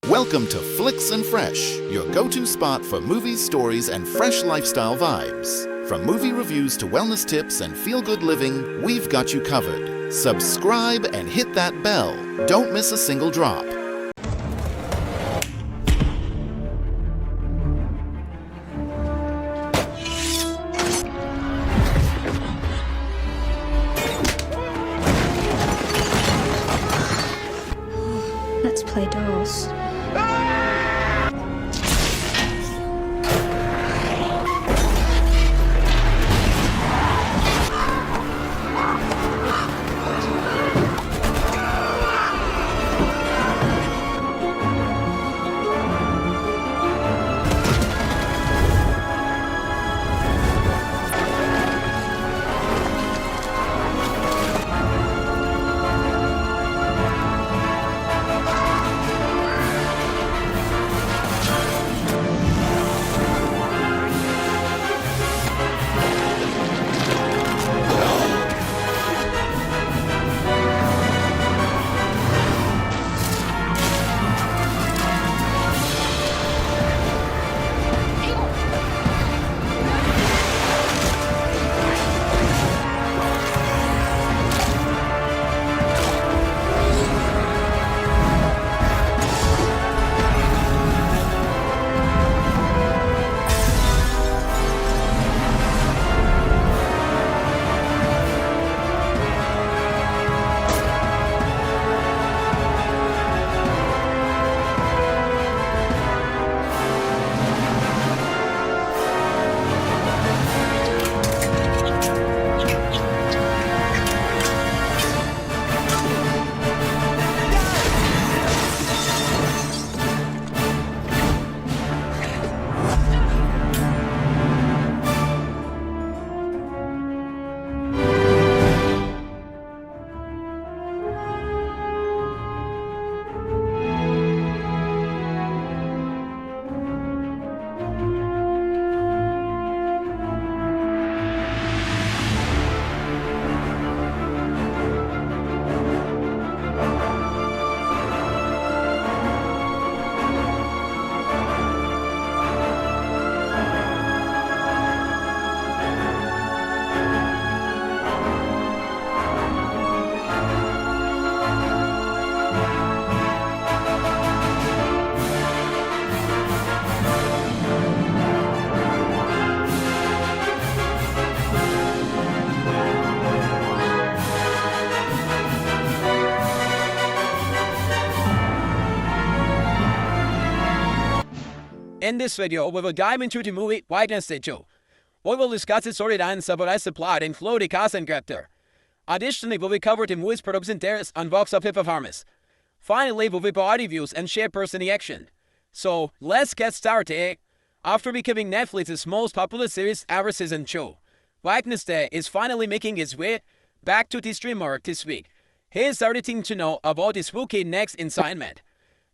Welcome to Flicks and Fresh, your go-to spot for movies, stories, and fresh lifestyle vibes. From movie reviews to wellness tips and feel-good living, we've got you covered. Subscribe and hit that bell. Don't miss a single drop. Let's play dolls. In this video, we will dive into the movie Wednesday 2. We will discuss the storyline, summarize the plot, include the cast and character. Additionally, we will cover the movie's production details and box office performance. Finally, we will provide reviews and share person reaction. So, let's get started. After becoming Netflix's most popular series ever season 2, Wednesday is finally making its way back to the streamer this week. Here's everything to know about the spooky next installment,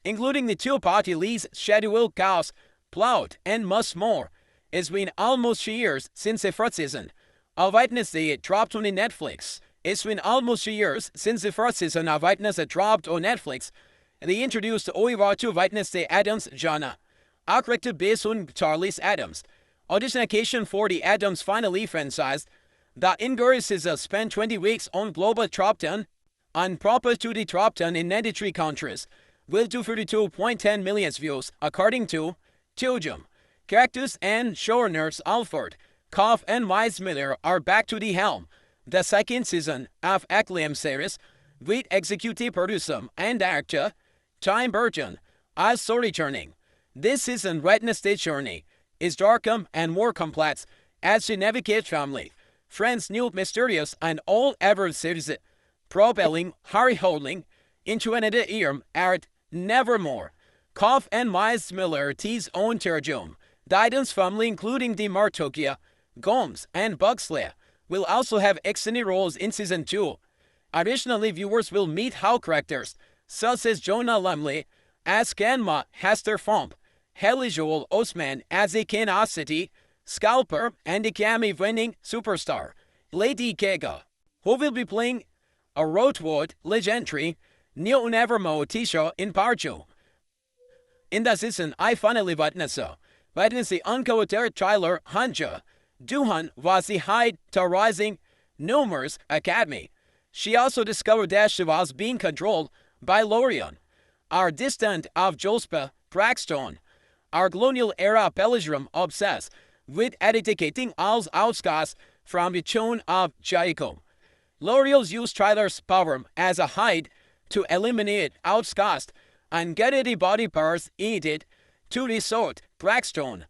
including the two-part release schedule, cast, plot, and much more. It's been almost 2 years since the first season of Wednesday dropped on Netflix. It's been almost 2 years since the first season of Wednesday dropped on Netflix. They introduced Oliver to Wednesday Addams genre, a character based on Charles Addams. Audition for the Addams Family franchise that encourages spent 20 weeks on global top 10 and proper to the top 10 in 93 countries, with 232.10 million views, according to Tillium. Characters and showrunners Alfred, Koff, and Miles Miller are back to the helm. The second season of acclaimed series, with executive producer and director Burton as returning. This season, Wednesday's journey is darker and more complex as she navigates family, friends, new mysterious, and all-ever series, propelling Harry Holding into another era at Nevermore. Koff and Miles Miller tease on Terjum. The Addams family, including the Martokia, Gomes, and Bugsley, will also have extended roles in Season 2. Additionally, viewers will meet how characters such as Jonah Lumley as Kenma Hester Fomp, Haley Joel Osman as a Curiosity, Scalper, and the Grammy-winning superstar Lady Gaga, who will be playing a Roadwood legendary Nevermore Tisha in Part 2. In the season, I finally witnessed the uncovered trailer Hanja. Duhan was the height to rising Nevermore Academy. She also discovered that she was being controlled by Lorian, our distant of Jospa Crackstone, our colonial era Pellegrim obsessed with eradicating all outcasts from the throne of Jaico. L'Oreal's used Tyler's power as a hide to eliminate outcasts and get the body parts needed to resort Crackstone.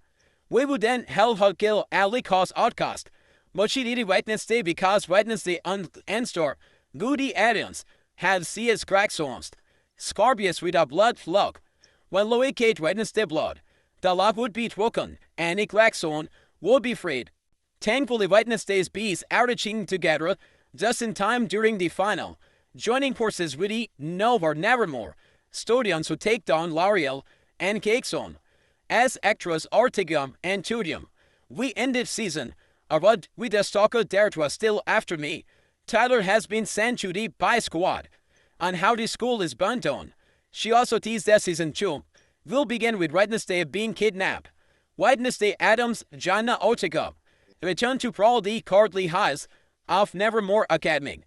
We would then help her kill Ali cause outcast, but she needed Wednesday because Wednesday and store Goody Addams had CS Crackstones. Scorpius with a blood flock. When locate Wednesday blood, the lock would be broken and a Crackstone would be freed. Thankfully, Wednesday's beasts are reaching together just in time during the final, joining forces with the Nevermore Studians to take down L'Oreal and Cakeson. As actress Ortigam and Tudium, we ended season, but with the stalker Dart was still after me. Tyler has been sent to the Pie Squad, on how the school is burnt down. She also teased that season 2 will begin with Wednesday being kidnapped. Wednesday Addams Jana Ortega return to prowl the courtly highs of Nevermore Academy,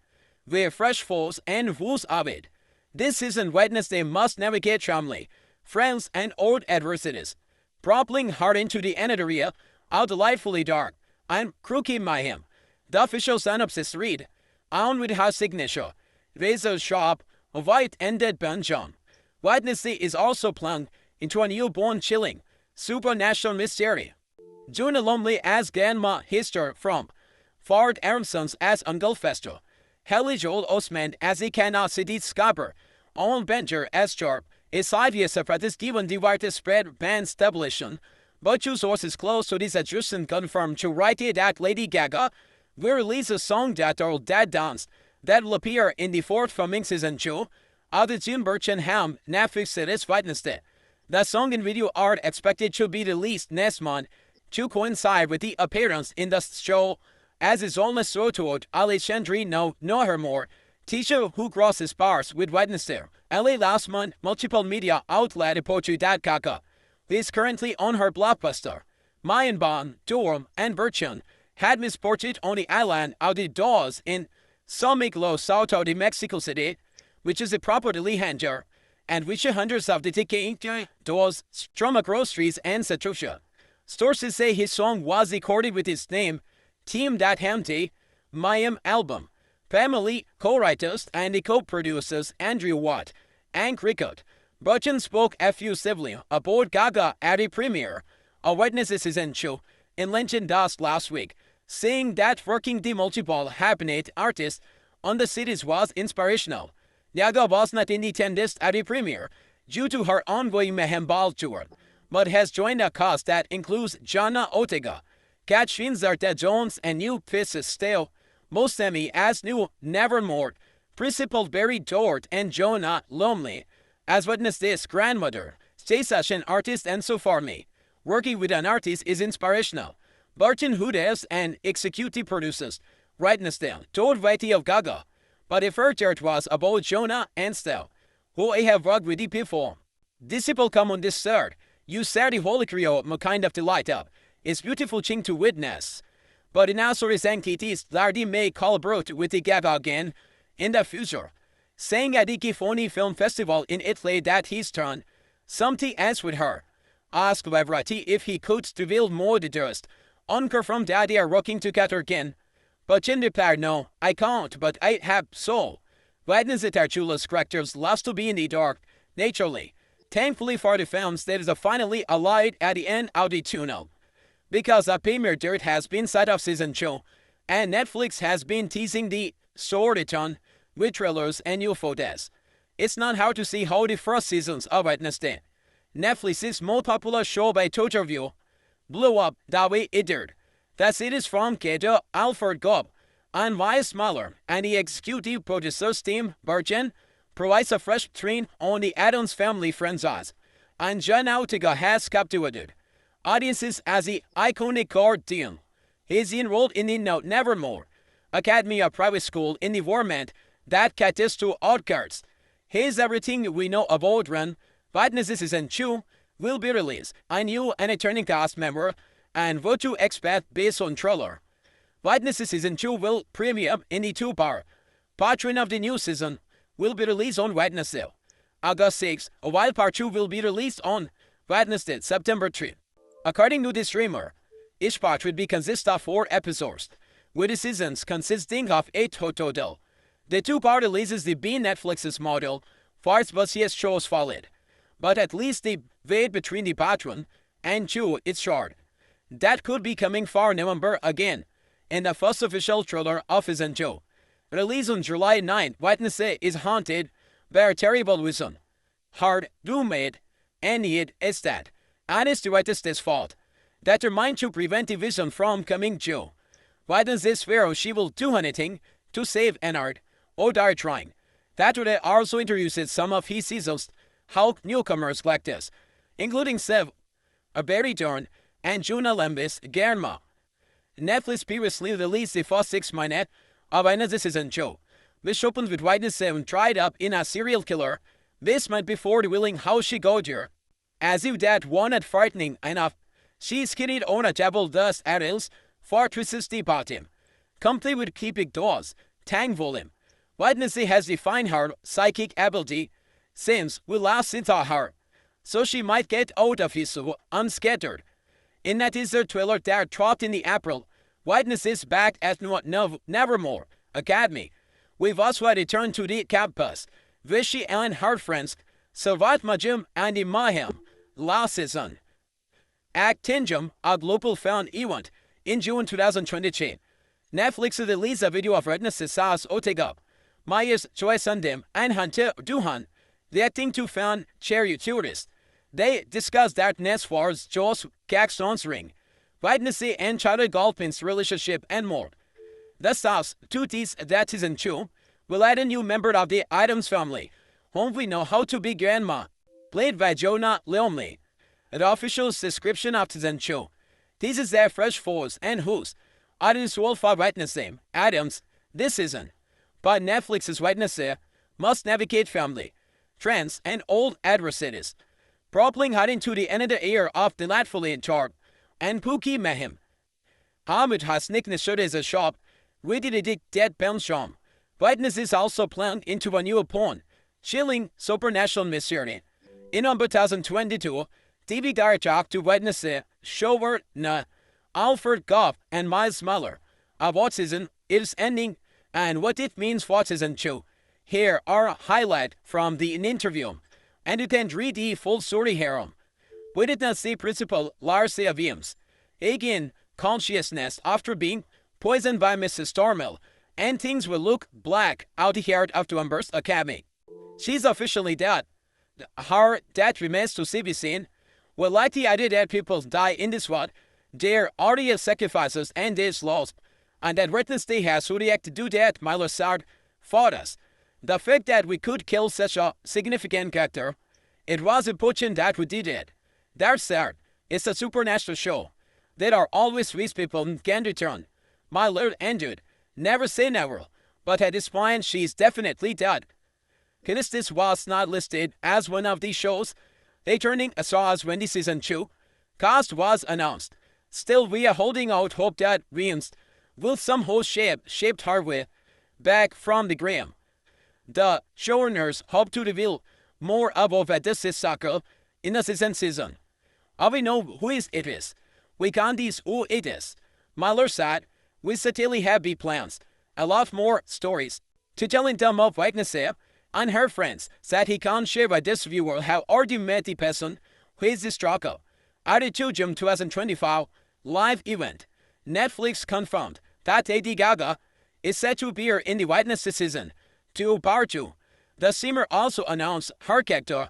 with fresh foes and woes of it. This season Wednesday must navigate family, friends and old adversities, propelling hard into the area of delightfully dark and crooked mayhem. The official synopsis read, on with her signature, razor sharp, white-ended banjon. Wednesday is also plunged into a newborn chilling, supernatural mystery. June Lonely as Grandma Hister from Ford Aronson's as Uncle Fester, Helly Joel Osman as he cannot city scupper, on Bencher as sharp, is obvious apprentice given the widest spread band stabilization, but two sources close to this adjustment confirmed to write it that Lady Gaga will release a song that will dead dance that will appear in the forthcoming season 2 of the Jim Burton Ham Netflix series Wednesday. The song and video are expected to be released next month to coincide with the appearance in the show, as is almost told Alexandre Nevermore, teacher who crosses bars with Wednesday. LA last month, multiple media outlet reported that Gaga is currently on her blockbuster. Mayan Bond, Durham, and Burton had misported on the island of the Dawes in San Miguel, south of the Mexico City, which is a property hanger, and which hundreds of the decaying Dawes from groceries and Satrusha. Sources say his song was recorded with his name, Team That Hamty, Mayim album. Family co-writers and the co-producers Andrew Watt and Cricket. Burton spoke effusively about Gaga at the premiere of Wednesday season 2 in Lynching Dust last week, saying that working the multiple happened artist on the series was inspirational. Gaga was not in attendance at the premiere due to her ongoing Mayhem Ball tour, but has joined a cast that includes Jana Ortega, Catherine Zeta-Jones, and new faces Stale Mosemi as new Nevermore, Principal Barry Dort, and Jonah Lumley as Wednesday's grandmother. Stay session artist and so far me. Working with an artist is inspirational. Burton Hudes and executive producers Wednesday told Whitey of Gaga, but if her church was about Jonah and Stell, who I have worked with before. Disciple come on this third. You said the Holy Creole kind of delight up. It's beautiful thing to witness. But in also his entities, Lardy may collaborate with the Gaga again in the future. Saying at the Gifoni Film Festival in Italy that he's turned something else with her. Asked by Variety if he could reveal more details. Unconfirmed that they are working together again. But Jim replied, no, I can't, but I have soul. Wednesday Tarchula's characters loves to be in the dark, naturally. Thankfully for the films, there is finally a light at the end of the tunnel. Because the premiere date has been set of season 2, and Netflix has been teasing the storyline with trailers and new photos. It's not hard to see how the first seasons of Wednesday, Netflix's most popular show by total view, blew up the way it did. The series from Kato Alfred Gobb and Wise Smaller and the executive producers team Burton provides a fresh train on the Addams Family franchise, and John Ortega has captivated audiences as the iconic guardian. He is enrolled in the Nevermore Academy, a private school in the Vermont that caters to outcasts. He is everything we know about Run, Wednesday season 2, will be released a new and returning cast member and what to expect based on trailer. Wednesday Season 2 will premiere in the 2-part. Part 1 of the new season will be released on Wednesday, August 6, while Part 2 will be released on Wednesday, September 3. According to the streamer, each part will be consist of 4 episodes, with the seasons consisting of 8 total. The 2-part releases the being Netflix's model for its busiest shows followed, but at least the wait between the Part 1 and 2 is short. That could be coming for November again, in the first official trailer of Season 2. Released on July 9, Wednesday is haunted by a terrible vision. Hard, roommate, and it is that, and it's director's fault, determined to prevent the vision from coming true. Wednesday swears she will do anything to save Ennard, or die trying. That would also introduces some of his season's Hulk newcomers like this, including Sev, Barry Dern, and Juna Lembis Germa. Netflix previously released the first 6 minutes of Wednesday Season 2, which opens with Wednesday tried up in a serial killer basement before revealing how she got here. As if that wasn't frightening enough, she skidded on a double dust Addams for 360 bottom, complete with keeping doors, tank volume. Wednesday has defined her psychic ability since we last saw her, so she might get out of his unscattered. In that teaser trailer that dropped in the April, Wednesday is back at Nevermore Academy. We've also returned to the campus, where she and her friends survived Majum and the Mayhem last season. At Tinjum, a global fan event, in June 2023. Netflix released a video of Wednesday Sas Otega, Myers Joyce-Sundim, and Hunter Duhan reacting to fan cherry tourists. They discussed that Neswar's Josh Caxton's ring, Wednesday and Charlie Galpin's relationship, and more. The Sas, to tease that Season 2, will add a new member of the Addams Family, whom we know how to be Grandma, played by Jonah Leomley. The official description of Season 2 teases their fresh foes and who's Addams will for Wednesday Addams this season. But Netflix's Wednesday must navigate family, trends, and old adversaries, propelling her into the end of the year of delightfully sharp and Pookie mayhem. Hamid has nicknamed as a shop, ready to dig dead pension. Wednesday is also plunged into a new pawn, chilling supernatural mystery. In 2022, TV director to Wednesday showed Alfred Goff and Miles Muller of what season it is ending and what it means for Season 2. Here are a highlight from the interview, and you can read the full story here. We did not see Principal Lars Williams again consciousness after being poisoned by Mrs. Stormell, and things will look black out here after Addams Academy. She's officially dead. Her death remains to be seen. Well, like the idea that people die in this world, there are the sacrifices and there's loss, and that Wednesday has to react to that Milo Sard fought us. The fact that we could kill such a significant character, it was important that we did it. That said, it's a supernatural show. There are always ways people can return. My Lord ended. Never say never, but at this point she's definitely dead. Kinestis was not listed as one of these shows. Returning as far as Wednesday Season 2, cast was announced. Still, we are holding out hope that Williams will somehow shape her way back from the grave. The showrunners hope to reveal more about this cycle in the season. We know who it is. We can't tease who it is. Miller said, we certainly have big plans. A lot more stories to tell in terms of Wednesday, and her friends said he can't share with this viewer how already met the person who is the struggle. At the June 2025 live event, Netflix confirmed that Lady Gaga is set to appear in the Wednesday Season 2 Part 2. The singer also announced her character.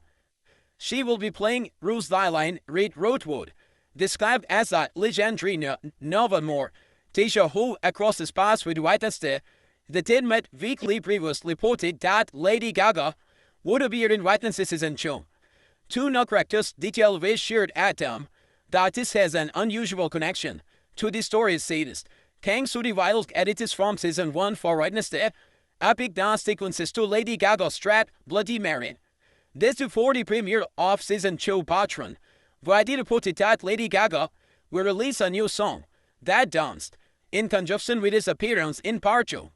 She will be playing Ruth Dylan Reed Rootwood, described as a legendary Nevermore teacher who, across the paths with Wednesday, the Tidmet Weekly previously reported that Lady Gaga would appear in Wednesday Season 2. Two no characters detail we shared at them that this has an unusual connection to the story's series. Kang Sudi Wild edits from Season 1 for Wednesday, epic dance sequences to Lady Gaga's Strat Bloody Mary. This before the premiere of Season 2 Patron, Variety reported that Lady Gaga will release a new song, That Danced, in conjunction with his appearance in Part 2.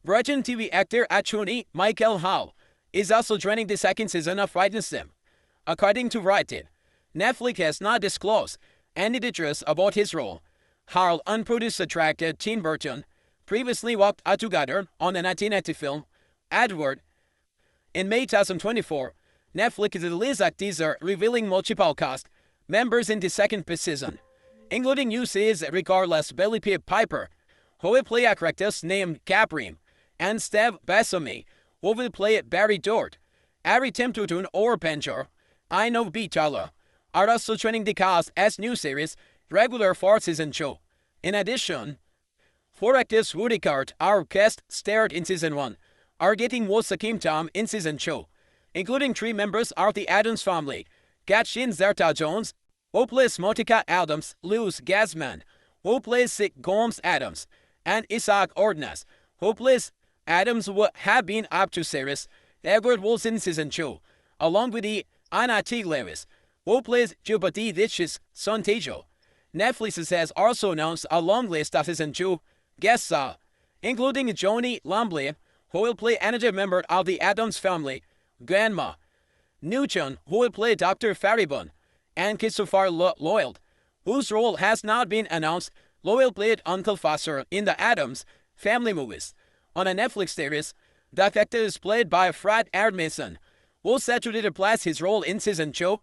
Virgin TV actor attorney Michael Hall is also joining the second season of Wednesday. According to Variety, Netflix has not disclosed any details about his role. Hall and producer director Tim Burton previously worked together on the 1980 film Edward. In May 2024, Netflix released a teaser revealing multiple cast members in the second season, including new series regardless Billy Piper, who will play a character named Capri, and Steve Buscemi, who will play Barry Dort. Harry Templeton or Bencher, I Know B. Tyler, are also joining the cast as new series regular for season 2. In addition, 4 actors who recurred our guest starred in season 1 are getting more screen time in season 2, including 3 members of the Addams Family: Katrin Zeta-Jones, who plays Monica Addams, Luz Gasman, who plays Gomes Addams, and Isaac Ordonez, who plays Addams, who have been up to series Edward Wolves in season 2, along with the Anna T. Lewis, who plays Jubati Ditch's son Tejo. Netflix has also announced a long list of season 2 guest stars, including Joni Lambley, who will play another member of the Addams Family, Grandma Nugent, who will play Dr. Faribon, and Christopher Lloyd, whose role has not been announced. Lloyd played Uncle Foster in the Addams Family movies. On a Netflix series, the actor is played by Fred Armisen, who said to replace his role in season 2.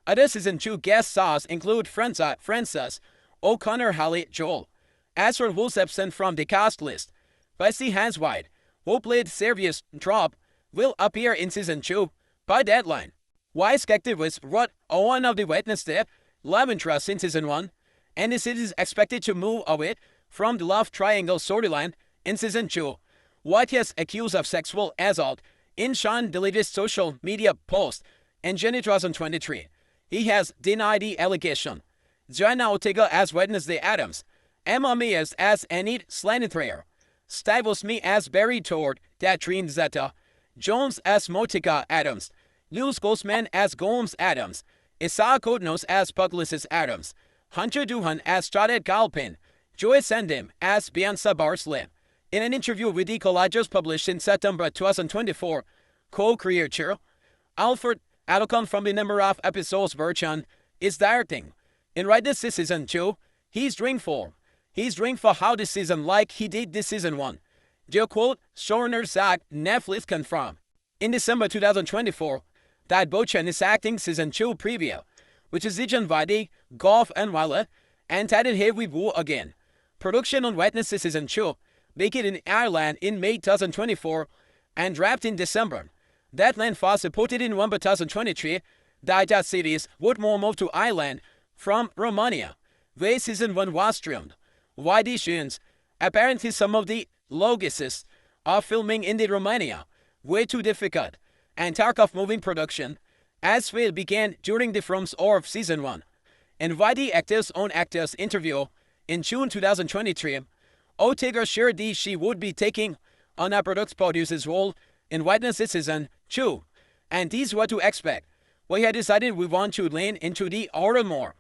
Other season 2 guest stars include Frances O'Connor Haley Joel. As for who's absent from the cast list, Wesley Hanswide, who played Servius Traub, will appear in season 2 by deadline. Wise actor was one of the Wednesday love interests in season 1, and the series is expected to move away from the love triangle storyline in season 2. White is accused of sexual assault in Sean deleted social media post in January 2023. He has denied the allegation. Joanna Ortega as Wednesday Addams, Emma Mears as Enid Slanithrayer, Stivos Me as Barry Tord, Katrin Zeta, Jones as Motica Addams, Luz Gosman as Gomes Addams, Isaac Odnos as Puglisis Addams, Hunter Duhan as Stradet Galpin, Joy Sandim as Bianca Barsley. In an interview with the Collages published in September 2024, co-creator Alfred Alcon from the number of episodes Burton is directing. In this season 2, he's doing for how this season like he did this season 1. The quote showrunner Zach Netflix confirmed in December 2024 that Burton is acting season 2 preview, which is written by the Goff and Wilder and titled Here We Go Again. Production on Wednesday season 2 began in Ireland in May 2024 and wrapped in December. Deadline was reported in November 2023 that the series would move to Ireland from Romania, where season 1 was streamed. Wide issues. Apparently some of the logistics of filming in Romania were too difficult, and talk of moving production as well began during the films of season 1. In the actor's own actors interview in June 2023, Ortega shared that she would be taking on a producer's role in Wednesday season 2, and these were to expect. We had decided we want to lean into the horror more.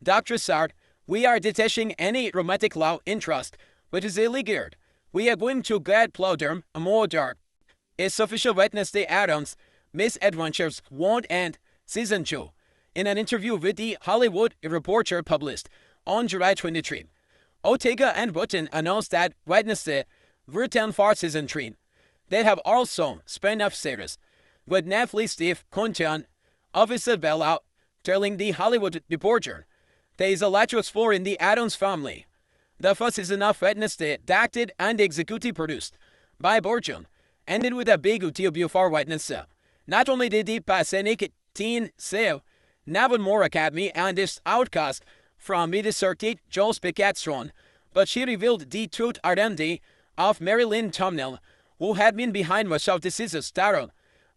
Dr. Sard, we are detaching any romantic love interest, which is illegal. We are going to get plotter more dark. Its official Wednesday Addams misadventures won't end season 2. In an interview with the Hollywood Reporter published on July 23, Ortega and Burton announced that Wednesday return for season 3. They have also spin-off series, with Netflix Steve Contian of Isabella telling the Hollywood Reporter there is a lot to explore in the Addams Family. The first season of Wednesday, directed and executive produced by Burton, ended with a big debut for Wednesday. Not only did the Pacific teen save Nevermore Academy and its outcast from mid-circuit Joel Pickett-Strong, but she revealed the truth identity of Marilyn Tumnell, who had been behind much of the season's starter.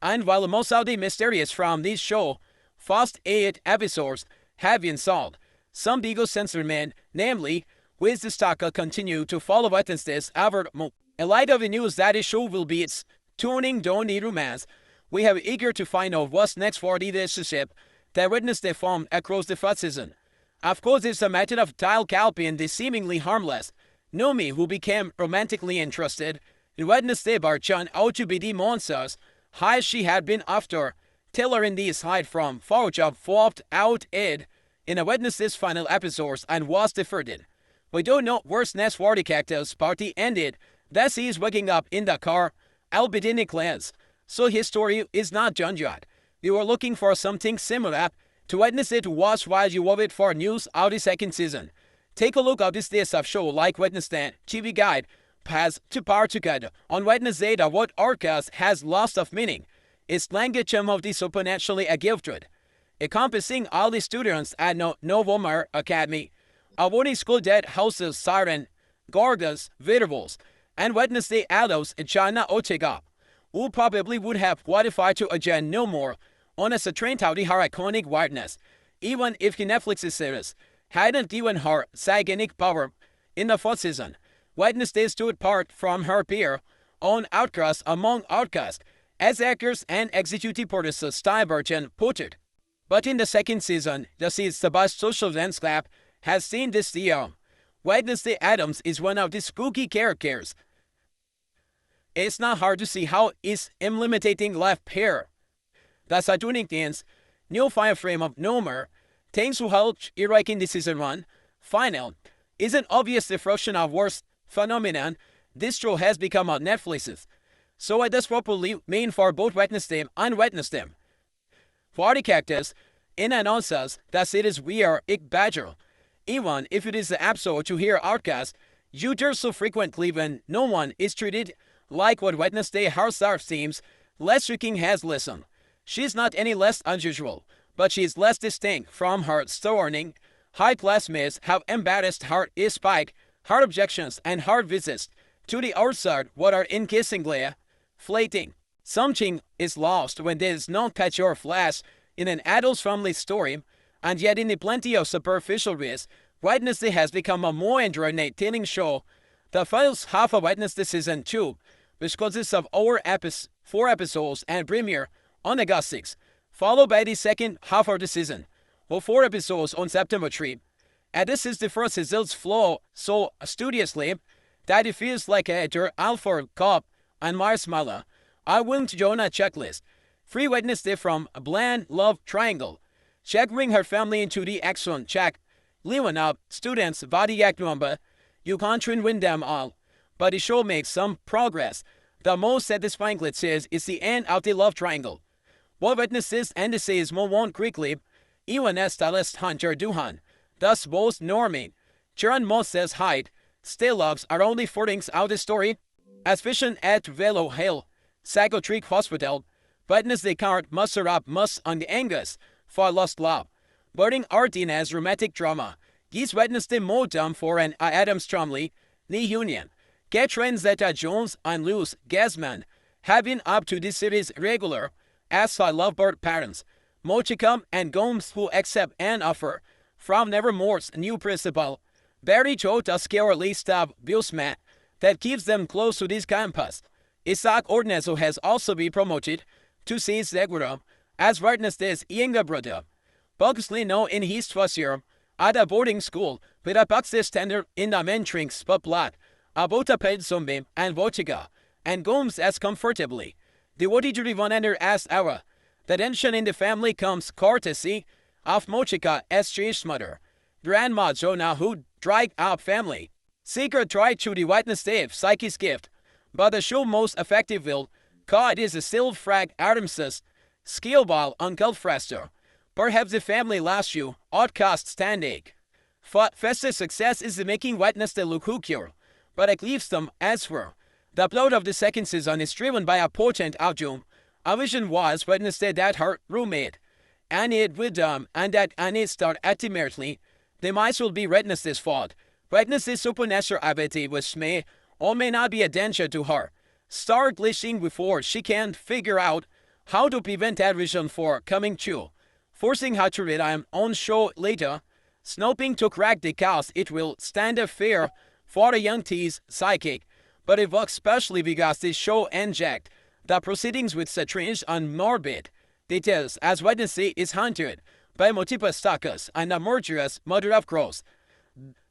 And while most of the mysteries from this show, first 8 episodes, have been solved, some big censored men, namely Wiz the Stalker, continue to follow Wednesday's ever move. In light of the news that the show will be its tuning down the romance, we are eager to find out what's next for the relationship that Wednesday formed across the first season. Of course, it's a matter of Tile Calpi and the seemingly harmless Nomi, who became romantically interested in Wednesday Burton out to be the monsters, high she had been after tailoring these hide from Forge of flopped out Ed in a Wednesday's final episodes and was defeated. We don't know where's next war the characters party ended, that he's waking up in the car, albeit in a class, so his story is not done yet. We were looking for something similar to Wednesday to watch while you wait for news of the second season. Take a look at this days of show like Wednesday TV Guide has to part together on Wednesday that what Arcas has lost of meaning. It's language of the supernaturally gifted, encompassing all the students at Nevermore Academy, avoiding school dead houses, siren, gorgas, werewolves, and Wednesday Addams and China Otega, who probably would have qualified to again no more on a train out her iconic whiteness, even if the Netflix series hadn't given her psychic power in the first season. Wednesday stood apart from her peer on outcasts among outcasts, as actors and executive producers Style Burton put it. But in the second season, the best social landscape has seen this year. Wednesday Addams is one of the spooky characters. It's not hard to see how it's eliminating left here. The Satanic Dance, new fireframe of Nomer, thanks to how Iraq in the season 1 final, is an obvious reflection of worse phenomenon this show has become on Netflix's. So it does properly mean for both Wednesday and Wednesday. For the characters, it announces that it is we are ik badger. Even if it is the episode to hear outcast, you do so frequently when no one is treated like what Wednesday herself seems less tricking has listened. She's not any less unusual, but she is less distinct from her stern, high classmates have embarrassed her despite her objections and her visits to the outside what are increasingly fleeting. Something is lost when there is no catch or flash in an Addams Family story, and yet in the plenty of superficial ways, Wednesday has become a more entertaining show. The first half of Wednesday season 2, which consists of 4 episodes and premiere on August 6, followed by the second half of the season, with 4 episodes on September 3. And this is the first results flow so studiously that it feels like editor Alfred Cobb and Mars Mala are willing to join a checklist. Free Wednesday from Bland Love Triangle. Check bring her family into the action check. Leaving up students body act number. You can't win them all, but the show makes some progress. The most satisfying glitch is the end of the love triangle. What witnesses and the says more won't quickly, even as stylist Hunter Duhan. Thus both Norman, Sharon Moses Hyde, still loves are only footings out the story. As vision at Velo Hill, Psychiatric Hospital, Wednesday card muster up must on the Angus for lost love. Burning Artin as romantic drama. These Wednesday modem for an Addams Family, the Union. Catherine Zeta-Jones and Luz Gasman have been up to this series regular, as are lovebird parents. Mochicum and Gomes who accept an offer from Nevermore's new principal. Barry Cho to scare list of Busman that keeps them close to this campus. Isaac Ordnezo has also been promoted to seize Zegura as Wednesday's younger brother. Buxley now in his first year at a boarding school with a Buxley standard in the mentoring spotlight. About a paid zombie and Votiga, and Gomes as comfortably. The Wotty under as hour. The tension in the family comes courtesy of Mochika as Chase mother. Grandma Jonah who dragged up family. Seeker tried to the Wednesday Psyche's gift, but the show most effective will, caught is a still frag Adams's skill ball Uncle Frester. Perhaps the family last you, outcast standing. Festive success is the making Wednesday look hookier. But it leaves them elsewhere. The plot of the second season is driven by a potent outcome. Our vision was Wednesday that her roommate, Annie with them, and that Annie start ultimately. The mice will be Wednesday's fault. Wednesday's supernatural ability which may or may not be a danger to her. Start glitching before she can figure out how to prevent that vision from coming true. Forcing her to rely on show later. Snoping to crack the cast it will stand a fair for the young T's psychic, but it works especially because this show inject the proceedings with strange and morbid details as Wednesday is haunted by multiple stalkers and a murderous mother of crows.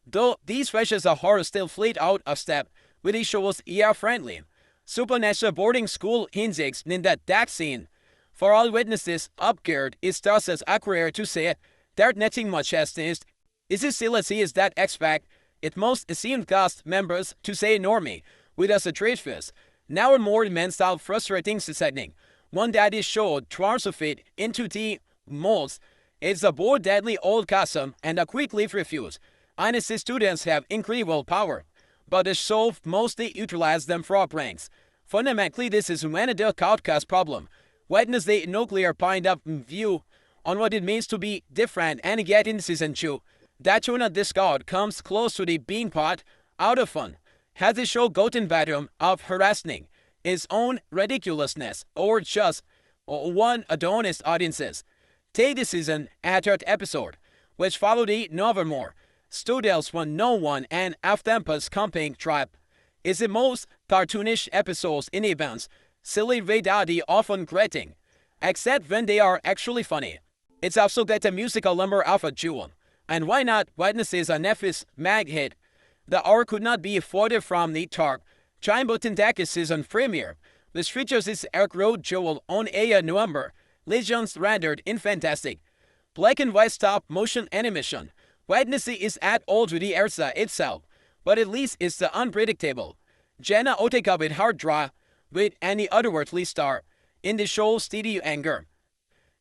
Though these flashes of horror still fleet out of step with the show's ER-friendly supernatural boarding school index in that dark scene. For all witnesses, upgeared is thus as accurate to say that nothing much has changed. Is it still as he is that expect it most esteemed cast members to say normie with us a trade fist. Now a more mental frustrating setting, one that is showed tries to fit into the molds. It's a bored deadly old custom and a quick leave refuse. Honestly, students have incredible power, but the show mostly utilize them for pranks. Fundamentally, this is an adult outcast problem. Wednesday nuclear point of view on what it means to be different, and yet in season 2, that tune of discard comes close to the being part out of fun. Has the show gotten better of harassing its own ridiculousness, or just one honest audiences? Take the season at third episode, which followed the Nevermore Studios when no one and Aftempa's camping trap is the most cartoonish episodes in events, silly reality often grating, except when they are actually funny. It's also got a musical number of a jewel, and why not Wednesday's a Nephis mag hit? The hour could not be further from the tarp. Chime Burton season premiere, which features its Eric Road Jewel on a November, Legends rendered in fantastic black and white stop motion animation. Wednesday is at all to the Ersa itself, but at least it's the unpredictable. Jenna Oteka with hard draw with any otherworldly star in the show's steady anger.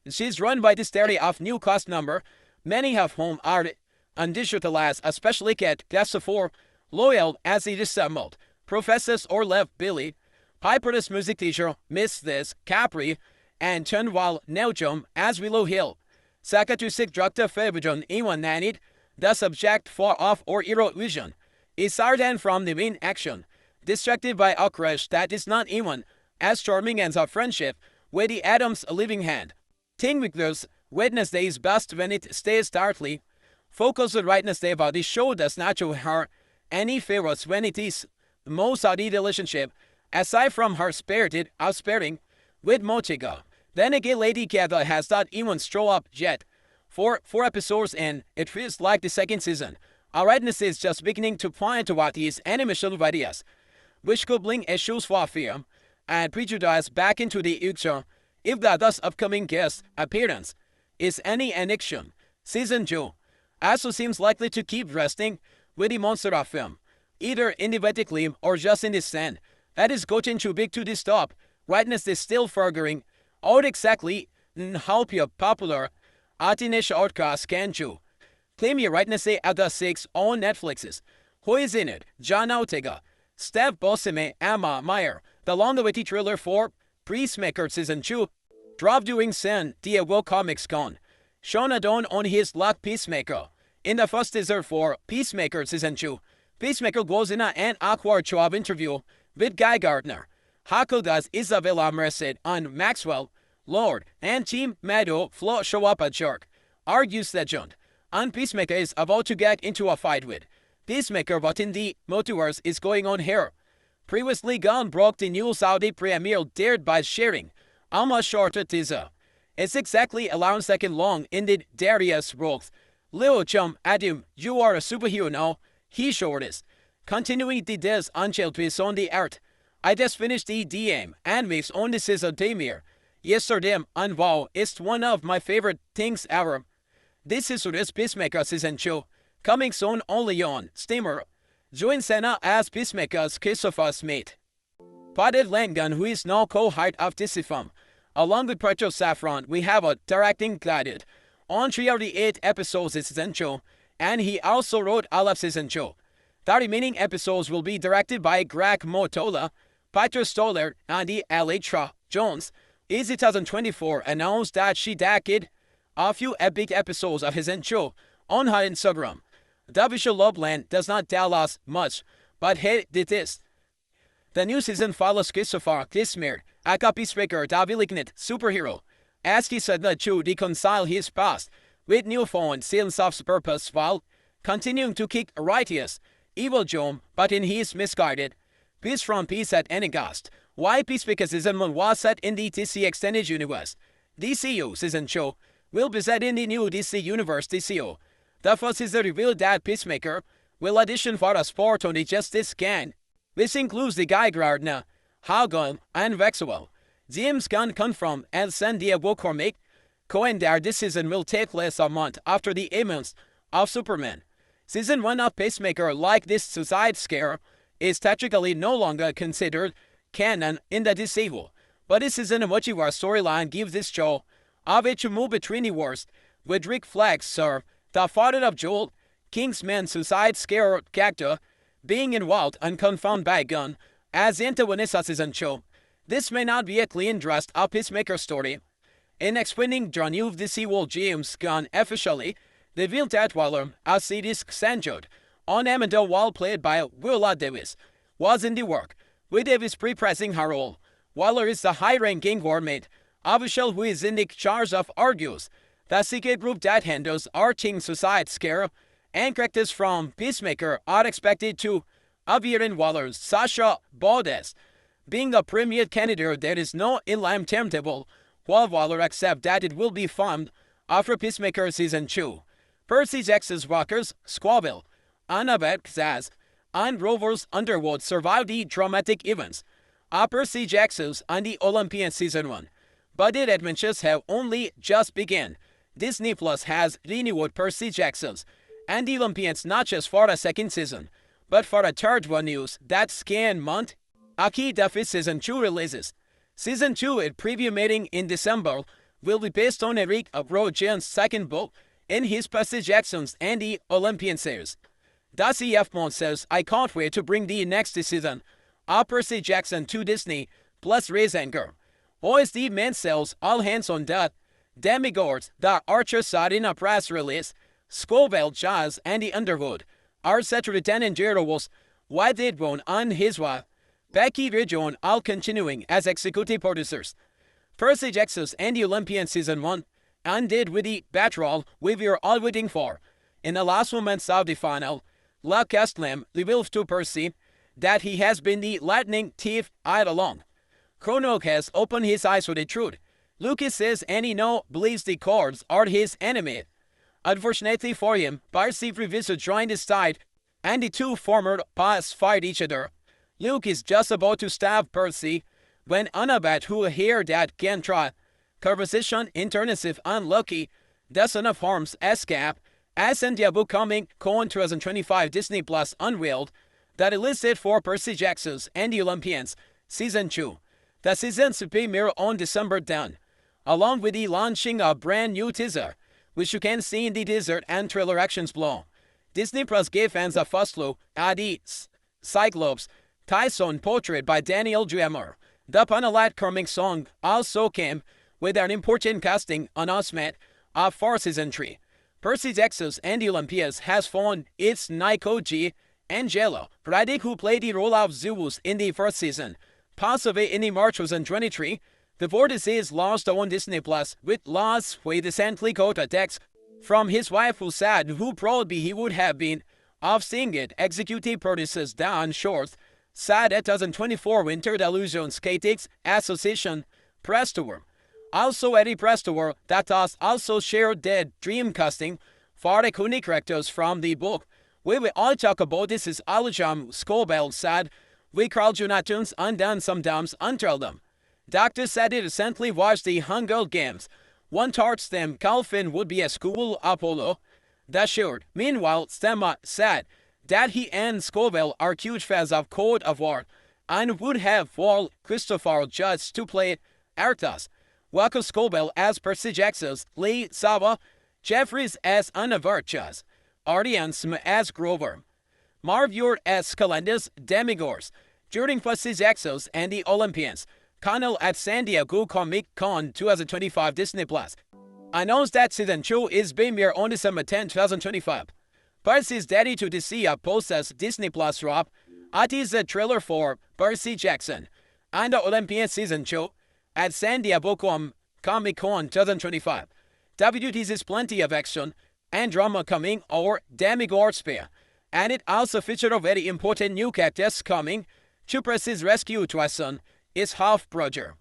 She's run by the stereo of new cast number. Many have home art and digitalized, especially at class 4, loyal as it is assembled. Professors or left Billy, Piper's music teacher, Miss This, Capri, and Chunwal Neljum as Willow Hill. Sakatusik Dr. Fabijon Iwan Nanit, the subject far off or hero vision, is sardan from the main action, distracted by a crush that is not even as charming as our friendship with the Addams living hand. Thing with those Wednesday is best when it stays starkly. Focus on Wednesday about the show does not show her any favors when it is most of the relationship, aside from her spirited outsparing with Mochiga. Then again, Lady Gaga has not even shown up yet. For 4 episodes in, it feels like the second season. Our Wednesday is just beginning to point toward these animation ideas, which could bring issues for fear and prejudice back into the future if the thus upcoming guest appearance is any annexion. Season 2 also seems likely to keep resting with the monster of film, either individually or just in the stand. That is gotten too big to disturb. Rightness is still figuring out exactly how popular Artinish outcast can do. Claim your rightness at the 6 on Netflix's. Who is in it? John Ortega, Steph Bosime, Emma Meyer. The long-awaited trailer for Peacemaker Season 2 dropped during San Diego Comics Con. Sean Adon on his luck Peacemaker. In the first teaser for Peacemaker Season 2, Peacemaker goes in an awkward job interview with Guy Gardner. Hako does Isabella Merced and Maxwell, Lord, and Team Meadow Flo show up at Jerk. Argues legend. And Peacemaker is about to get into a fight with Peacemaker, but in the multiverse is going on here. Previously gone broke the new Saudi premiere dared by sharing a much shorter teaser. It's exactly 11 seconds long in the Darius Brooks. Leo Chum, Adam, you are a superhero now. He sure is. Continuing the Des Unchill twist on the earth. I just finished the DM and mix on the season premiere yesterday, and wow, it's one of my favorite things ever. This is today's Peacemaker Season 2, coming soon only on Steamer. Join Senna as Peacemaker's Christopher Smith. Potted Langdon, who is now co-head of DC film. Along with Petro Saffron, we have a directing glided on 3 of the 8 episodes of Season 2, and he also wrote all of Season 2. The remaining episodes will be directed by Greg Motola, Peter Stoller, and the Elytra Jones. In 2024 announced that she directed a few epic episodes of his show on her Instagram. The visual Loveland does not tell us much, but hey, did this. The new season follows Christopher Kismer, a peacemaker, the malignant superhero, as he said to reconcile his past with newfound sense of purpose while continuing to kick righteous evil Joe, but in his misguided peace from peace at any cost. Why Peacemaker Season 1 was set in the DC Extended Universe. DCU Season 2 will be set in the new DC Universe DCU. The first is the reveal that Peacemaker will audition for a sport on the Justice Gang. This includes the Guy Gardner, Haugon, and Vexwell. James Gunn confirmed and San Diego Comic Cohen that this season will take place a month after the events of Superman. Season 1 of Peacemaker, like this Suicide Scare, is technically no longer considered canon in the DCU, but this is an multiverse storyline gives this show a way to move between the worlds, with Rick Flag, sir, the father of Joel, Kingsman Suicide Scare character, being involved and confirmed by Gunn as antagonist of season 2. This may not be a clean dressed up Peacemaker story. In explaining the new DC world, James Gunn officially revealed that Waller, as series centered on Amanda Wall played by Willa Davis, was in the work, with Davis pre-pressing her role. Waller is the high-ranking gourmet official who is in the charge of argues the secret group that handles arching Suicide Scare, and characters from Peacemaker are expected to appear in Waller's Sasha Baldes. Being a premier candidate, there is no in-line timetable, while Waller accepts that it will be filmed after Peacemaker Season 2. Percy Jackson's Walker's Squabble, Annabeth Zaz, and Rover's Underwood survived the dramatic events of Percy Jackson's and the Olympian Season 1. But the adventures have only just begun. Disney Plus has renewed Percy Jackson's and the Olympians not just for a second season, but for a third one. News that scan month, Aki Duffy Season 2 releases. Season 2 at preview meeting in December will be based on Eric Rojan's second book in his Percy Jackson's and the Olympian series. Darcy F. Mont says, I can't wait to bring the next season of Percy Jackson to Disney Plus raise anchor. OSD man sells all hands on deck. Demigods, the Archer said in a press release, Scoville, Jazz, and the Underwood are set to return in Werewolves, White Deadbone and his wife, Becky Ridgeon, all continuing as executive producers. Percy Jackson's and the Olympian Season 1 ended with the battle we were all waiting for. In the last moments of the final, Luke Estlem reveals to Percy that he has been the lightning thief all along. Chrono has opened his eyes to the truth. Lucas says and he now believes the cards are his enemy. Unfortunately for him, Percy reveals to join his side, and the two former past fight each other. Luke is just about to stab Percy when Annabeth, who heard that can try conversation intensive unlucky, the son of harm's escape, as in the upcoming Con 2025 Disney Plus unveiled that it listed for Percy Jackson's and the Olympians Season 2. The season's premiere on December 10, along with the launching of a brand new teaser, which you can see in the teaser and trailer actions below. Disney Plus gave fans a first look at the Cyclops Tyson portrait by Daniel Dreamer. The Panelite coming song also came with an important casting announcement for Season 3. Percy Jackson's and the Olympians has found its Nico G. Angelo Radic, who played the role of Zeus in the first season, passed away in March 2023. The vortex is lost on Disney Plus, with loss we recently got a text from his wife who said who probably he would have been of seeing it. Executive producers Dan Short said at 2024 Winter Delusion Skatings Association press tour. Also Eddie press tour that has also shared their dream casting for iconic characters from the book. We will all talk about this is Alajam Scobell said we Carl Jonathan's undone sometimes until them. Doctor said he recently watched the Hunger Games. One thought them Calvin would be a school Apollo. That shared. Meanwhile, Stemma said that he and Scoville are huge fans of Code of War and would have Wall Christopher Judge to play Arthas. Welcome Scoville as Percy Jackson's Lee Saba, Jeffries as Anavarchas, Ardians as Grover, Marvure as Calendus Demigors. During Percy Jackson's and the Olympians, Connell at San Diego Comic Con 2025 Disney Plus announced that Season 2 is premiere on December 10, 2025. Percy's Daddy to DC posts as Disney Plus drop a teaser trailer for Percy Jackson and the Olympian Season 2 at San Diego Comic Con 2025. W teases plenty of action and drama coming our Demigod Spear, and it also featured a very important new characters coming to Percy's rescue to his son, his half-brother.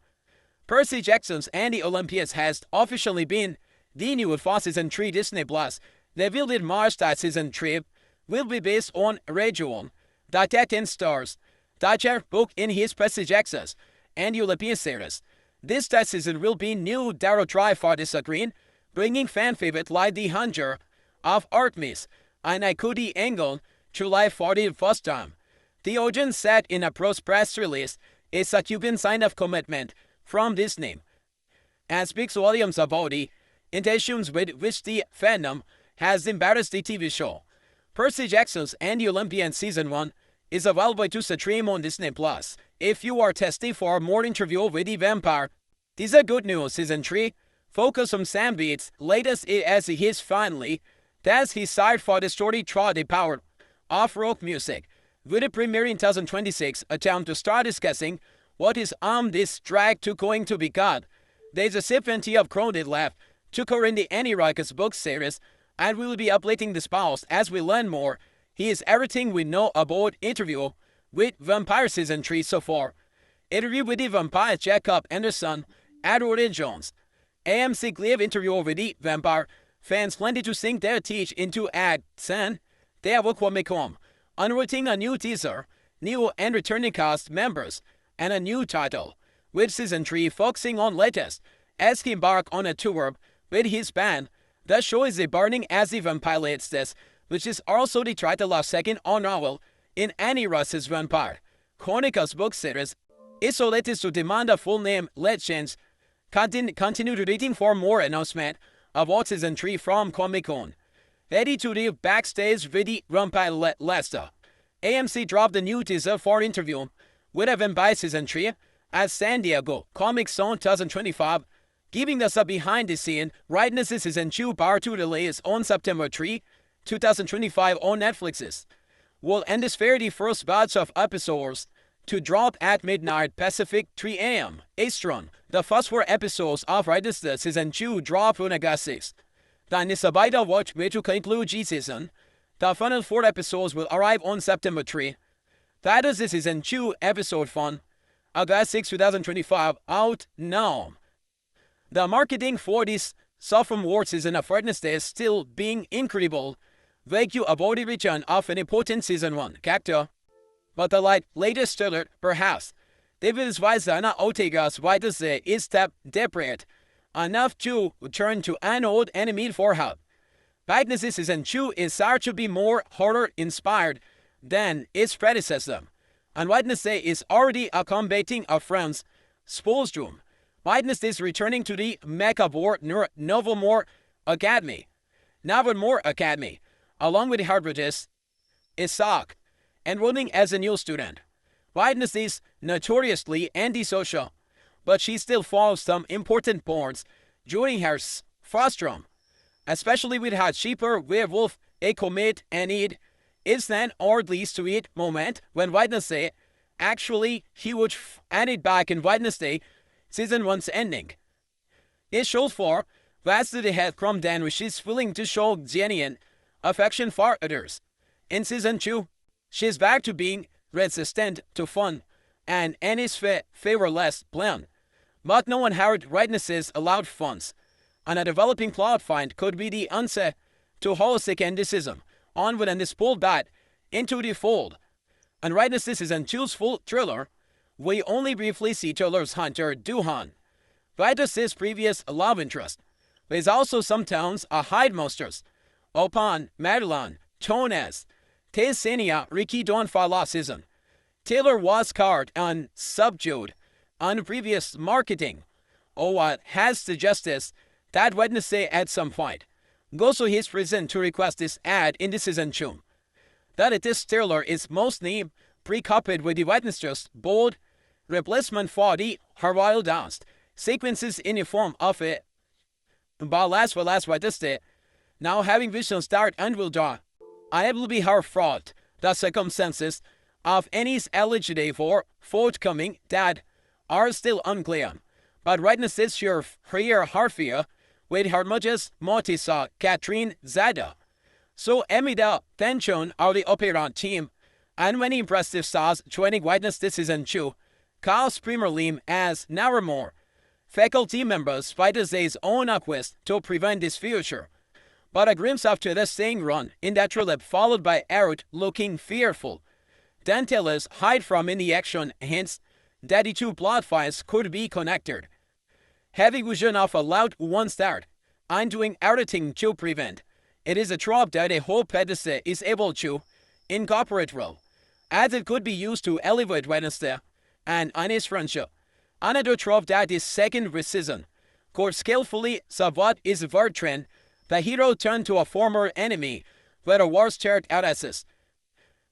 Percy Jackson's and the Olympians has officially been The new for Season 3 Disney Plus, revealed in March that Season 3 will be based on regional, that 10 stars, that share book in his prestige access, and European series. This season will be new Darrow Try for the screen, bringing fan favorite like the Hunter of Artemis and Ikudi Angle to life for the first time. The audience said in a press release is a Cuban sign of commitment from Disney, and speaks volumes about the intentions with which the fandom has embarrassed the TV show. Percy Jackson's and the Olympian Season 1 is available to stream on Disney+. If you are thirsty for more interview with the vampire, this is good news. Season 3 focus on Sam Beat's latest as he is finally that's his side for the story through the power of rock music. With a premiere in 2026, attempt to start discussing what is this drag to going to be got. There's a symphony of crowded left to cover in the Annie Riker's book series, and we will be updating the spouse as we learn more. He is everything we know about interview with Vampire Season 3 so far. Interview with the vampire Jacob Anderson, Edward Jones. AMC gave interview with the vampire. Fans plenty to sink their teeth into Ad San. They have come. Unrooting a new teaser, new and returning cast members, and a new title, with Season 3 focusing on latest, as he embark on a tour with his band. The show is burning as the vampire this, which is also the title of second novel in Annie Russ's Vampire Chronicles book series. It's so latest to demand a full name legends. Continue to reading for more announcement about Season 3 from Comic-Con. Ready to the backstage with the Vampire Lester. AMC dropped a new teaser for interview with a Vampire Season 3 at San Diego Comic-Con 2025, giving us a behind-the-scene rightness Season 2 Part 2 release on September 3, 2025 on Netflix's. Will end this fair the first batch of episodes to drop at midnight Pacific 3 a.m. Eastern. The first 4 episodes of Rightness Season 2 drop on August 6th. Then is a beta watch way to conclude G season. The final 4 episodes will arrive on September 3. That is the Season 2 episode fun. August 6, 2025 out now. The marketing for this sophomore season of Rightness is still being incredible. Wake you about the return of an important Season 1 character. But the latest trailer, perhaps, David Weisana Ortega's Rightness is step desperate enough to turn to an old enemy for help. Rightness Season 2 is said to be more horror-inspired than its predecessor, and Rightness is already accommodating a friend's Spolstrom. Rightness is returning to the macabre Nevermore Academy. Nevermore Academy, along with the Hardbridges, Isaac, enrolling as a new student. Rightness is notoriously antisocial, but she still follows some important points during her frustrum, especially with her cheaper werewolf, a commit, and it is an oddly sweet moment when Wednesday actually he would add it back in Wednesday Season 1's ending. It shows for Wednesday had from Dan which is willing to show genuine affection for others. In Season 2, she's back to being resistant to fun and Annie's favorless plan. But no one heard Rightnesses allowed funds, and a developing plot find could be the answer to holistic indecision. Onward and is pulled back into the fold. And Rightnesses is an full thriller. We only briefly see Taylor's hunter Duhan. Rightnesses' previous love interest. There's also some towns are hide monsters. Upon Madeline, Tones, Tessenia, Ricky Don for last season. Taylor was scarred and subdued on previous marketing, or has suggested that Wednesday at some point. Goes to his reason to request this ad in the Season 2. That this trailer is mostly pre-copied with the Wednesday's bold replacement for the Harold dance sequences in the form of it. But last Wednesday, now having vision start and will draw, I will be her fraud. The circumstances of Annie's eligibility for forthcoming that are still unclear, but Rightness is her Harfia with her muches Mortisa Catherine Zada. So Emida Tension are the operant team, and many impressive stars joining Rightness this Season 2. Carl's Premier Lim as Nevermore, Faculty members fight his own quest to prevent this future. But a glimpse after the staying run in that trip followed by Arrow looking fearful. Then tell us hide from in the action, hence that the two plot files could be connected. Heavy vision of a loud one start, and doing everything to prevent. It is a trope that a whole Wednesday is able to incorporate well, as it could be used to elevate Wednesday and his friendship. Another trope that is second with season could skillfully subvert is a word trend. The hero turned to a former enemy, where the war started out as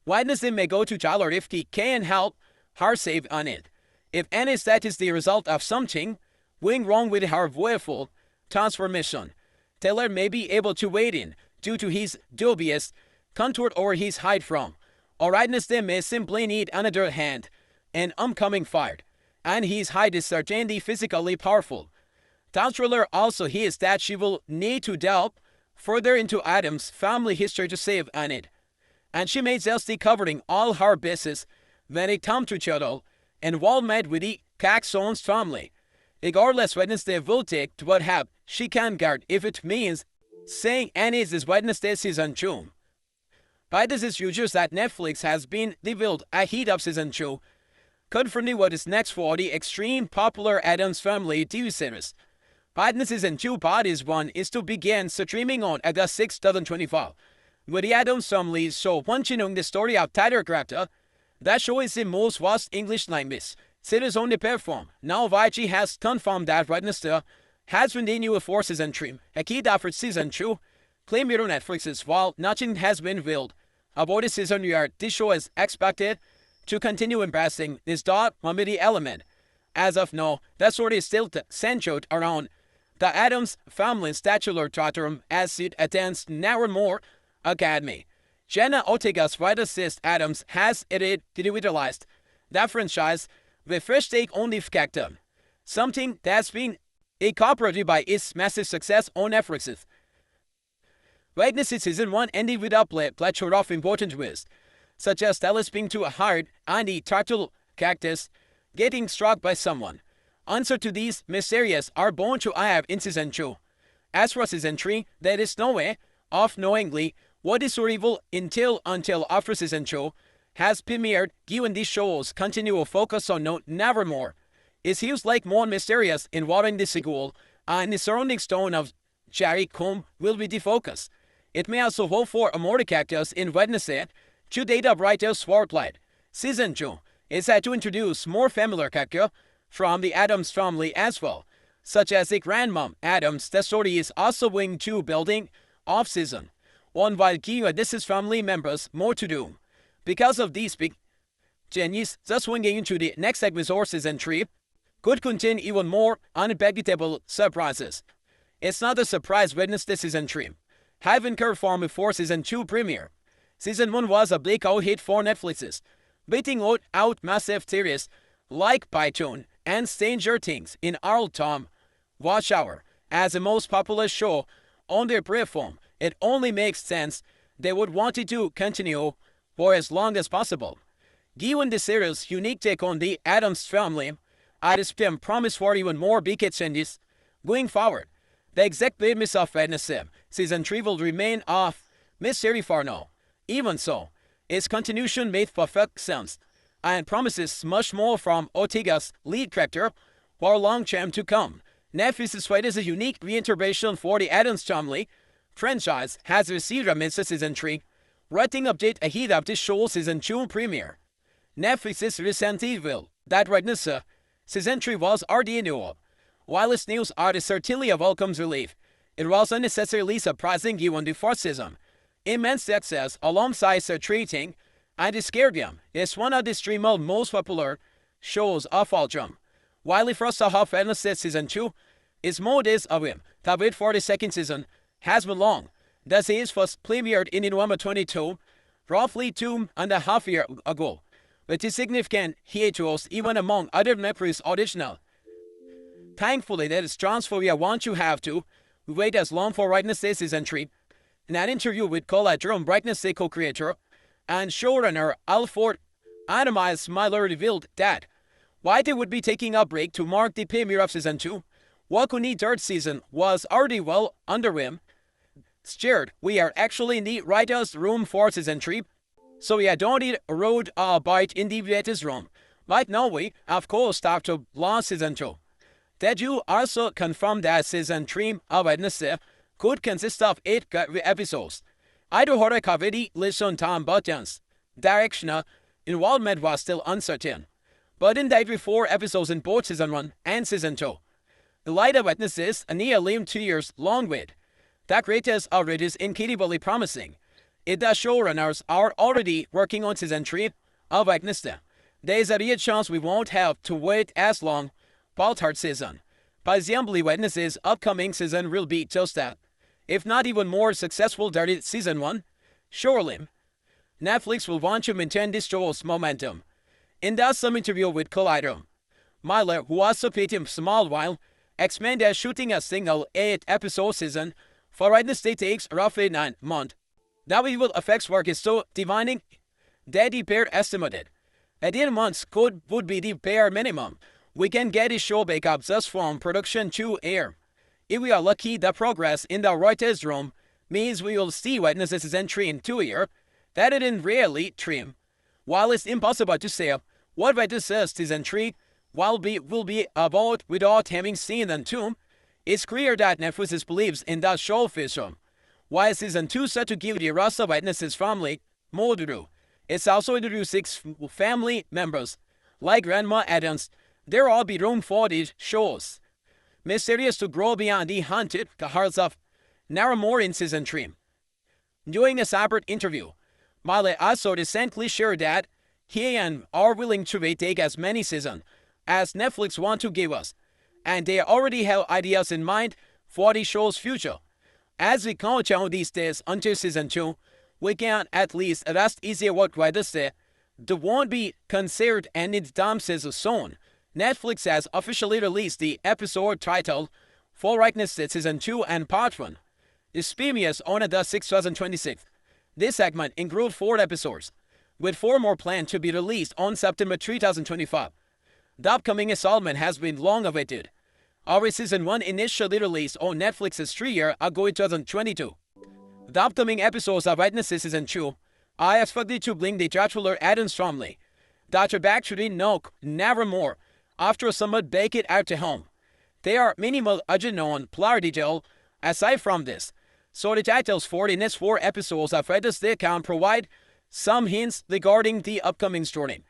Wednesday may go to Tyler if he can help her save on it. If any that is the result of something going wrong with her willful transformation, Taylor may be able to wait in due to his dubious contort or his hide from. Or Wednesday may simply need another hand, an upcoming fight, and his hide is certainly physically powerful. Thriller also hears that she will need to delve further into Addams' family history to save on it. And she may just be covering all her bases when it comes to Chudel, involvement with the Caxon's family. Regardless, Wednesday will take what help she can guard if it means saying Annie's is Wednesday season 2. By this is usual that Netflix has been revealed ahead of season 2, confirming what is next for the extreme popular Addams Family TV series. Biden season 2 part 1 is to begin streaming on August 6, 2025. With the Addams Family show continuing the story of Tyler character, that show is the most watched English language series on the platform. Now Witchy has confirmed that Wednesday has been renewed for season 3, a key after season 2, claimed on Netflix while nothing has been revealed about the season yet. This show is expected to continue embracing this dark comedy element. As of now, that story is still centered around the Addams Family's titular character as it attends Nevermore Academy. Jenna Ortega's writer says Addams has revitalized that franchise with fresh take on the character, something that's been incorporated by its massive success on Netflix. Wednesday season 1 ended with a plethora of important twists, such as Dallas being too hard and the turtle characters getting struck by someone. Answer to these mysteries are born to have in season 2. As for season 3, there is no way of knowingly what is survival until after season 2 has premiered, given these shows continual focus on Nevermore. It feels like more mysterious involving the sequel, and the surrounding stone of Jerry Combe will be the focus. It may also hold for more characters in Wednesday to data writer's spotlight. Season 2 is set to introduce more familiar characters from the Addams family as well, such as the grandmom Addams. The story is also going to building off season one while giving this family members more to do. Because of these big changes, the swinging into the next segment or season 3 could contain even more unpredictable surprises. It's not a surprise Wednesday season 3 having confirmed before season 2 premiere. Season 1 was a breakout hit for Netflix, beating out massive series like Python and Stranger Things in our time. Watch Hour as the most popular show on their platform. It only makes sense they would want it to continue for as long as possible. Given the series' unique take on the Addams family, I expect promise for even more big changes going forward. The exact premise of Wednesday season 3 will remain a mystery for now. Even so, its continuation made perfect sense and promises much more from Ortega's lead character for a long time to come. Netflix's fight is a unique reinterpretation for the Addams Family franchise has received a mid season 3 rating update ahead of this show's season 2 premiere. Netflix's recently revealed that Wednesday season 3 was already renewed. While its news are certainly a welcome relief, it was unnecessarily surprising given the first season. Immense success alongside Sir Treating and Discardium is one of the streamer's most popular shows of all time. While the first half of Wednesday season 2 is more days away, the wait for the second season has been long. The series first premiered in November 22, roughly 2.5 years ago, with a significant hiatus even among other Netflix original. Thankfully, there is chance for you want you have to wait as long for Wednesday season 3. In an interview with collaborator and Wednesday co-creator and showrunner Alfred Ademeyer Smiler revealed that White would be taking a break to mark the premiere of season 2, Wakuni third season was already well underway. Steered, we are actually in the writer's room for season 3, so we don't need a road bite in the writer's room. Right now we, of course, start to launch season 2. That you also confirm that season 3 of Wednesday could consist of 8 episodes. I do horror comedy listen Tom Burton's direction involvement was still uncertain, but in that 4 episodes in both season 1 and season 2. The light of Witnesses, a nearly 2 years long wait. That creators already is incredibly promising. If the showrunners are already working on season 3 of Wednesday, there is a real chance we won't have to wait as long for third season. Presumably Wednesday's upcoming season will be just that, if not even more successful than season 1. Surely, Netflix will want to maintain this show's momentum. In that some interview with Collider, Myler, who also played him small while, explained that shooting a single 8-episode season for Wednesday takes roughly 9 months. That visual effects work is so demanding that the bare estimated 18 months would be the bare minimum we can get a show back up just from production to air. If we are lucky, the progress in the writer's room means we will see Wednesday season 3 in 2 years. That it in really trim. While it's impossible to say what Wednesday season 3 will be about without having seen them 2, it's clear that Netflix believes in that show vision. While season 2 set to give the rest of Wednesday's family more to do, it's also introduced 6 family members, like Grandma Addams. There will be room for these shows. Mysterious to grow beyond the haunted hearts of Nevermore in season 3. During a separate interview, Miley also recently shared that he and are willing to take as many seasons as Netflix want to give us, and they already have ideas in mind for the show's future. As we count down these days until season 2, we can at least rest easier what writers say. There won't be considered any time season soon. Netflix has officially released the episode titled For Rightness Season 2 and Part 1. This premieres on the 6th, 2026. This segment includes 4 episodes, with 4 more planned to be released on September 2025. The upcoming installment has been long awaited. Our season 1 initially released on Netflix's 3 years ago in 2022. The upcoming episodes of Wednesday season 2 are expected to bring the titular Addams Family that are back to the Nevermore after a somewhat baked out to home. They are minimal unknown plot detail aside from this, so the titles for the next 4 episodes of Wednesday can provide some hints regarding the upcoming story.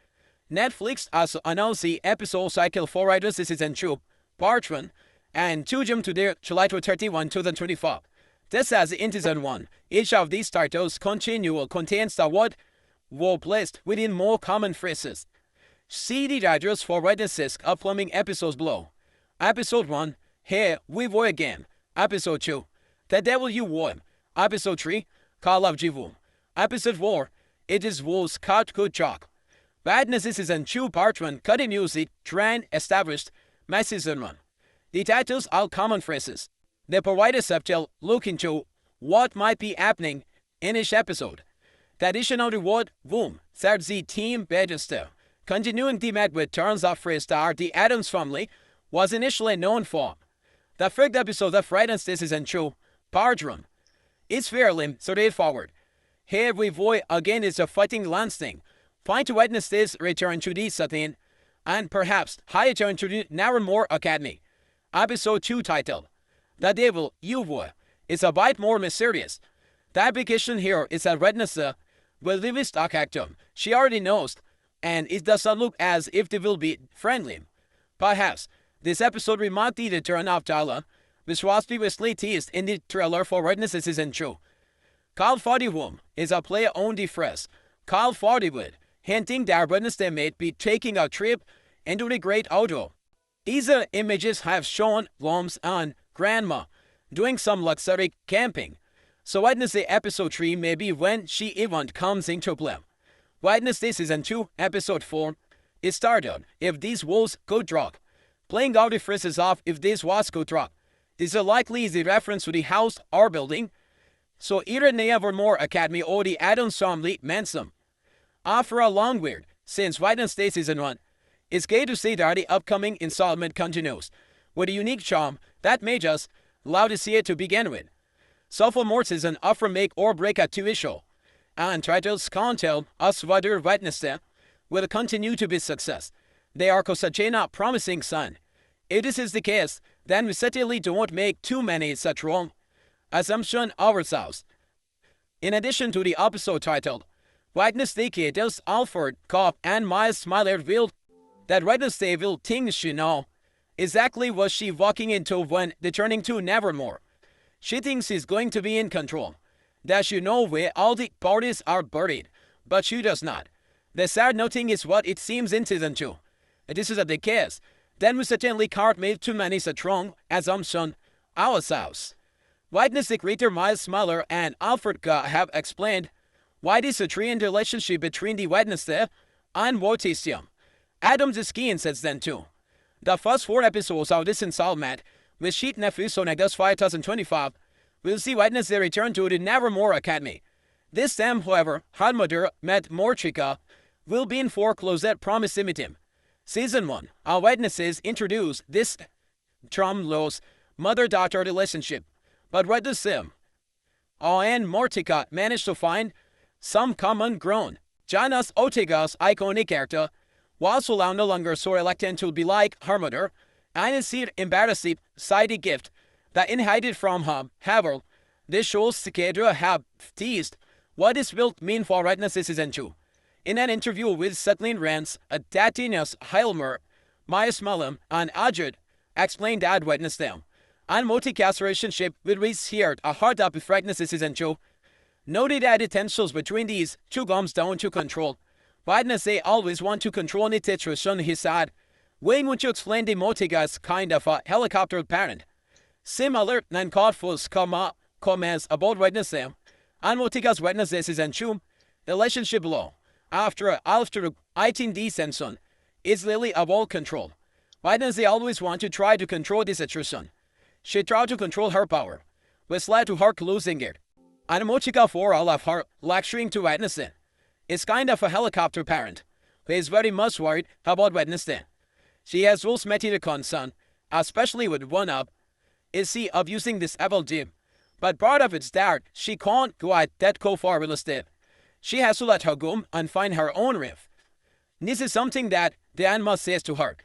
Netflix also announced the episode cycle for Wednesday season 2, Part 1, and 2 jump to their July 31, 2025. This as in season 1. Each of these titles contains the word were placed within more common phrases. See the titles for Wednesday's upcoming episodes below. Episode 1, Here We Were Again. Episode 2, The Devil You Were. Episode 3, Call of Jivu. Episode 4, It Is Wolves Cut Good Chalk. Wednesday season 2 Part 1 continues the trend established by season 1. The titles are common phrases. They provide a subtle look into what might be happening in each episode. The addition of the word womb sets the theme register, continuing the met with turns of phrase that the Addams Family was initially known for. The 5th episode of Wednesday season 2, Part 1, is fairly straightforward. Here we voy again is a fighting lancing, point to Wednesday's return to the setting, and perhaps high return to the Nevermore Academy. Episode 2 titled The Devil You Were is a bit more mysterious. The application here is that Wednesday will leave his stock actor. She already knows, and it does not look as if they will be friendly. Perhaps this episode will mark the return of Tyler, which was previously teased in the trailer for Wednesday season 2. Carl Fordywood is a player on the phrase Carl Fordywood, hinting that Wednesday may be taking a trip into the great outdoor. These images have shown Worms and Grandma doing some luxury camping, so Wednesday episode 3 may be when she event comes into play. Wednesday season 2 episode 4 is started if these wolves could drop, playing out the phrases of if this was could drop. This is likely the reference to the house or building, so either Nevermore Academy or the Addams Family meant some. After a long wait since Wednesday season 1, it's great to see that the upcoming installment continues, with a unique charm that made us love to see it to begin with. Sophomortism often make or break a TV show, and titles can't tell us whether Wednesday will continue to be success. They are such a promising sign. If this is the case, then we certainly don't make too many such wrong assumptions ourselves. In addition to the episode titled Wednesday Addams, Alfred, Cobb, and Miles Smiler revealed that Wednesday will think she know exactly what she walking into when returning to Nevermore. She thinks she's going to be in control, that she know where all the parties are buried, but she does not. The sad nothing is what it seems in season 2. If this is the case, then we certainly can't make too many such wrong assumptions ourselves. Wednesday creator Miles Smiler and Alfred have explained why this is a trained relationship between the Wednesday and Morticia. Addams is keen since then too. The first 4 episodes of this installment, with sheet nephews on August 2025, will see Wednesday return to the Nevermore Academy. This time, however, her mother, Matt Mortrica, will be in foreclosure proximity. Season 1, our Wednesdays introduce this Trumlo's mother-daughter relationship, but what does Sim and Mortica manage to find some common ground? Jana's Ortega's iconic character was no longer so reluctant to be like her mother, and is embarrassing side gift that inherited from her. However, this shows together have teased what this will mean for Wednesday season 2. In an interview with Settling Rants, Tatinas Heilmer, Maya Smallam, and Ajud explained that Wednesday and Mortica's relationship will reach here a hard up with Wednesday season 2. Noted that the tensions between these two comes down to control. Wednesday always want to control the situation, he said. Wayne would you explain the Mortica's kind of a helicopter parent. Similar and thoughtful comments about Wednesday and Mortica's Wednesday season 2 relationship law. After 18 Samson is really about control. Wednesday always want to try to control the situation. She tried to control her power, which led to her losing it. And Mortica for all of her lecturing to Wednesday is kind of a helicopter parent who is very much worried about Wednesday. She has rules material concern, especially with one up, is she abusing this ability. But part of it's that she can't go at that go for real estate. She has to let her go and find her own riff. This is something that Diana says to her.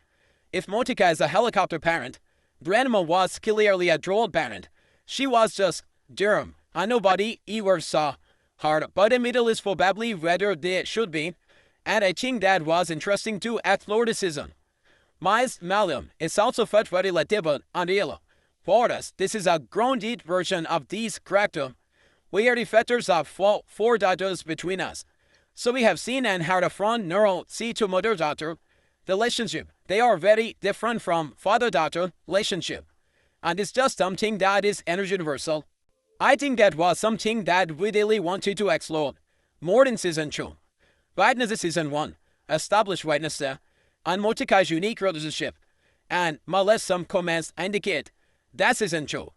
If Mortica is a helicopter parent, Grandma was clearly a droll parent. She was just Durham, and nobody ever saw her, but the middle is probably whether they should be, and I think that was interesting to explore the season. Miles Malcolm is also felt very relatable and real. For us, this is a grounded version of these characters. We are the factors of four daughters between us. So we have seen and heard a front neural see to mother-daughter relationship. They are very different from father-daughter relationship. And it's just something that is energy universal. I think that was something that we really wanted to explore more in season 2. Wednesday season 1 established Wednesday and Mortica's unique relationship, and more some comments indicate that season 2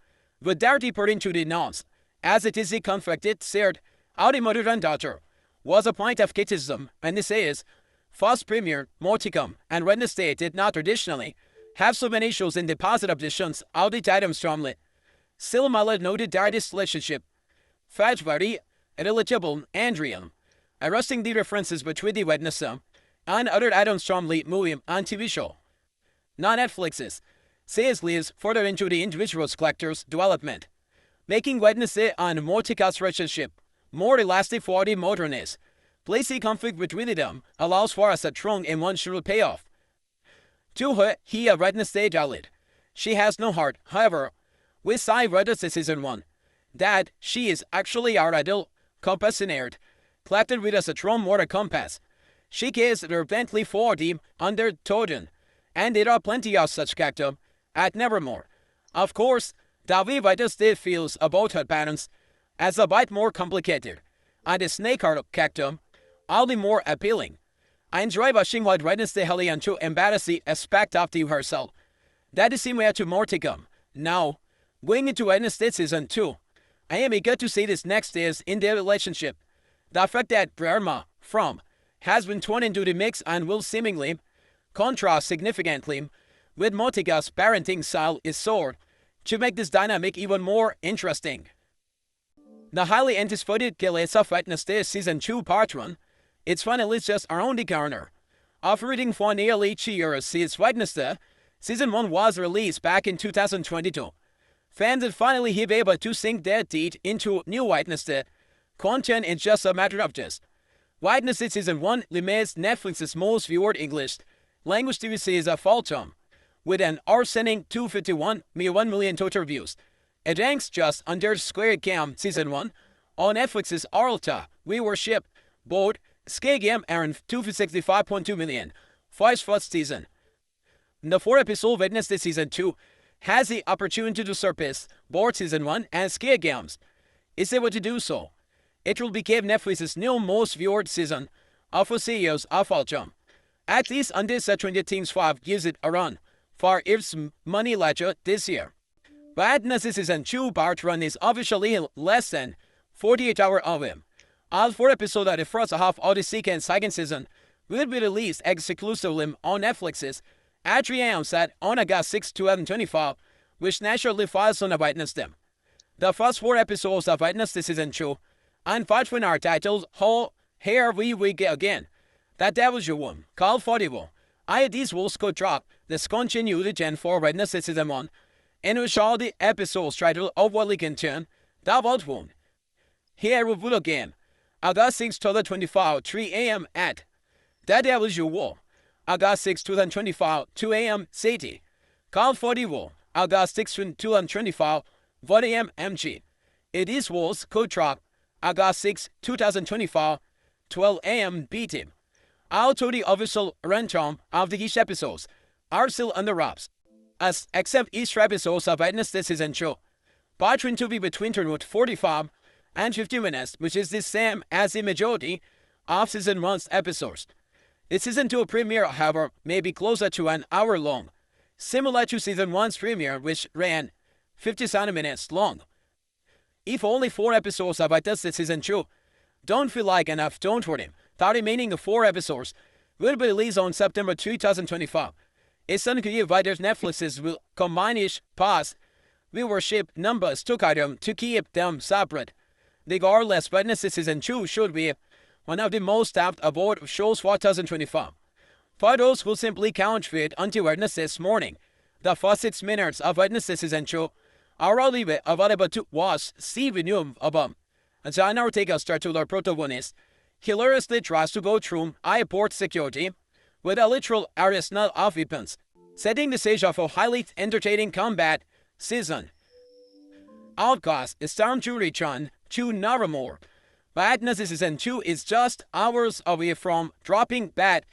would dare deeper into the nuance, as it is a conflicted shared how the mother and daughter was a point of criticism, and this is first premiere Morticum and Wednesday did not traditionally have so many issues in the positive editions of the Addams Family. Still, Muller noted that this relationship felt very relatable and real, arresting the references between the Wednesday and other Addams Family movie and TV show. Now Netflix's says leads further into the individual's collector's development, making Wednesday and Mortica's relationship more elastic for the modernist. Placing conflict between them allows for a strong emotional payoff. To her, he a Wednesday died. She has no heart, however, we saw Wednesday season 1, that she is actually our ideal compassionate, collected with a strong moral compass. She cares reverently for the undertrodden, and there are plenty of such characters at Nevermore. Of course, the way Wednesday feels about her parents is a bit more complicated, and the snakeheart character all the more appealing. I enjoy watching what Wednesday Holly and to embarrassing aspect of herself. That is similar to Morticum. Now, going into Wednesday season 2, I am eager to see this next stage in their relationship. The fact that Burma from has been thrown into the mix and will seemingly contrast significantly with Motica's parenting style is sought to make this dynamic even more interesting. The highly anticipated Killers of Wednesday Season 2 Part 1, its finalists just around the corner. After waiting for nearly 2 years since Wednesday, Season 1 was released back in 2022. Fans are finally here able to sink their teeth into new Wednesday content in just a matter of days. Wednesday Season 1 remains Netflix's most viewed English language TV series of all time, with an outstanding 251 million total views. It ranks just under Squid Game Season 1 on Netflix's all-time viewership. Both Squid Game earned 265.2 million for its first season. The 4-episode Wednesday Season 2 has the opportunity to surpass both Season 1 and Squid Games. Is able to do so. It will become Netflix's new most viewed season of a series of all time. At least until Stranger Things 5 gives it a run for its money ledger this year. Wednesday Season 2 Part 1 is officially less than 48 hours away. All 4 episodes of the first half of the second season will be released exclusively on Netflix's at 3 a.m. set on August 6, 2025, which naturally falls on a Wednesday. The first 4 episodes of Wednesday Season 2 and Part 1 are titled Here We Go Again, That Devil's Your One, Call for the Will. These will could drop this continued gen for Wednesday Season 1, in which all the episodes titled overly contain Devil's Wound. Here we will again, August 6, 2025, 3 a.m. at That Devil's Your Will. August 6, 2025, 2 a.m. City. Call for the Will. August 6, 2025, 1 a.m. MG. It is Wolves could drop August 6, 2025, 12 a.m. BT. Although the official runtime of each episodes are still under wraps, as except each episode of Wednesday Season 2, Part 1 to be between 45 and 50 minutes, which is the same as the majority of Season 1's episodes. The Season 2 premiere, however, may be closer to an hour long, similar to Season 1's premiere, which ran 57 minutes long. If only 4 episodes of Wednesday Season 2 don't feel like enough, don't worry. The remaining 4 episodes will be released on September 2025. It's unclear whether Netflix will combine each past viewership numbers to keep them separate. Regardless, Wednesday Season 2 should be one of the most tapped award shows for 2025. For those who simply can't wait until Wednesday morning, the first 6 minutes of Wednesday Season 2 are already available to watch. See video above. And so now take us to our protagonist. Hilariously tries to go through airport security with a literal arsenal of weapons, setting the stage of a highly entertaining combat season. Outcast is time to return to Nevermore. Wednesday Season 2 is just hours away from dropping back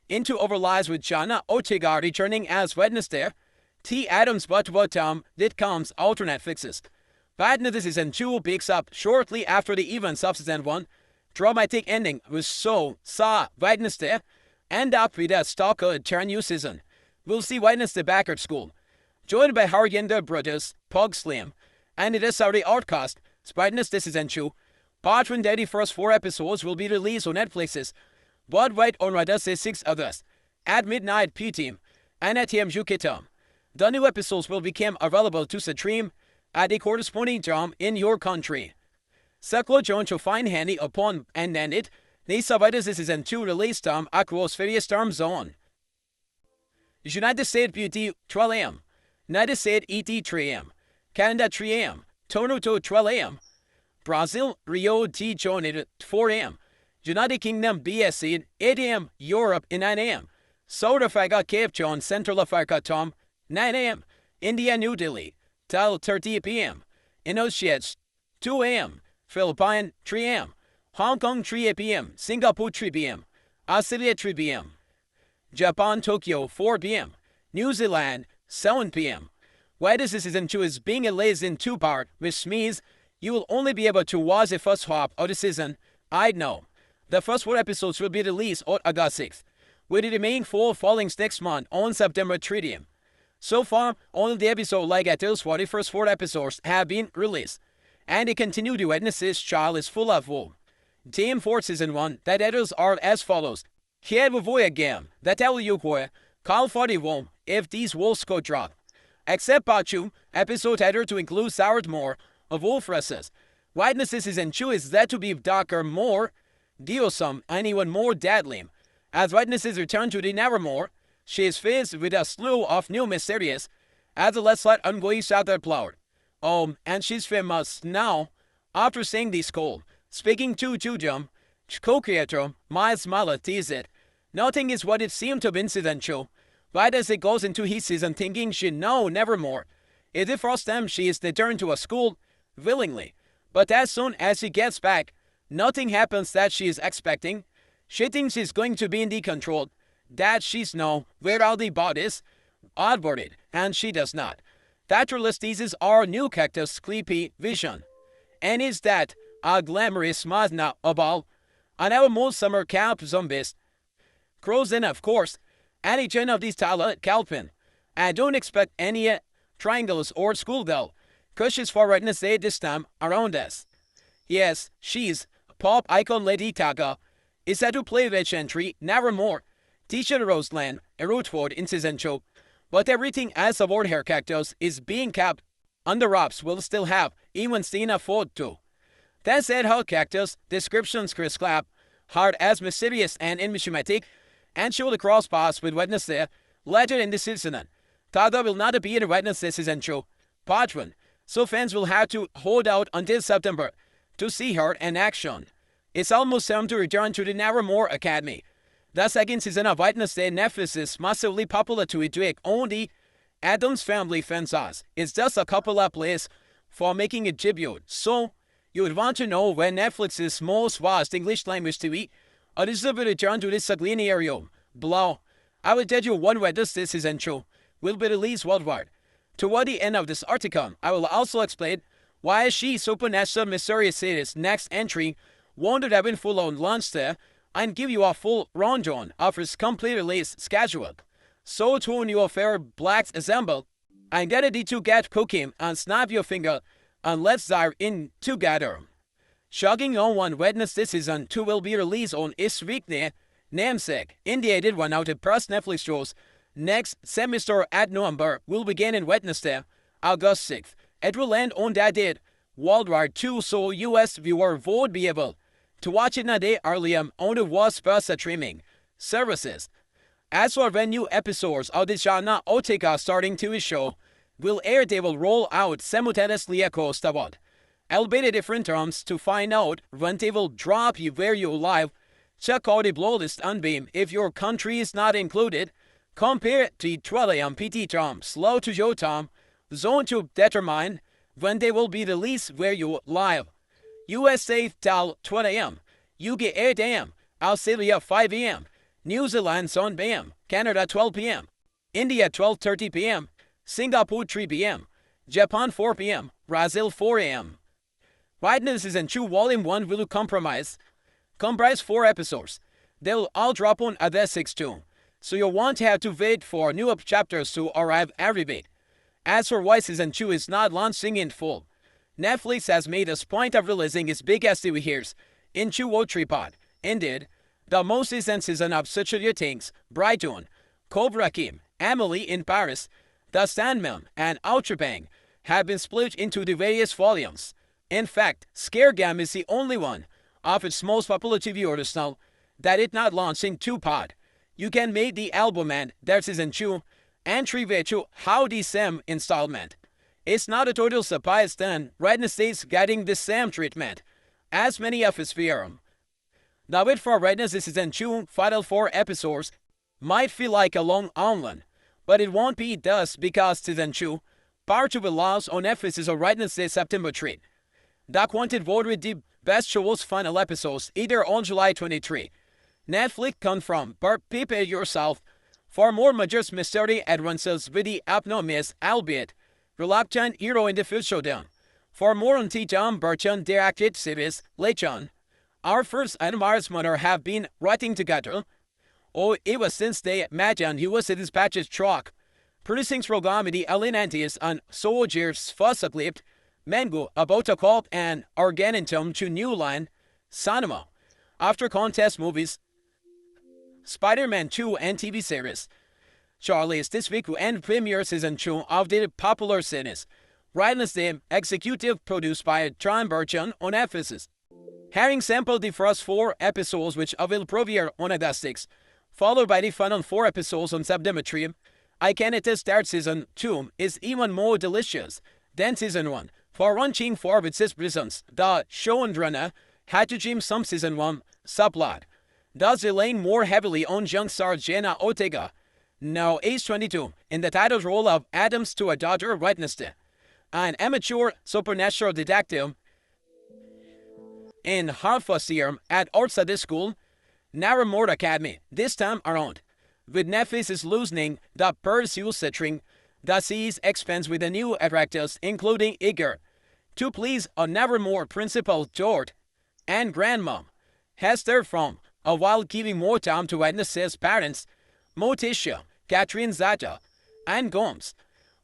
into overlies with Jana Ortega returning as Wednesday Addams but that comes alternate fixes. Wednesday Season 2 picks up shortly after the events of Season 1. Dramatic ending which saw Wednesday end up with a stalker turn new season. We'll see Wednesday back at school, joined by her younger brothers, Pug Slim, and it is already Outcast. Wednesday Season 2 Part 1 the first 4 episodes will be released on Netflix's but wait on Wednesday 6 August at midnight PT and at TM UK time. The new episodes will become available to stream at the corresponding time in your country. Circle join to find handy upon and then it. These Wednesday Season 2 release time across various time zone. United States PT 12 a.m. United States ET 3 a.m. Canada 3 a.m. Toronto 12 a.m. Brazil Rio de Janeiro 4 a.m. United Kingdom BSC 8 a.m. Europe 9 a.m. South Africa Cape Town Central Africa time 9 a.m. India New Delhi 12:30 p.m. Indonesia 2 a.m. Philippines 3 a.m. Hong Kong 3 p.m. Singapore 3 p.m. Australia 3 p.m. Japan Tokyo 4 p.m. New Zealand 7 p.m. Wednesday Season 2 is being released in 2 parts, which means you will only be able to watch the first half of the season. I know. The first 4 episodes will be released on August 6th, with the remaining 4 falling next month on September 30th. So far, only the episode like at those for the first 4 episodes have been released, and they continue the Wednesday's child is full of woe. Team for Season 1, the titles are as follows. Here we go again, the tell you where, Call for the won't if these wolves go drop. Except Bachu, episode header to include soured more of wolf races. Witnesses Season 2 is that to be darker, more deosome, and even more deadly. As witnesses return to the Nevermore, she is faced with a slew of new mysteries as the let's let ongoing shadow plot. And she's famous now after seeing this call. Speaking to Jujum, co-creator Miles Mallet teased it. Nothing is what it seemed to be incidental. Right as it goes into his season thinking she know Nevermore. If the first time she is returned to a school, willingly. But as soon as she gets back, nothing happens that she is expecting. She thinks she's going to be in the control, that she's know where all the bodies outwarded, and she does not. That teases our new cactus creepy vision. And is that a glamorous mazna about an our most summer camp zombies. Crows in, of course, any gen of these tala calpin. I don't expect any triangles or school though, cause she's for right say this time around us. Yes, she's pop icon Lady Taga. Is set to play which entry, Nevermore. Teacher Roseland, a rootwood in season 2. But everything as aboard her cactus is being kept under wraps will still have even seen a food too. That said, her cactus descriptions Chris Clapp, hard as mysterious and enigmatic, and show the cross paths with Wednesday later in the season. Taga will not appear in Wednesday season 2 patron, so fans will have to hold out until September to see her in action. It's almost time to return to the Nevermore Academy. The second season of Wednesday Netflix is massively popular to it only Addams Family fans us. It's just a couple of plays for making it debut, so you would want to know when Netflix's most vast English language TV or this will return to this area below. I will tell you one way this season 2 will be released worldwide. Toward the end of this article, I will also explain why she supernatural mysterious series next entry won't have been full-on launch there and give you a full rundown of its complete release schedule. So tune your fair blacks assemble and get ready to get cooking and snap your finger and let's dive in together. Shocking on one Wednesday season 2 will be released on its weekday namesake. Indiated one out of press Netflix shows next semester at November will begin in Wednesday, August 6th. It will end on that date worldwide too, so US viewer won't be able to watch it a day earlier on the world's best streaming services. As for when new episodes of the genre Otika starting TV show will air, they will roll out simultaneously across the world. Albeit at different terms to find out when they will drop you where you live. Check out the playlist on Beam if your country is not included. Compare the 12 a.m. PT term slow to your time zone to determine when they will be released where you live. USA till 12 a.m. UK 8 a.m. Australia 5 a.m. New Zealand 7 p.m. Canada 12 p.m. India 12:30 p.m. Singapore 3 p.m. Japan 4 p.m. Brazil 4 a.m. Whiteness Season 2 Volume 1 will comprise 4 episodes. They will all drop on August 6 too, so you won't have to wait for new chapters to arrive every week. As for why Season 2 is not launching in full, Netflix has made a point of releasing its biggest TV series in 2 or 3 parts. Indeed, the most recent season of Such Your Things, Brighton, Cobra Kai, Emily in Paris, The Sandman, and Outer Bang have been split into the various volumes. In fact, Scare Game is the only one of its most popular TV original that did not launch in 2 parts. You can make the album and their Season 2 entry to How the Same installment. It's not a total surprise then Wednesday's getting the same treatment as many of its peers. The wait for Wednesday Season 2 final 4 episodes might feel like a long outline, but it won't be thus because Season 2 part 2 will launch on Netflix's Wednesday September 3. The quanted vote with the best show's final episodes either on July 23. Netflix confirmed, but prepare yourself for more major mystery advances with the abnormous, albeit reluctant hero in the future then. For more on T. Burton directed series, Legend, our first and Mars mother have been writing together. Oh, it was since they met and he was in his patch's truck. Producing program with the Alinantis and Soldiers first clipped Mango about a cop and Organitum to New Line Cinema. After contest movies, Spider-Man 2 and TV series. Charlie is this week and premiere season 2 of the popular series Wednesday, executive produced by Burton on Ephesus. Having sampled the first 4 episodes which will premiere on August 6, followed by the final 4 episodes on September 3, I can attest that season 2 is even more delicious than season 1. For launching for with its reasons, the showrunner had to trim some season 1 subplot, thus relying more heavily on young star Jenna Ortega, now age 22, in the title role of Addams to a daughter Wednesday, an amateur supernatural detective in her first year at outside school, Nevermore Academy. This time around, with Netflix is loosening the pursuit string, the series expands with the new characters, including eager to please a Nevermore principal George and grandmom Hester from, while giving more time to Wednesday's parents, Morticia, Catherine Zata, and Gomes,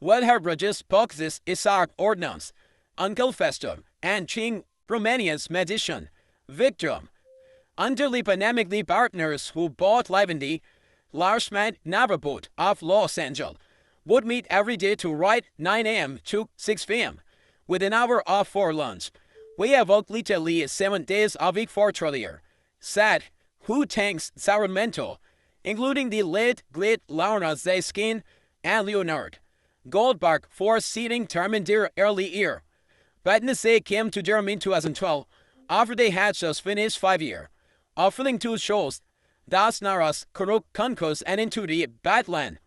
while her brothers Poxis, Isaac Ordnance, Uncle Fester, and Ching, Romania's magician, Victor, under the pandemically partners who bought Livendy, Larsman Navaport of Los Angeles, would meet every day to write 9 a.m. to 6 p.m. with an hour off for lunch. We have worked literally 7 days a week for Trollier, said, who thanks Sacramento, including the late great Laura Zayskin and Leonard Goldberg for seating term in their early year. Wednesday came to Germany in 2012 after they had just finished 5 years, offering 2 shows, Das Naras, Kuruk Kunkus, and Into the Badland.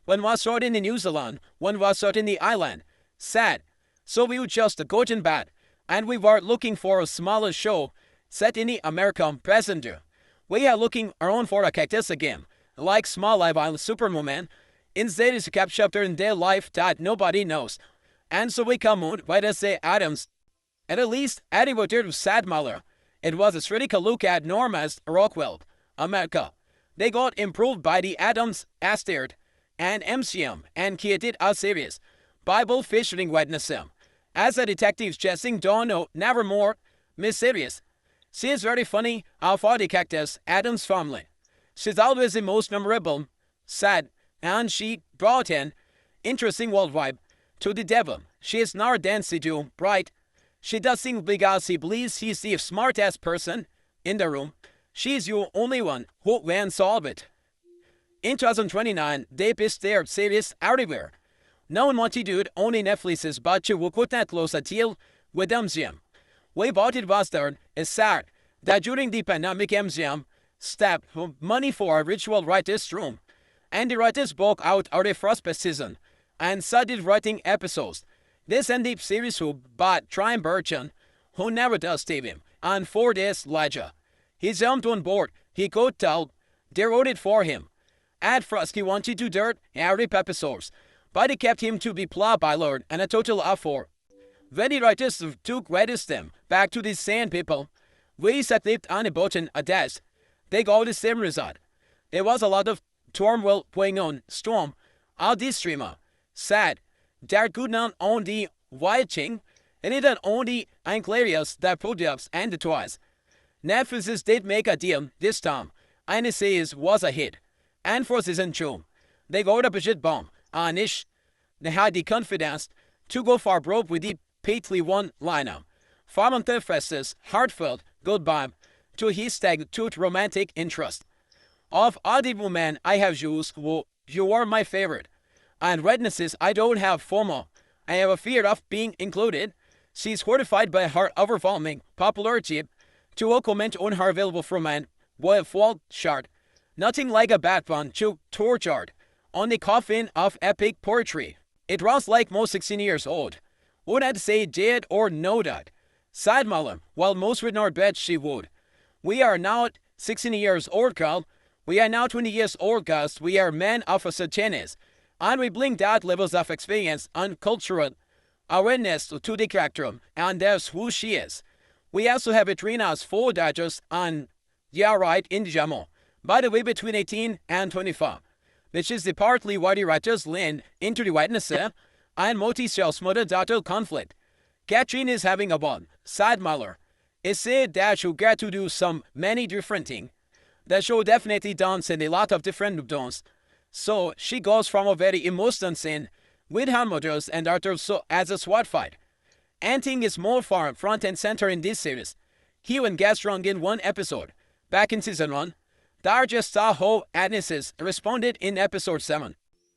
One was shot in New Zealand, one was shot in the island. Sad. So we just got in bed, and we were looking for a smaller show set in the American present. We are looking around for a cactus again, like Small Life on Superwoman. Instead, it's a cap chapter in their life that nobody knows. And so we come on Wednesday Addams. And at least Eddie to Sad Muller. It was a critical look at Norma's Rockwell, America. They got improved by the Addams Astered and MCM and created a series, Bible featuring Wednesday, as a detective chasing Dono Nevermore mysterious. She is very funny, for the cactus Addams Family. She's always the most memorable, sad, and she brought in interesting worldwide to the devil. She is not dancey too bright. She does things because she believes she's the smartest person in the room. She's your only one who can solve it. In 2029, they pitched their series everywhere. No one wanted to do it only Netflix's, but you could not close a deal with MGM. We bought it was there is sad that during the pandemic MGM stepped money for a ritual writer's room, and the writers broke out of the first season and started writing episodes. This ended series who bought Burton, who never does TV, and 4 days later, he jumped on board. He could tell they wrote it for him. At first, he wanted to dirt every episodes, but it kept him to be plot by Lord and a total of 4. When the writers took them back to the same people, we sat lived on a boat and a desk. They got the same result. There was a lot of turmoil going on. Storm, all this streamer, sad, that could not own the Witching, and it had owned the Anklarius, the products, and the toys. Netflix did make a deal this time, and the series was a hit. And for season 2, they got a budget bomb, and they had the confidence to go far broke with the Pately one lineup. From Fest's heartfelt goodbye to his tooth romantic interest. Of all the women I have used, you are my favorite. And Wednesdays I don't have FOMO. I have a fear of being included. She's horrified by her overwhelming popularity. To comment on her available romance, Fall Shard. Nothing like a bad one to tortured on the coffin of epic poetry. It was like most 16 years old. Would I say did or know that? Sad Mullen, while most would not bet she would. We are now 16 years old, Carl. We are now 20 years old, Gus. We are men of a certainness. And we bring that levels of experience and cultural awareness to the character, and that's who she is. We also have between us 4 daughters and, yeah right, in Jamo. By the way, between 18 and 25, which is the partly why the writers lean into the whiteness and Moticel's mother-daughter conflict. Catherine is having a bond. Sad Muller. It said that you get to do some many different things. The show definitely dance in a lot of different tones. So she goes from a very emotional scene with her mothers and Arthur as a SWAT fight. Anything is more far front and center in this series. Hugh and guest wrong in one episode. Back in season 1, Dar just saw how Addams responded in episode 7.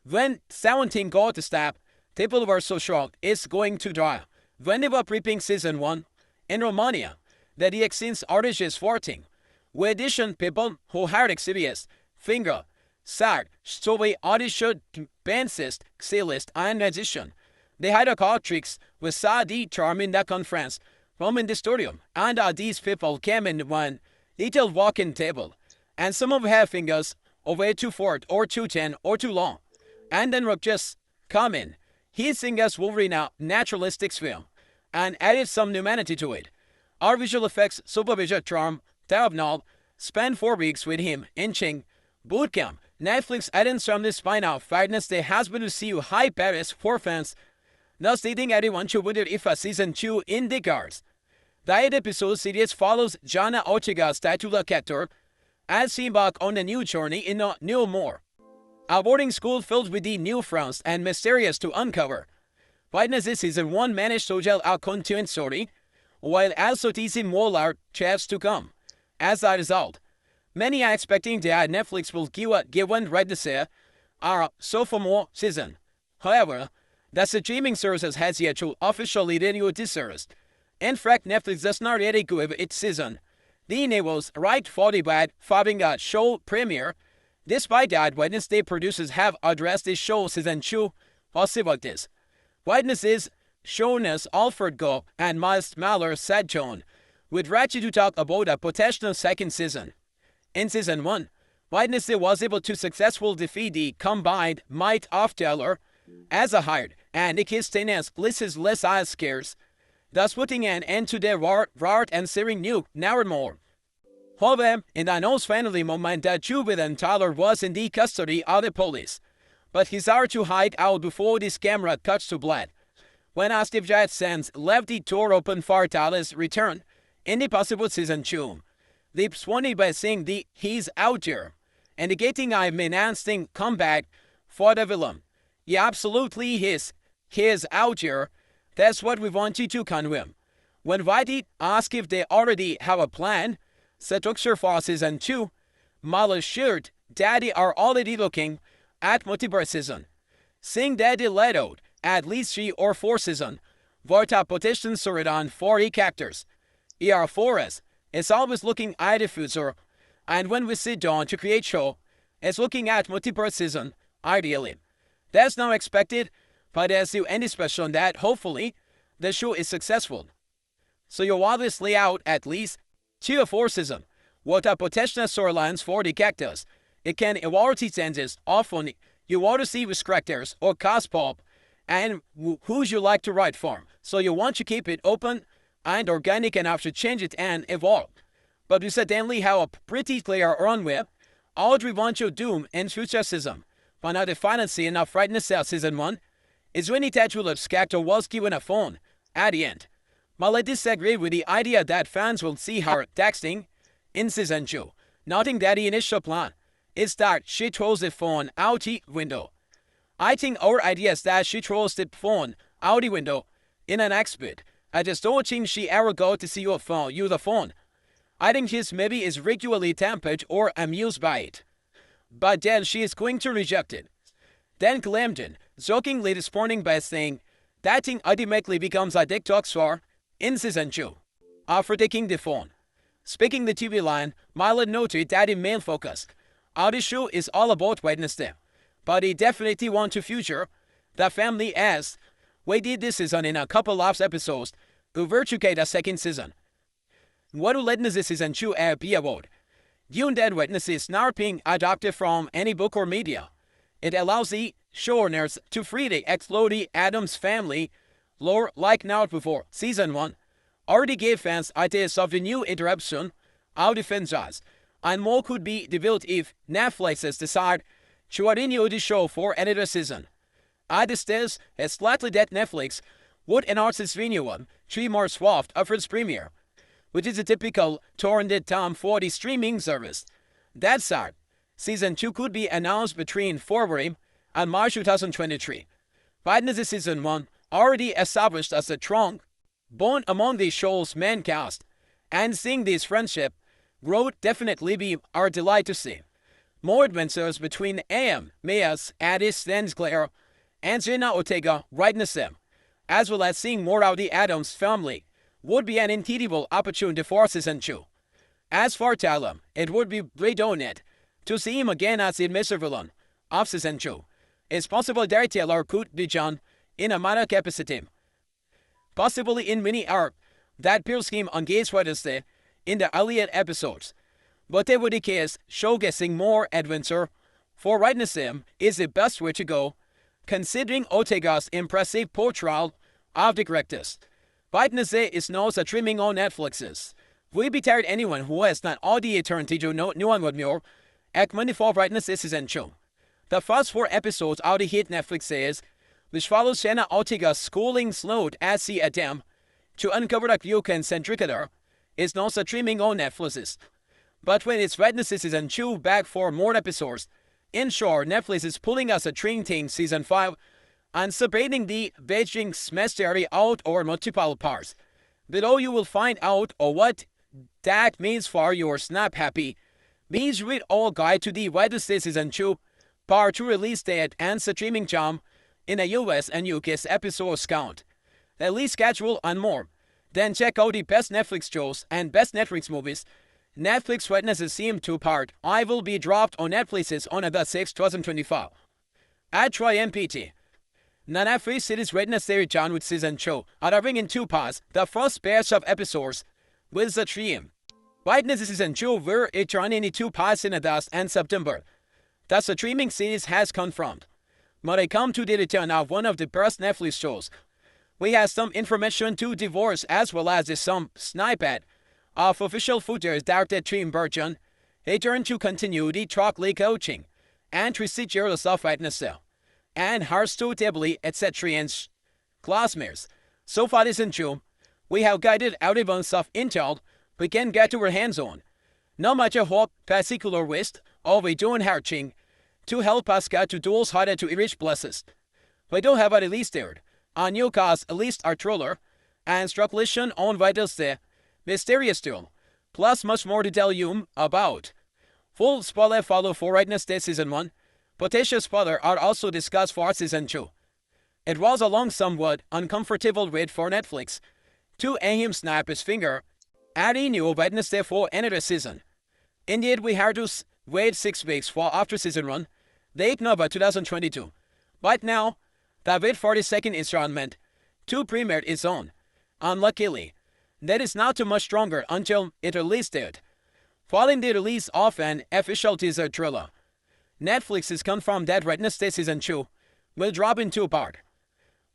When 17 got to stop, people were so shocked it's going to die. When they were prepping season 1, in Romania, that the exchange artist is 14. We addition people who hired CBS, Finger, Sart, so we auditioned bassist, cellist, and musician. They had a call tricks with saw the charm in the conference from in the studio, and these people came in one little walking table, and some of them have fingers way too short or too thin or too long, and then Rook just come in. He singers Wolverine out naturalistic film, and added some humanity to it. Our visual effects supervision charm, Tabnall, spent 4 weeks with him in Ching, bootcamp. Netflix added from this spine out Wednesday has been to see you high Paris for fans. Now stating everyone should wonder if a season 2 in the cards. The 8-episode series follows Jana Ortega's titular character as he embarks on a new journey in a Nevermore, a boarding school filled with the new friends and mysterious to uncover. Wednesday season 1 managed to tell a continuing story, while also teasing more large chefs to come. As a result, many are expecting that Netflix will give one right to say our sophomore season. However, the streaming service has yet to officially renew this service. In fact, Netflix does not yet give its season. The enables right for the bad following a show premiere. Despite that, Wednesday producers have addressed this show season 2 possibilities. Wednesday's showrunners Alfred Go and Miles Mahler said John would ready to talk about a potential second season. In season 1, Wednesday was able to successfully defeat the combined might of Taylor as a hired and his tenants lists less eyes scares, thus putting an end to their rart and searing new Nevermore. However, in an most finally moment that Jubin and Tyler was in the custody of the police, but he's hard to hide out before this camera cuts to black. When Steve Jackson's left the door open for Tyler's return in the possible season 2, they responded by saying he's out here, indicating a menacing comeback for the villain. Yeah, absolutely is. He is out here. That's what we want you to convey. When Whitey asked if they already have a plan, structure for season 2, Mahler shared that they are already looking at multiple season, saying that they let out at least 3 or 4 seasons, what a potential storyline for the characters. E.R. Forrest is always looking at the future, and when we sit down to create show, it's looking at multiple season, ideally. That's not expected, but there's still any special on that hopefully the show is successful. So you obviously out at least 2 or 4 seasons. What are potential storylines for the characters? It can evolve changes. Often you want to see with characters or cast pop and who's you like to write for. So you want to keep it open and organic enough to change it and evolve. But we certainly have a pretty clear runway. All we want to do in future season. But now the final scene of Friday season 1 is when the Tatular's character was given a phone at the end. Mahler disagreed with the idea that fans will see her texting in season 2, noting that the initial plan is that she throws the phone out the window. I think our idea is that she throws the phone out the window in an expert. I just don't think she ever go to see your phone, use the phone. I think she maybe is regularly tempered or amused by it. But then she is going to reject it. Then Glamden jokingly responding by saying that thing ultimately becomes a TikTok star in season 2 after taking the phone. Speaking the TV line, Mahler noted that the main focus of the show is all about Wednesday, but he definitely want to feature the family as we did this season in a couple of episodes to virtuate a second season. What will Wednesday season 2 be about? Dune Dead Wednesday is not being adapted from any book or media. It allows the showrunners to freely explore the Addams Family lore like not before. Season 1 already gave fans ideas of the new interruption of the franchise, and more could be developed if Netflix decide to renew the show for another season. At this stage, it's likely that Netflix would announce its renewal 3 months after its premiere, which is a typical torrented time for the streaming service. That said, Season 2 could be announced between February and March 2023. Wednesday Season 1 already established as a strong bond among the show's main cast, and seeing this friendship grow definitely be our delight to see. More adventures between A.M. Mayas, Addis Claire, and Jenna Ortega right in the sim, as well as seeing more of the Addams family, would be an incredible opportunity for Season 2. As for Talum, it would be great on it to see him again as the Mr. Villain of Season 2. It's possible their Taylor could be John in a minor capacity, possibly in mini arc that Pierce scheme on Gates Wednesday in the earlier episodes. But it would the case, showcasing more adventure for right in the sim is the best way to go, considering Ortega's impressive portrayal of the characters. Wednesday is now streaming on Netflix's. We be tired anyone who has not all the eternity to know no one would more. Ekman for Wednesday Season 2. The first 4 episodes of the hit Netflix series, which follows Jenna Ortega's schooling slowed as the attempt to uncover the Yukan-centric other, is now streaming on Netflix. But when it's Wednesday Season 2 back for more episodes, in short, Netflix is pulling us a Train Thing Season 5 and separating the Beijing mystery out or multiple parts. Below you will find out what that means for your Snap Happy. Please read all guide to the Wednesday Season 2 Part 2 release date and streaming time in the US and UK's episodes count, the release schedule and more. Then check out the best Netflix shows and best Netflix movies. Netflix Wednesday Season 2 Part I will be dropped on Netflix's on August 6, 2025. At Troy MPT. Nana Free City's Wednesday John with Season 2 are having in 2 parts. The first batch of episodes with the stream. Wednesday Season 2 will return in 2 parts in August and September. The streaming series has confirmed. But I come to the return of one of the best Netflix shows. We have some information to divorce as well as some snippet of official footage directed Team Burton, return to continue the Trockley coaching and procedures of Wednesday, and her suitably etc. classmates. So far this June, we have guided out events of intel we can get our hands on. No matter what particular waste or we don't hatching to help us get to those harder to reach places. We don't have a release date. On new cast at least our trailer and speculation on Wednesday mysterious tool, plus much more to tell you about. Full spoiler follow for Wednesday Season 1. Potential spoiler are also discussed for Season 2. It was a long somewhat uncomfortable wait for Netflix to aim snap his finger at a new Wednesday for another season. Indeed, we had to wait 6 weeks for after Season 1, the 8th November 2022. But now, the wait for the second installment to premiere is on. Unluckily, that is not too much stronger until it released it. Following the release of an official teaser trailer, Netflix has confirmed that Wednesday Season 2 will drop in 2 parts.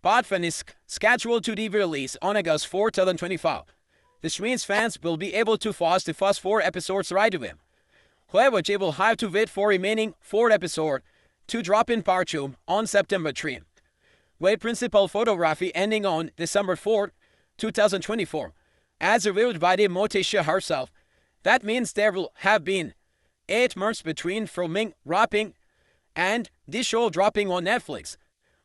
Part 1 is scheduled to be released on August 4, 2025. This means fans will be able to watch the first 4 episodes right away. However, they will have to wait for remaining 4 episodes to drop in Part 2 on September 3, with principal photography ending on December 4, 2024. As revealed by the Morticia herself, that means there will have been 8 months between filming, wrapping, and this show dropping on Netflix,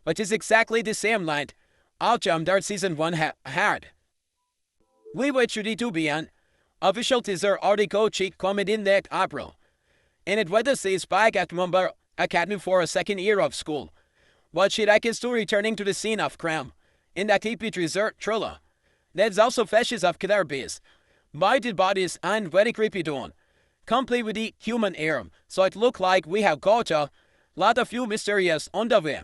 which is exactly the same length outcome that Season 1 had. We wait to be an official teaser article check coming in that April, and it whether says back at Nevermore Academy for a 2nd year of school, but she is still returning to the scene of crime in that creepy teaser trailer. There's also flashes of killer bees, mighty bodies, and very creepy dawn, complete with the human air, so it looked like we have got a lot of few mysterious on the way.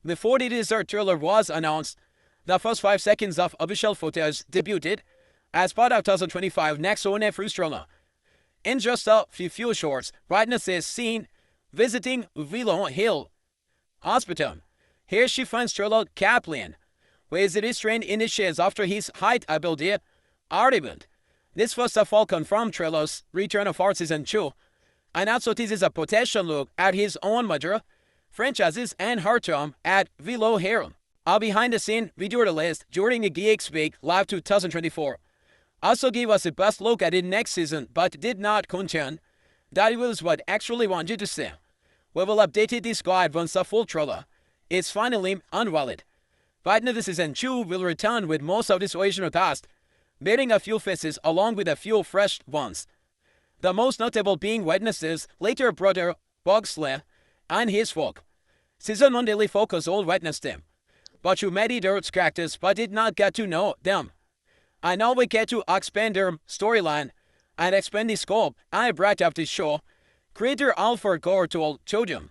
Before the teaser trailer was announced, the first 5 seconds of official footage debuted as part of 2025 next on Netflix trailer. In just a few shorts, Brightness is seen visiting Willow Hill Hospital. Here she finds Trailer Kaplan, where is restrained in his shades after his height ability argument. This first of all confirmed Trailer's return for Season 2, and also teases a potential look at his own major franchises and her term at Willow Hill. A behind-the-scene video released during the Geeks Week Live 2024 also gave us a best look at it next season, but did not contain That was what I actually wanted to say. We will update the squad once the full trailer is finally unveiled. Right now, the season 2 will return with most of this original cast, bearing a few faces along with a few fresh ones. The most notable being Wednesday's later brother Bogsley and his folk. Season 1 daily focused on Wednesday, but you met their characters but did not get to know them. And now we get to expand their storyline and expand the scope and breadth of the show. Creator Alfred Gore told Children,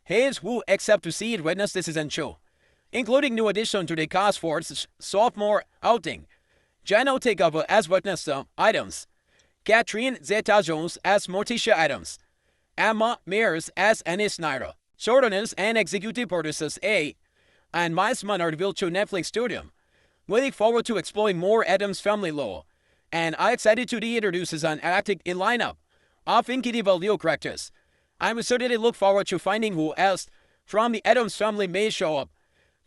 "Here's who accept to see it witness this season 2, including new addition to the cast for its sophomore outing. Jano take over as Wednesday Addams, Catherine Zeta-Jones as Morticia Addams, Emma Mears as Annie Snyder, showrunners and executive producers A, and Miles Maynard will to Netflix studio. We look forward to exploring more Addams Family lore, and I'm excited to introduce an eclectic lineup of incredible new characters. I'm certainly look forward to finding who else from the Addams Family may show up.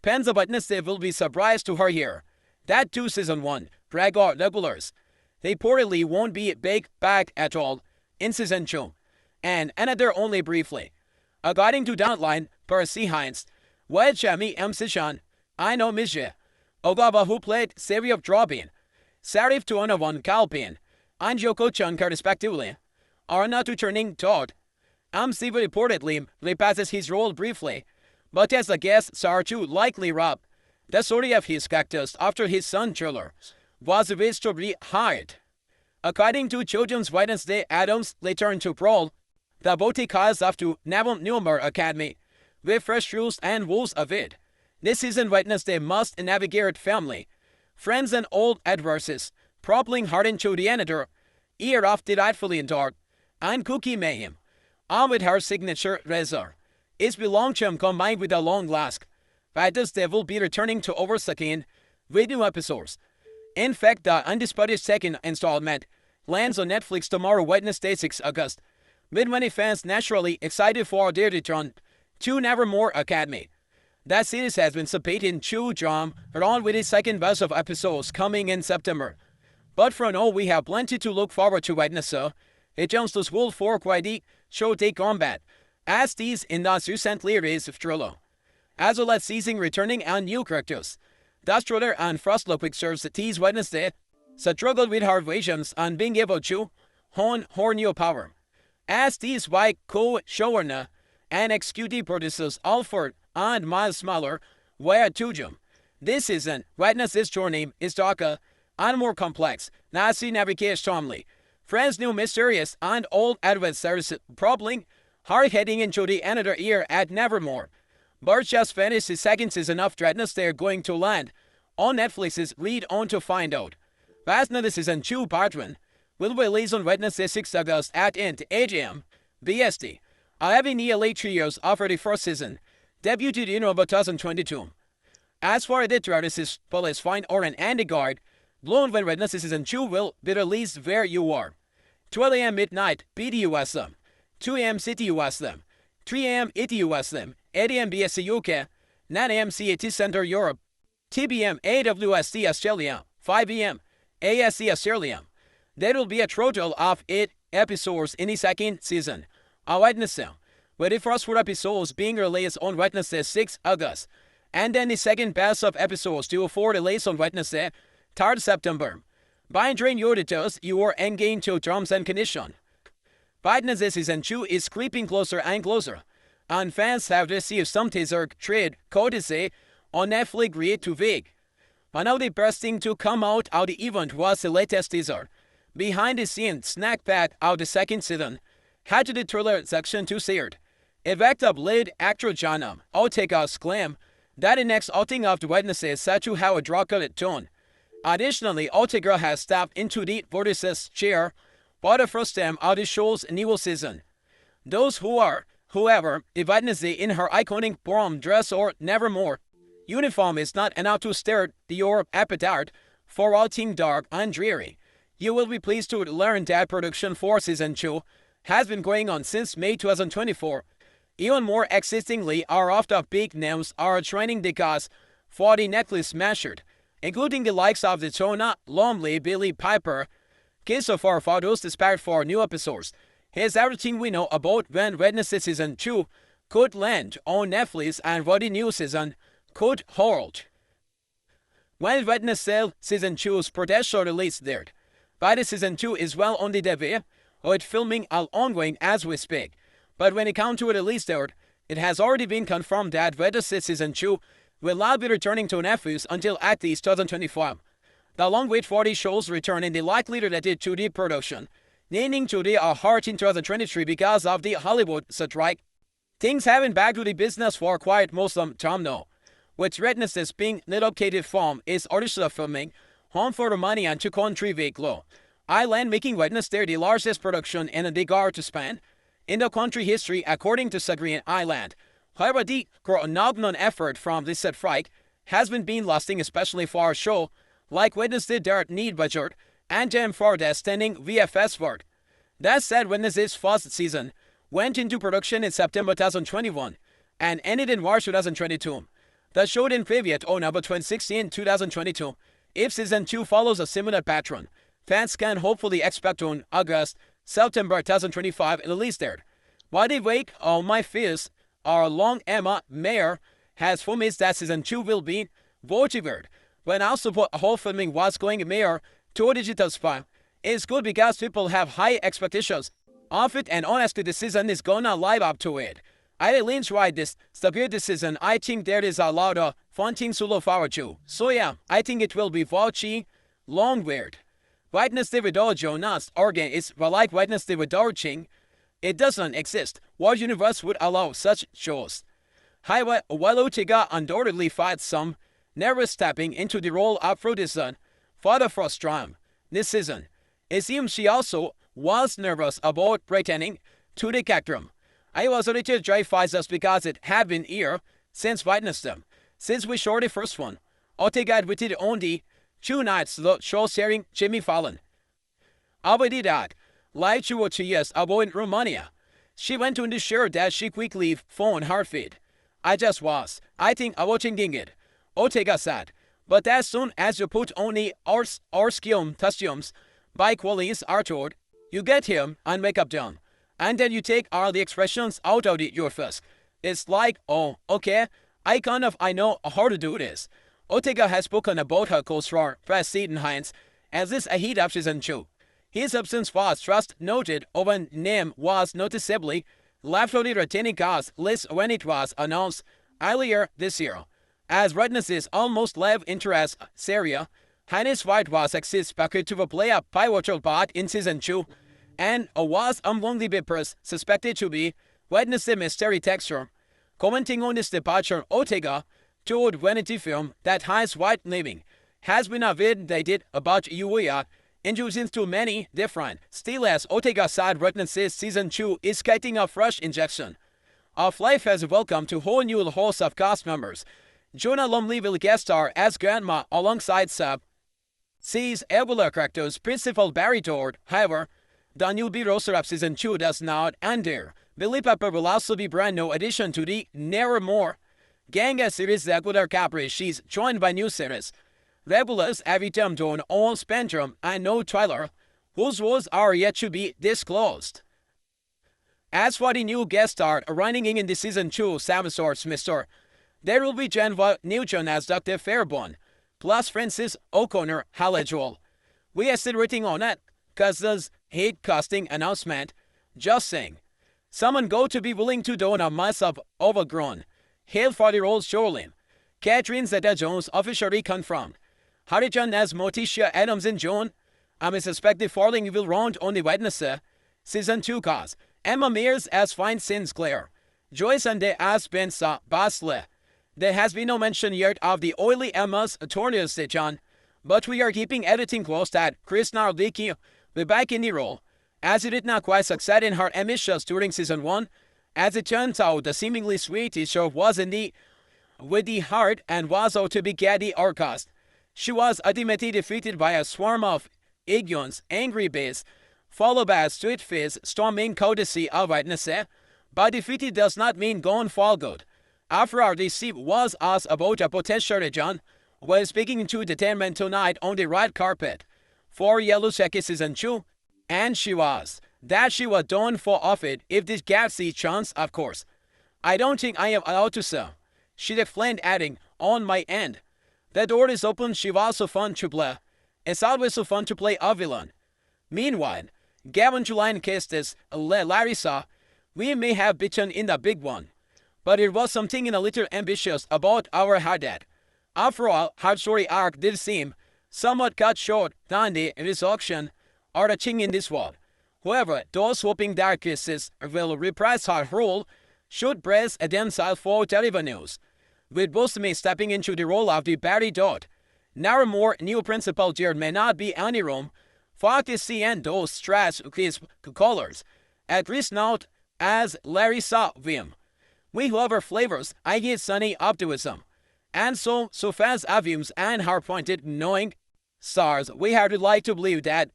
Fans of Wednesday will be surprised to hear that 2 season 1 regular regulars they reportedly won't be big back at all in season 2, and another only briefly. According to Downline, Percy Hines, Witchy Sishan, I know Misha, Ogava who played Sari of Drawbin, Sarif Tuonavan Kalpin, and Yoko Chunka respectively, are not returning Todd. Steve reportedly repasses his role briefly, but as a guest star to likely Rob, the story of his cactus after his son Chiller was reached to be hired. According to Children's Wednesday Addams return to Brawl, the boutique calls up to Nevermore Academy with fresh rules and rules of it. This season Wednesday must navigate family, friends and old adversaries, propelling hard into the editor, ear of delightfully in dark, and cookie mayhem. On with her signature razor. It's belong to him combined with a long last. Fighters they will be returning to oversucking with new episodes. In fact, the undisputed second installment lands on Netflix tomorrow, Wednesday, 6 August, with many fans naturally excited for their return to Nevermore Academy. That series has been supporting Chu Jam along with its second batch of episodes coming in September. But for now, we have plenty to look forward to Wednesday. It jumps to school for quite show take combat, as these in the recently released trailer, as well as seizing returning and new characters. That trailer and first look pictures tease Wednesday struggled with her visions and being able to hone her new power. As these by co-showrunner and executive producers Alfred and Miles Muller were to them. This season, Wednesday's journey is darker and more complex. Nancy navigates strongly. Friends new mysterious and old adversaries probably are heading into the another year at Nevermore. Burt just finished his second season of Dreadnoughts they're going to land on Netflix's Read On to find out. Last night season 2 part 1 will release on Wednesday 6 August at 8 a.m. BST. Having nearly 3 years after the first season, debuted in 2022. As for the traditions, police find Oren and the guard, blown when Wednesday season 2 will be released where you are. 12 a.m. midnight BDUSM, 2 a.m. City USM, 3 a.m. ET USM, 8 a.m. BSC UK, 9 a.m. CAT Center Europe, TBM AWST Australia, 5 a.m. ASC Australia. There will be a total of 8 episodes in the second season on Wednesday, with the first 4 episodes being released on Wednesday 6 August, and then the second batch of episodes due for release on Wednesday 3rd September. By entering your details, you are engaged to terms and conditions. Wednesday season 2 is creeping closer and closer, and fans have received some teaser trade courtesy on Netflix Read to Week. But now the best thing to come out of the event was the latest teaser. Behind the scenes snack pack of the second season had to the trailer section to see it. It backed up lead actor Jana Ortega's claim that the next outing of the Wednesday is set to have a dramatic tone. Additionally, Ortega has stepped into the Vortice's chair for the first time of the show's new season. Those whoever, the Wednesday in her iconic prom dress or Nevermore uniform is not enough to stir your appetite for outing dark and dreary. You will be pleased to learn that production for season 2 has been going on since May 2024. Even more excitingly, our after big names are training the cast for the Netflix smasher, including the likes of the Jonah Lumley, Billy Piper, Christopher Fados despite for new episodes, Here's everything we know about when Wednesday Season 2 could land on Netflix and what the new season could hold. When Wednesday Season 2's potential release date, by the Season 2 is well on the way, with filming all ongoing as we speak. But when it comes to a release date, it has already been confirmed that Wednesday Season 2 will not be returning to Netflix until at least 2025. The long wait for the show's return is likely related to the production, needing to be a halt in 2023 because of the Hollywood strike. Things haven't back to the business for quite most of time now, with Wednesday's being located from its original filming home for the money and to country low. Island making Wednesday the largest production in a decade to span in the country history according to Sagrean Island. However, the knock-on effort from this strike has been lasting, especially for a show like Wednesday that need budget and then for the standing VFX work. That said, Wednesday's first season went into production in September 2021 and ended in March 2022. The show then previewed on November 2016 2022. If Season 2 follows a similar pattern, fans can hopefully expect on August, September 2025 release date. While the wake of my fears, our long Emma Mayer has promised that Season 2 will be voted. When I support a whole filming was going Mayer to a digital spy, it's good because people have high expectations of it, and honestly the season is gonna live up to it. I leans right this season. I think there is a lot of fun things to look forward to. So yeah, I think it will be Witchy, long weird. Wednesday without Jonas Organ is like Wednesday without Ching. It doesn't exist. What universe would allow such shows? However, while Ortega undoubtedly fights some, never stepping into the role of producer for the first time this season, it seems she also was nervous about pretending to the character. I was a little terrified just because it had been here since Wednesday. Since we shot the first one, Ortega admitted on the 2 nights the show sharing Jimmy Fallon. Already that, like 2 or 2 years ago in Romania, she went to ensure that she quickly phoned her feed. I think, watching it, Ortega said, but as soon as you put on the Orskium costumes by Quali's Arthur, you get him and makeup done. And then you take all the expressions out of your face. It's like, oh, okay, I know how to do this. Ortega has spoken about her co-star, Preston Hines, as this ahead of Season 2. His absence was just noted over name was noticeably left on the retaining cast list when it was announced earlier this year. As Wednesday's almost love interest, Syria, Hines White was expected to play a pivotal part in Season 2, and was among the papers suspected to be Wednesday mystery texture. Commenting on this departure, Ortega told Vanity Film that Hines White leaving has been a vid they did about Uia, introducing to many different. Still, as Ortega said, Wednesday's Season 2 is getting a fresh injection of life as a welcome to whole new host of cast members. Jonah Lumley will guest star as Grandma alongside Sub. Sees Ebola characters principal Barry Todd. However, the new roster of Season 2 does not end there. Billy Pepper will also be brand new addition to the Nevermore Gang series regular Capri. She's joined by new series regulars Abby Tempton, Owen Spectrum, and No Tyler, whose roles are yet to be disclosed. As for the new guest star running in the Season 2 Sinister, Mr. There will be Jenva Newton as Dr. Fairborn, plus Francis O'Connor Hallijoel. We are still waiting on that, cause there's hate casting announcement. Just saying. Someone go to be willing to do a myself overgrown. Hail for the role surely. Catherine Zeta-Jones officially confirmed. Harijan as Morticia Addams in June. I'm suspected falling will round on the Wednesday Season 2 cast. Emma Mears as Fine Sinclair. Joyce and as Bensa Basley. There has been no mention yet of the oily Emma's attorney's John, but we are keeping everything close that Chris Nardicki will be back in the role, as it did not quite succeed in her emissions during Season 1. As it turns out, the seemingly sweet teacher was with the heart and was out to be Gaddy Orcast. She was ultimately defeated by a swarm of Igion's angry bees, followed by a sweet face storming courtesy of Wednesday, but defeated does not mean gone for good. After our receipt was asked about a potential John while speaking to Entertainment Tonight on the red carpet for Yellow Jacket Season 2, and she was. That she was done for of it if this gets the chance, of course. I don't think I am allowed to say, she explained, adding, on my end. The door is open, she was so fun to play. It's always so fun to play a villain. Meanwhile, Gavin Julian kissed as Larissa, we may have bitten in the big one. But it was something in a little ambitious about our Haddad. After all, her story arc did seem somewhat cut short than the resurrection or the thing in this world. However, those hoping that kisses will reprise her role should brace themselves for terrible news, with Buscemi stepping into the role of the Barry Dodd. Nevermore new principal there may not be any room for to see and those stress his colors, at least not as Larry saw them. We love her flavors, I get sunny optimism. And so fast Aviums and her pointed knowing stars, we had like to believe that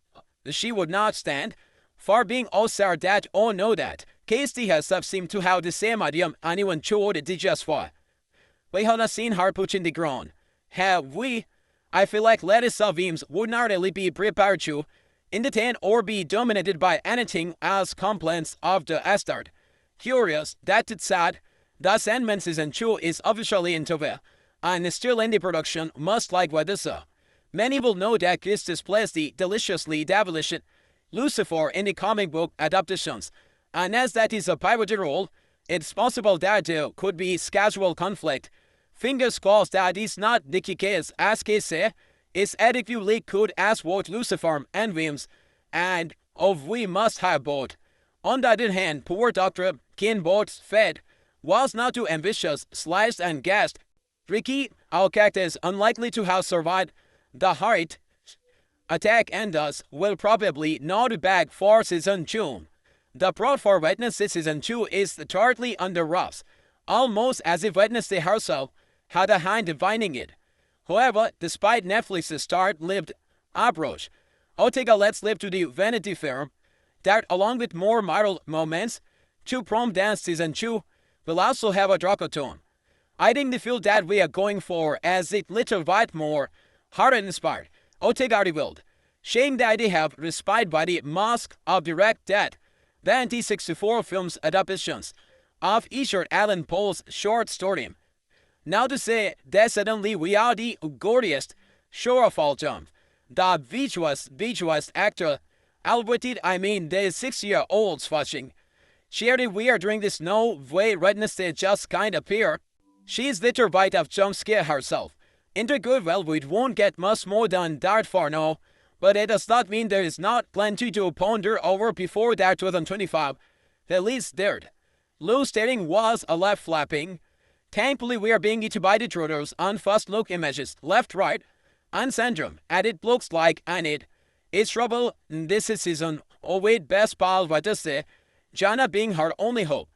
she would not stand for being also that or know that. Casey herself seemed to have the same idea anyone chose did just for. We have not seen her put in the ground. Have we? I feel like Larissa Weems would not really be prepared to entertain or be dominated by anything as complaints of the start. Curious that it's sad, the Sandman Season 2 is officially into there, and is still in the production, much like Wednesday. Many will know that Christus plays the deliciously devilish Lucifer in the comic book adaptations, and as that is a pivotal role, it's possible that there could be casual conflict. Fingers crossed that is not the case, as Casey is adequately good as both Lucifer and Williams, and of we must have both. On the other hand, poor Dr. Ken Boat's fed was not too ambitious, sliced and gassed. Ricky, our character, is unlikely to have survived the heart attack and thus will probably not be back for Season 2. The plot for Wednesday Season 2 is thoroughly under wraps, almost as if Wednesday herself had a hand in finding it. However, despite Netflix's short-lived approach, I'll take a let's live to the Vanity Fair that, along with more viral moments, to Prom Dance Season 2 will also have a darker tone. I think the feel that we are going for as it little bit more horror-inspired. I'll take our revealed, showing that they have respite by the mask of direct death, the 1964 film's adaptations of Edgar Allan Poe's short story. Now to say that suddenly we are the goriest show of all time. The virtuous actor, albeit I mean the 6-year-olds watching. Shared we are doing this no way Wednesday just kind of appear. She's little bit of jump scare herself. In the good well we won't get much more than that for now, but it does not mean there is not plenty to ponder over before that 2025. At least there. Loose staring was a left flapping. Thankfully we are being eaten by the intruders on first look images, left, right, and syndrome, and it looks like it's trouble this season, or with best pal what to say, Jana being her only hope.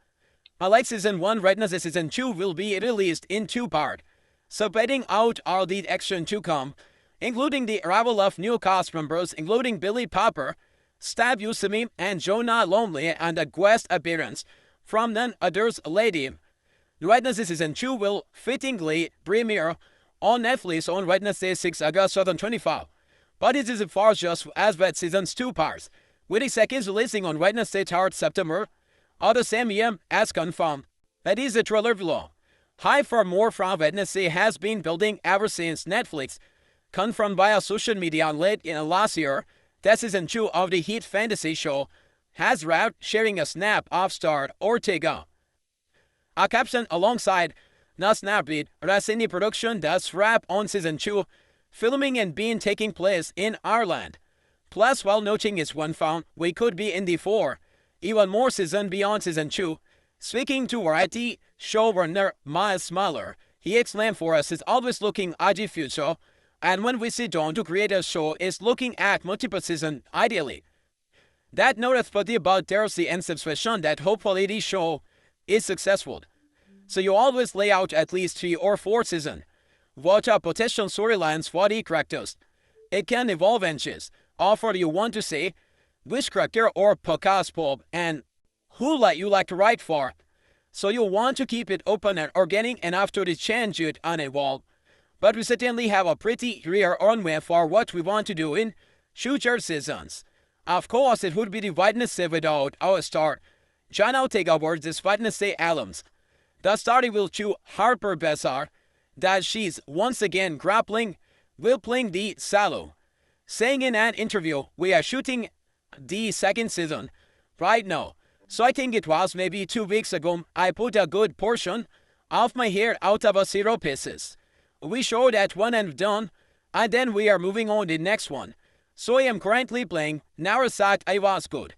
Like Season 1, Wednesday Season 2 will be released in 2 parts, separating out all the action to come, including the arrival of new cast members including Billy Popper, Stab Buscemi, and Jonah Lonely, and a guest appearance from none other's Lady. Wednesday Season 2 will fittingly premiere on Netflix on Wednesday 6 August 2025, but it is far just as with Season's 2 parts, with the second releasing on Wednesday 3rd September of the same year as confirmed. That is the trailer below. Hype for more from Wednesday has been building ever since Netflix confirmed via social media late in last year that Season 2 of the hit fantasy show has wrapped, sharing a snap of star Ortega. A caption alongside the snapbeat Rassini production that's wrap on Season 2, filming and being taking place in Ireland. Plus, while noting is one found, we could be in the 4, even more season beyond Season 2. Speaking to Variety showrunner Miles Muller, he exclaimed for us is always looking at the future, and when we sit down to create a show is looking at multiple seasons ideally. That notice plenty about Darcy and subscription that hopefully the show is successful. So you always lay out at least 3 or 4 seasons. What are potential storylines for the characters? It can evolve inches. Offer you want to say, which character or podcast pub and who you like to write for. So you want to keep it open and organic enough to change it and evolve. But we certainly have a pretty clear runway for what we want to do in future seasons. Of course, it would be the Wednesday without our star. Jana Ortega aboard this Wednesday Addams. The story will show Harper Bessar that she's once again grappling with playing the solo. Saying in an interview, we are shooting the second season right now. So I think it was maybe 2 weeks ago I put a good portion of my hair out of a 0 pieces. We showed that one and done, and then we are moving on to the next one. So I am currently playing Narasat I was good.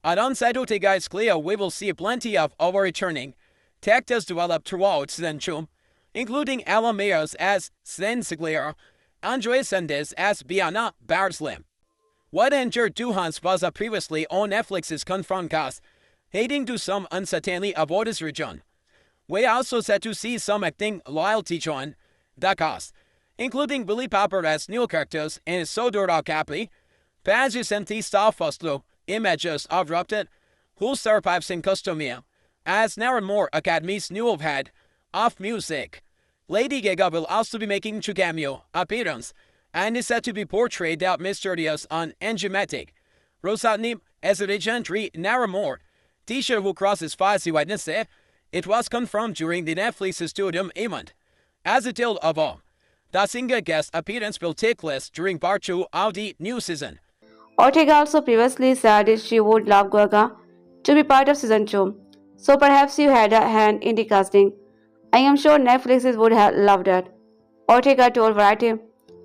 Alongside Ortega is clear we will see plenty of our returning characters develop throughout season 2, including Alan Mayers as Sensegler, Andres Sandez as Biana Barslim. What entered Duhans was a previously on Netflix's confirmed cast, heading to some uncertainty about his region. We also set to see some acting loyalty join the cast, including Billy Popper as new characters in Sodora Capri, Paz recently star Foslo, images of Rupted, who survives in Customia, as Nevermore Academy's new head of music. Lady Gaga will also be making a cameo appearance and is said to be portrayed as mysterious and enigmatic. Rosadni as a legendary Nevermore teacher who crosses Spicy Wednesday. It was confirmed during the Netflix studio event. As a tale of all, the singer guest appearance will take place during part 2 of the new season. Ortega also previously said she would love Gaga to be part of season 2, so perhaps you had a hand in the casting. I am sure Netflix would have loved it. Ortega told Variety,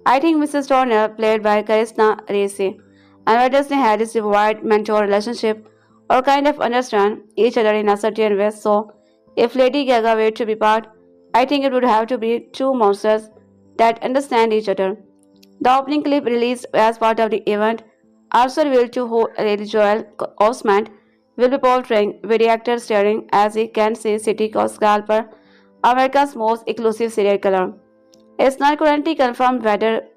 I think Mrs. Turner, played by Karisna Racy, and Wednesday had this wide mentor relationship or kind of understand each other in a certain way, so if Lady Gaga were to be part, I think it would have to be two monsters that understand each other. The opening clip released as part of the event also revealed who Lady Joel Osment will be portraying, with the actor staring as he can see City Scalper, America's most exclusive serial killer. It's not currently confirmed whether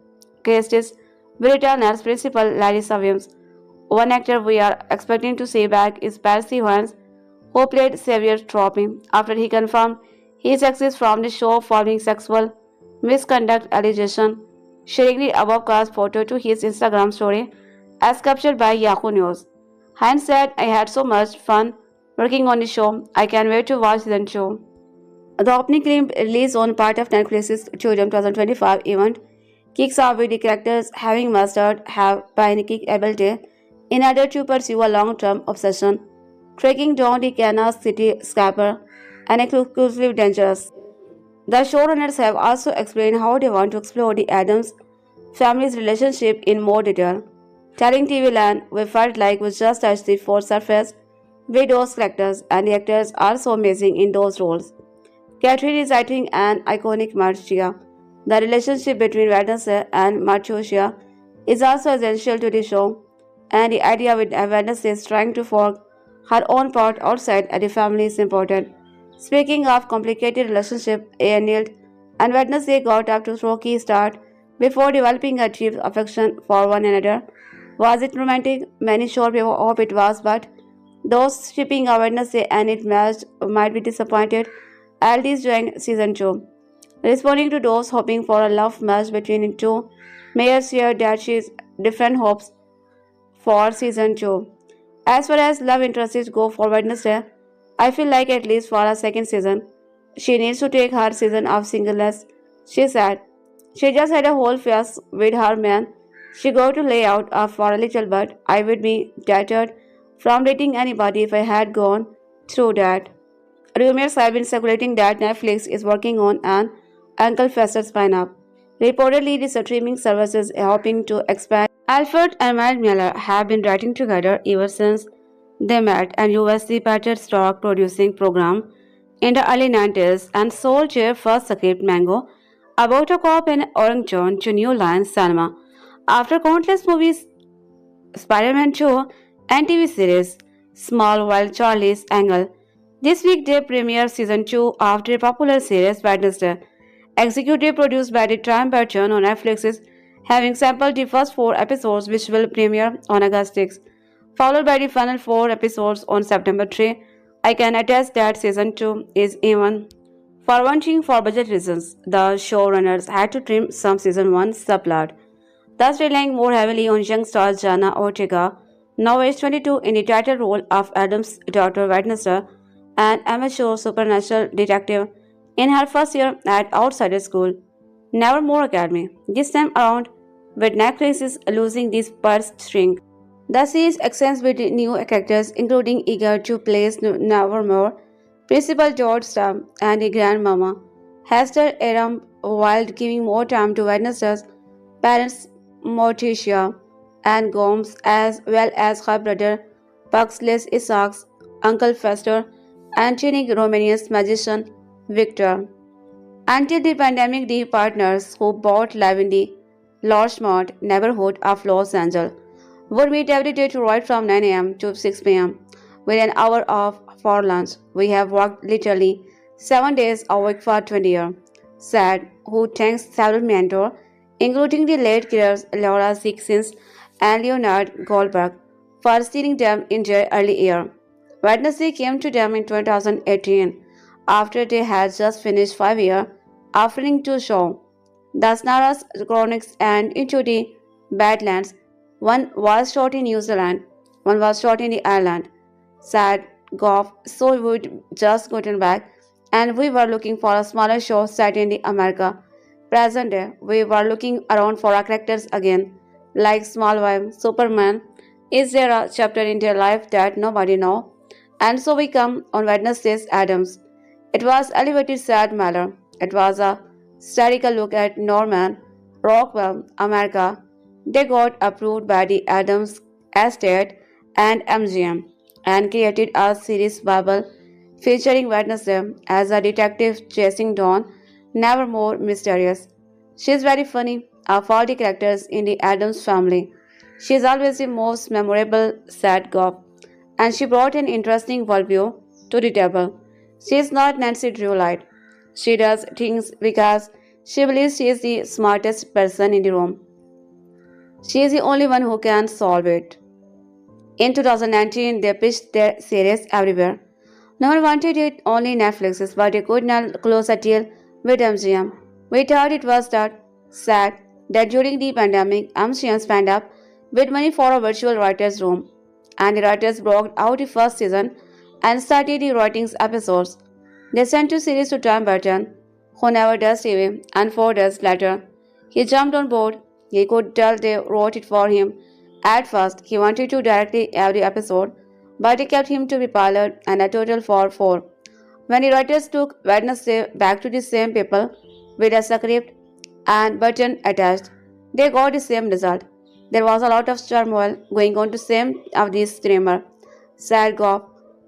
Castis will return as Principal Larissa Williams. One actor we are expecting to see back is Percy Vance, who played Xavier Tropy, after he confirmed his exit from the show following sexual misconduct allegation, sharing the above cast photo to his Instagram story as captured by Yahoo News. Hines said, I had so much fun working on the show, I can't wait to watch the show. The opening clip released on part of Netflix's Children 2025 event kicks off with the characters having mastered have bionic ability in order to pursue a long-term obsession, tracking down the Kansas City Scalper and exclusively dangerous. The showrunners have also explained how they want to explore the Addams family's relationship in more detail, telling TV Land, we felt like we just touched the surface with those characters, and the actors are so amazing in those roles. Catherine is writing an iconic Marcia. The relationship between Wednesday and Marcia is also essential to the show, and the idea with Wednesday is trying to forge her own path outside the family is important. Speaking of complicated relationship, Neil and Wednesday got up to a rocky start before developing a deep affection for one another. Was it romantic? Many sure people hope it was, but those shipping a Wednesday and it matched might be disappointed. Aldis joined season 2. Responding to those hoping for a love match between the two, Mayer shared that she has different hopes for season 2. As far as love interests go for Wednesday, I feel like at least for a second season, she needs to take her season of singleness, she said. She just had a whole phase with her man. She got to lay out for a little, but I would be deterred from dating anybody if I had gone through that. Rumors have been circulating that Netflix is working on an Uncle Fester spin-off. Reportedly, the streaming service is hoping to expand. Alfred and Matt Miller have been writing together ever since they met at USC Patriot Stock Producing Program in the early 90s and sold their first script, Mango, about a cop in Orangeton to New Line Cinema. After countless movies, Spider-Man 2 and TV series, Small Wild Charlie's Angle, this week they premiere season 2 of their popular series Wednesday. Executive produced by Tim Burton on Netflix is having sampled the first 4 episodes which will premiere on August 6, followed by the final 4 episodes on September 3. I can attest that season 2 is even for watching for budget reasons. The showrunners had to trim some season 1 subplot, thus relying more heavily on young star Jana Ortega, now aged 22 in the title role of Addams' daughter Wednesday, an amateur supernatural detective in her first year at outsider school, Nevermore Academy. This time around, with Netflix is losing this purse string. The series extends with new characters, including eager to place Nevermore, Principal George Stump, and the grandmama, Hester Aram, while giving more time to Wednesday's parents, Morticia and Gomes, as well as her brother, Puxless Isaacs, Uncle Fester, and Tiny Romanian's magician, Victor. Until the pandemic, the partners who both live in the Larchmont neighborhood of Los Angeles would meet every day to ride from 9 a.m. to 6 p.m. with an hour off for lunch. We have worked literally 7 days a week for 20 years, said, who thanks several mentors, including the late killers Laura Sixins and Leonard Goldberg, for stealing them in their early year. Wednesday came to them in 2018 after they had just finished 5 years offering to show the Snaras Chronics and Into the Badlands. One was shot in New Zealand, one was shot in Ireland. Said Goff, so we'd just gotten back and we were looking for a smaller show set in the America. Present day, we were looking around for our characters again, like Smallville, Superman. Is there a chapter in their life that nobody know? And so we come on Wednesday's Addams. It was elevated sad manner. It was a satirical look at Norman, Rockwell, America. They got approved by the Addams Estate and MGM and created a series Bible featuring Wednesday as a detective chasing Dawn, never more mysterious. She is very funny, of all the characters in the Addams family. She is always the most memorable, said Goff, and she brought an interesting worldview to the table. She is not Nancy Drew Light. She does things because she believes she is the smartest person in the room. She is the only one who can solve it. In 2019, they pitched their series everywhere. No one wanted it only Netflix, but they could not close a deal with MGM. We thought it was that sad that during the pandemic, MGM spent up with money for a virtual writer's room, and the writers broke out the first season and started the writing episodes. They sent two series to Tim Burton, who never does TV, and 4 days later, he jumped on board. He could tell they wrote it for him. At first, he wanted to direct every episode, but they kept him to be pilot and a total for 4. When the writers took Wednesday back to the same people with a script and button attached, they got the same result. There was a lot of turmoil going on to same of this streamer, said Goff.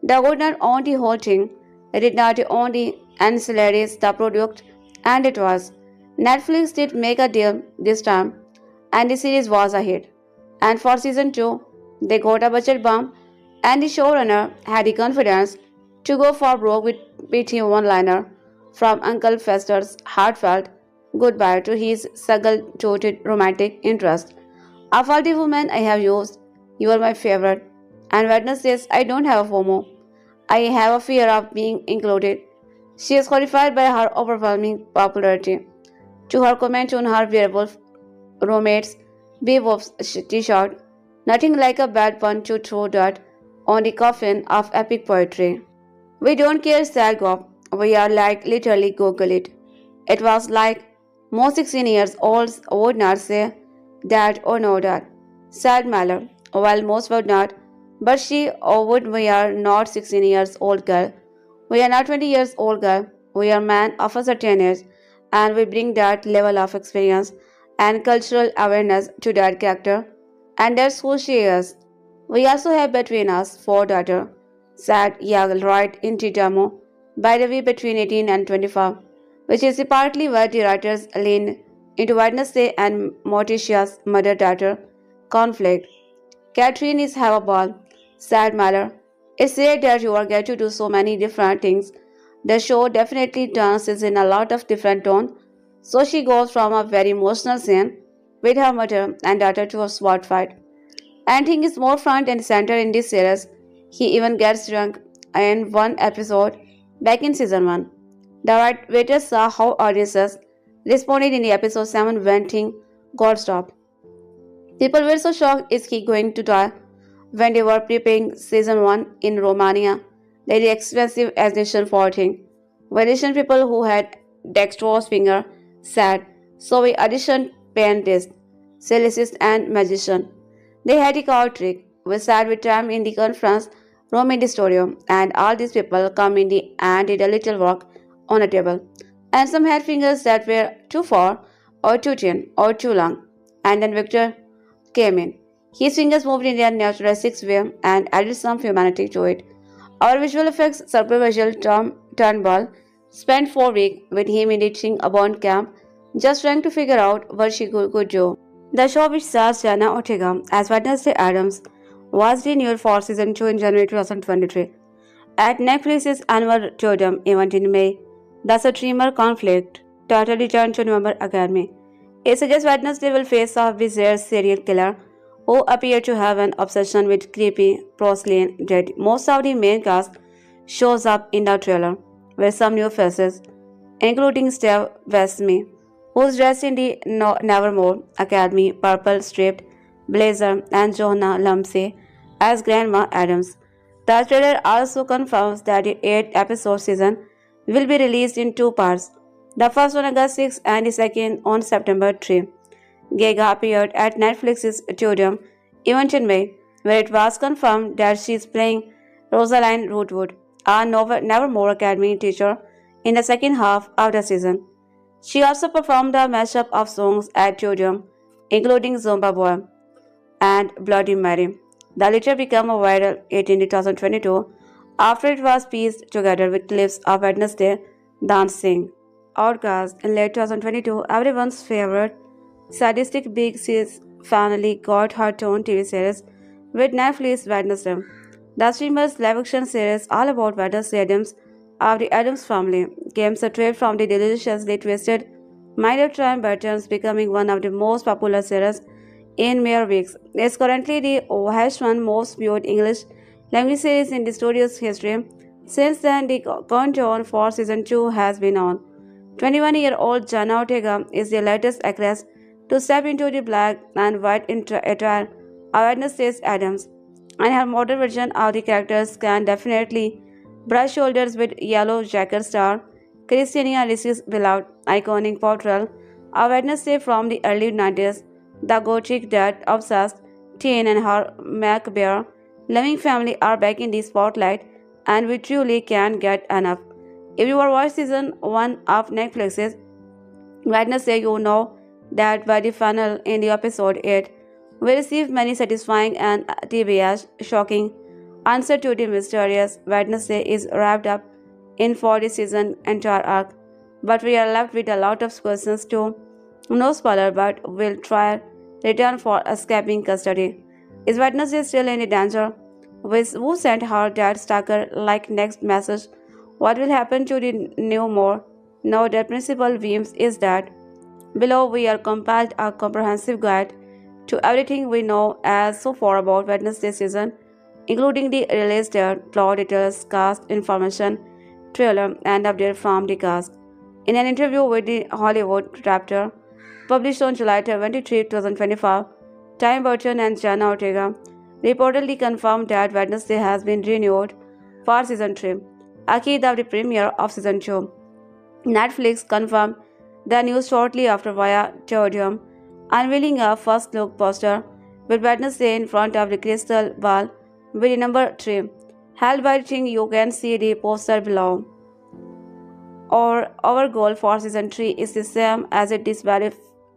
They would not own the whole thing. They did not own the ancillaries, the product, and it was. Netflix did make a deal this time, and the series was a hit. And for season 2, they got a budget bump, and the showrunner had the confidence to go for broke with witty one-liner from Uncle Fester's heartfelt goodbye to his sugar-coated romantic interest. Of all the women I have used, you are my favorite. And Wednesday says, I don't have a FOMO. I have a fear of being included. She is horrified by her overwhelming popularity. To her comment on her werewolf roommate's werewolf t-shirt, nothing like a bad pun to throw dirt on the coffin of epic poetry. We don't care, said Goff. We are like literally Google it. It was like most 16 years olds would not say that or know that, said Mallory. Well, most would not, but she would. We are not 16 years old girl. We are not 20 years old girl. We are men of a certain age, and we bring that level of experience and cultural awareness to that character, and that's who she is. We also have between us 4 daughters, said Yael right in the demo, by the way between 18 and 25, which is partly where the writers lean into Wednesday and Morticia's mother-daughter conflict. Catherine is have a ball, said Mallory. It's rare that you all get to do so many different things. The show definitely dances in a lot of different tones, so she goes from a very emotional scene with her mother and daughter to a sword fight. Anything is more front and center in this series. He even gets drunk in one episode back in season 1. The writers saw how audiences responded in the episode 7 when things got stopped. People were so shocked, is he going to die? when they were preparing season 1 in Romania, very expensive edition for thing. Venetian people who had dexterous finger said, so we auditioned paintist, cellist and magician. They had a card trick. We sat with them in the conference room in the studio, and all these people come in the and did a little work on a table. And some had fingers that were too far, or too thin, or too long. And then Victor came in. His fingers moved in their naturalistic way and added some humanity to it. Our visual effects supervisor Tom Turnbull spent 4 weeks with him editing a Bond camp, just trying to figure out what she could do. The show, which stars Jenna Ortega as Wednesday Addams, was renewed for season 2 in January 2023. At Netflix's annual Totem event in May, the streamer conflict title returned to Nevermore Academy. It suggests Wednesday will face off with their serial killer, who appear to have an obsession with creepy porcelain dead. Most of the main cast shows up in the trailer, with some new faces, including Steve Buscemi, who's dressed in the Nevermore Academy purple-striped blazer, and Johanna Lumsey as Grandma Addams. The trailer also confirms that the 8-episode season will be released in 2 parts, the first on August 6 and the second on September 3. Gaga appeared at Netflix's Totem event in May, where it was confirmed that she is playing Rosalind Rootwood, a Nevermore Academy teacher, in the second half of the season. She also performed a mashup of songs at Totem, including Zumba Boy and Bloody Mary. The latter became a viral hit in 2022 after it was pieced together with clips of Wednesday dancing. Outcast in late 2022, everyone's favorite sadistic Big Sis finally got her own TV series with Netflix Wednesday. The streamer's live-action series all about Wednesday Addams of the Addams Family came straight from the deliciously twisted Mind Time Burton's, becoming one of the most popular series in mere weeks. It's currently the #1 most viewed English language series in the studio's history. Since then, the countdown for season 2 has been on. 21-year-old Jenna Ortega is the latest actress to step into the black and white attire of Wednesday Addams, and her modern version of the characters can definitely brush shoulders with Yellow Jacket star Christina Alice's beloved iconic portrayal of Wednesday from the early 90s. The gothic death-obsessed teen and her macabre-loving family are back in the spotlight, and we truly can't get enough. If you are watching season 1 of Netflix's Wednesday, you know that by the final in the episode 8, we receive many satisfying and TBS shocking answer to the mysterious Wednesday is wrapped up in for the season entire arc, but we are left with a lot of questions too. No spoiler, but will try return for escaping custody. Is Wednesday still in danger? Who sent her dead stalker like next message? What will happen to the new more? Now the principal themes is that below we are compiled a comprehensive guide to everything we know as so far about Wednesday season, including the release date, plot details, cast information, trailer, and update from the cast. In an interview with the Hollywood Raptor, published on July 23, 2025, Tim Burton and Jenna Ortega reportedly confirmed that Wednesday has been renewed for season 3, ahead of the premiere of season 2. Netflix confirmed the news shortly after via Totem, unveiling a first-look poster with Wednesday in front of the crystal ball with the number 3 held by the thing. You can see the poster below. Our goal for season 3 is the same as it is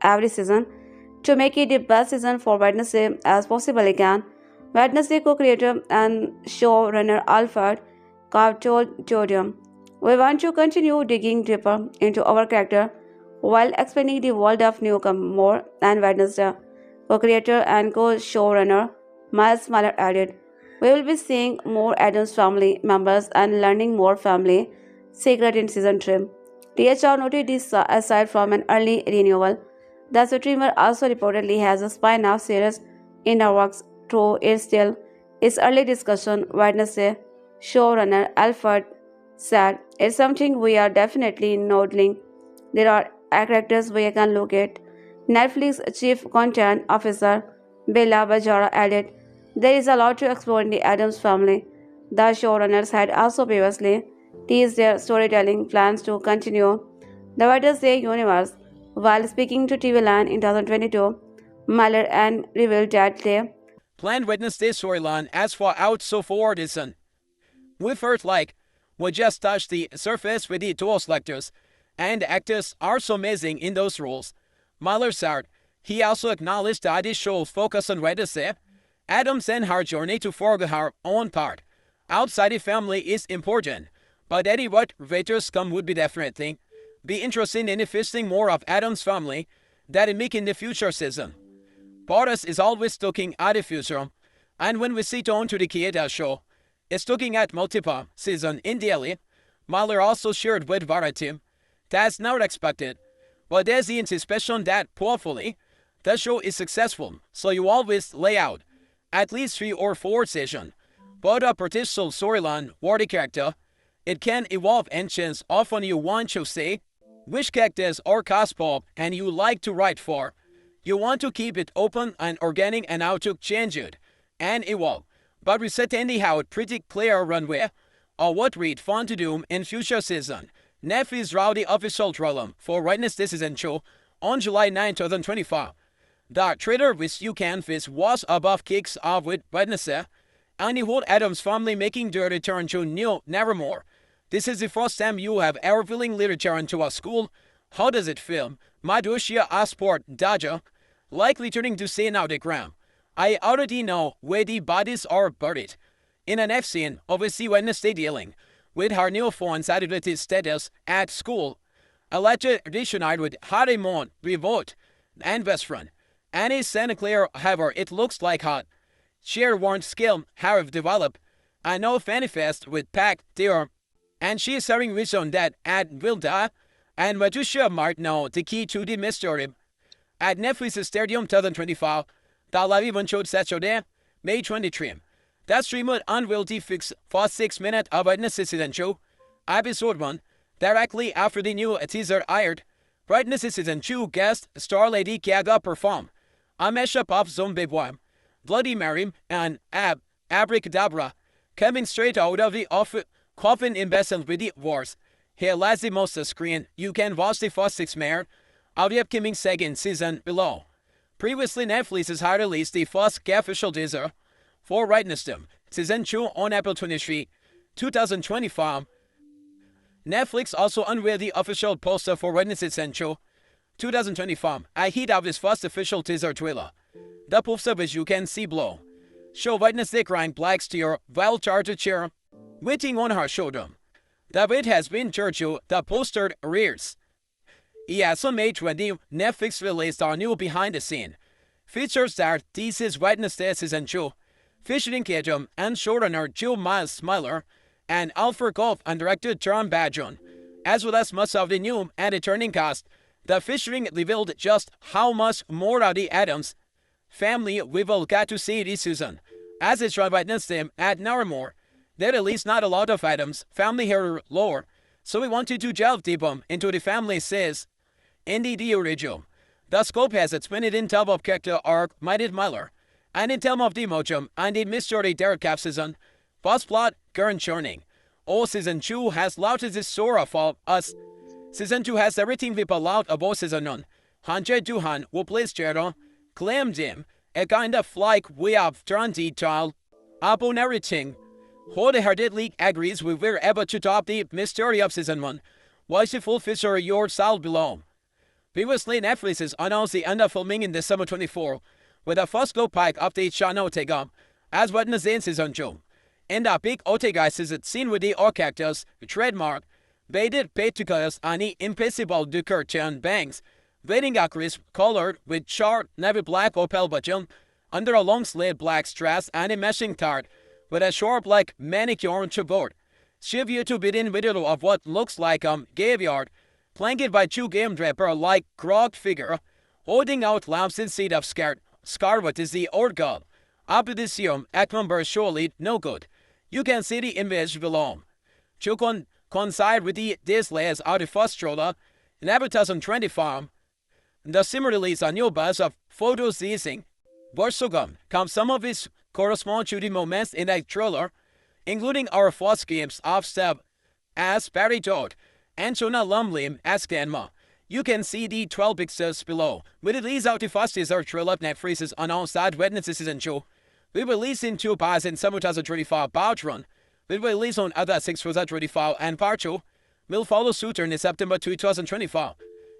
every season, to make it the best season for Wednesday as possible again. Wednesday co-creator and showrunner Alfred Cobb told Totem, "We want to continue digging deeper into our character while expanding the world of Newcomer and Wednesday." Co-creator and co-showrunner Miles Miller added, "We will be seeing more Addams Family members and learning more family secret in season 3. THR noted this aside from an early renewal. The streamer also reportedly has a spin-off series in the works, though it's still its early discussion. Wednesday showrunner Alfred said, "It's something we are definitely noodling. There are characters we can look at." Netflix chief content officer Bella Bajara added, There is a lot to explore in the Addams family. The showrunners had also previously teased their storytelling plans to continue the Wednesday universe. While speaking to TV Land in 2022, Mallard and revealed that they Planned Wednesday storyline as far out so forward isn't. We felt like we just touched the surface with the dual selectors, and the actors are so amazing in those roles. Mallard said he also acknowledged that this show focus on Wednesday Addams and her journey to forge her own path. Outside the family is important, but any what writers come would be definitely be interested in investing more of Addams family that in making the future season. Portis is always looking at the future, and when we sit on to the Kieda show, it's looking at multiple season in daily. Mahler also shared with Variety that's not expected, but there's the anticipation that hopefully the show is successful, so you always lay out at least 3 or 4 seasons. But a particular storyline or the character, it can evolve and change. Often you want to say which characters or cast pop and you like to write for. You want to keep it open and organic and how to change it and evolve. But we set anyhow pretty clear runway or what we'd fun to do in future season. Netflix wrote the official trailer for Wednesday season show on July 9, 2025. The trailer which you can fish was above kicks off with Wednesday and the whole Addams family making their return to New Nevermore. This is the first time you have ever willingly returned to a school. How does it feel? Madushia Asport Daja, like returning to St. Audicram. I already know where the bodies are buried. In an F scene, obviously Wednesday dealing with her new phone's identity status at school. Alleged reunited with Harry Mon, Revolt, and best friend. Annie Santa Clara, however, it looks like hot. Sheer warrant skill have developed. I know Fanny Fest with Pack there, and she is serving vision that at Wilda, and Matusha might know the key to the mystery. At Netflix Stadium 2025, the live event showed Saturday, May 23. That streamer unveiled the fix for 6 minutes of a season show, episode 1, directly after the new teaser aired. Brightness season 2 guest star Lady Gaga performed a mashup of Zombie Boy, Bloody Mary, and Abracadabra, coming straight out of the coffin embezzled with the wars. Here lies the most screen. You can watch the first 6 minutes of the upcoming second season below. Previously, Netflix has released the first official teaser for Wednesday season 2 on April 23, 2025. Netflix also unveiled the official poster for Wednesday season 2, 2025. I heat up this first official teaser trailer. The poster which you can see below show Wednesday crying black steer well-charged chair waiting on her shoulder. The bit has been Churchill, the poster rears. Yes, on May 20, Netflix released our new behind-the-scene. Features that this is Wednesday season 2, featuring Kajum and showrunner Jill Miles Smiler and Alfred Golf and director John Badjon, as well as much of the new and returning cast. The featuring revealed just how much more of the Addams family we will get to see this season. As it's run Wednesday at Nevermore, there is not a lot of Addams family hero lore, so we wanted to delve deeper into the family says in the original. The scope has expanded in terms of character arc, minded Miller, and in terms of the emotion and the mystery Derek Cap season, boss plot, current churning. All season 2 has louded the sorrow for us. Season 2 has everything we allowed about season 1. Hanje Duhan, who plays Jero, claimed him a kind of like we have turned the child upon everything. Hode heartedly agrees we were able to top the mystery of season 1. Watch the full feature yourself below. Previously, Netflix has announced the end of filming in December 24, with the first low pike of the channel take up, as Wednesday in season 2. In the big Otega season scene with the all characters, trademark, baited patricus and the impassable Dukertian banks, waiting a crisp colored with short navy black opal button, under a long sleeve black dress and a meshing tart, with a short black manicure to board. She viewed to be in middle of what looks like a graveyard, flanked by 2 game draper like crocked figure, holding out lamps instead of skirt. Scarlet is the old girl. After this year, act number surely no good. You can see the image below. To coincide with the displays of the first trailer, in April 2025, the similar release a new buzz of photos using Borsugum comes some of his correspond to the moments in that trailer, including our first glimpse of Seb as Barry Todd and Jonah Lumley as Grandma. You can see the 12 pictures below. We release out the first teaser trailer Netflix announced that Wednesday season 2 will release in 2 parts in summer 2024. Part 1 will release on August 6, 2024, and Part 2 will follow suit in September 2024.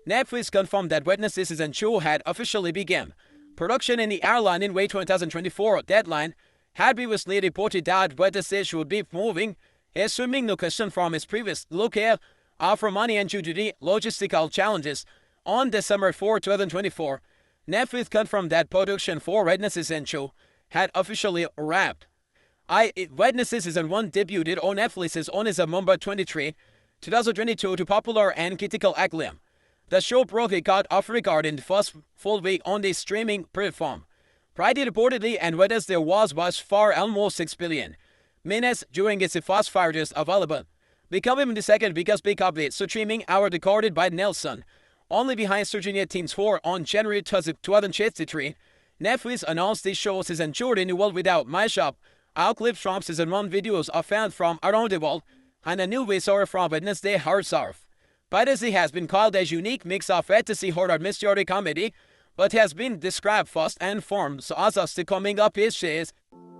Netflix confirmed that Wednesday season 2 had officially begun. Production in the airline in May 2024 deadline had previously reported that Wednesday should be moving, assuming no question from its previous locale for money and due to the logistical challenges. On December 4, 2024, Netflix confirmed that production for Wednesday season 2 had officially wrapped. Wednesday season 1 debuted on Netflix on November 23, 2022 to popular and critical acclaim. The show broke a record of record in the first full week on the streaming platform. Friday reportedly and Wednesday was watched for almost 6 billion minutes during its first 5 days available, becoming the second biggest peak of the streaming hour recorded by Nielsen, only behind Stranger Things 4 on January 2023. Netflix announced the show season 2 in the world without mashup. Our clips from season 1 videos are found from around the world, and a new visual from Wednesday herself. Wednesday has been called a unique mix of fantasy, horror, mystery, comedy, but has been described first and foremost as the coming up is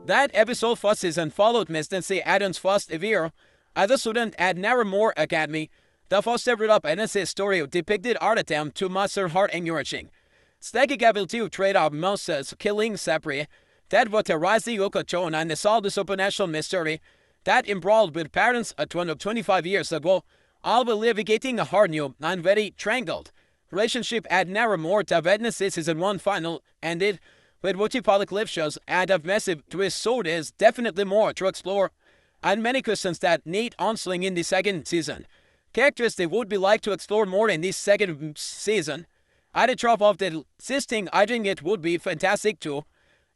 that episode first season followed Wednesday Addams' first year as a student at Nevermore Academy. The first ever up Wednesday story depicted art attempt to master heart encouraging. Staggering ability to trade out monsters, killing separate, that was a rising Yoko and solve the supernatural mystery that embroiled with parents 25 years ago. All were navigating a hard new and very strangled relationship at Nevermore. The Wednesday season 1 final ended with Witchy apocalypse and a massive twist, so there's definitely more to explore and many questions that need answering in the second season. Characters they would be like to explore more in this second season. At the top of the existing, I think it would be fantastic too.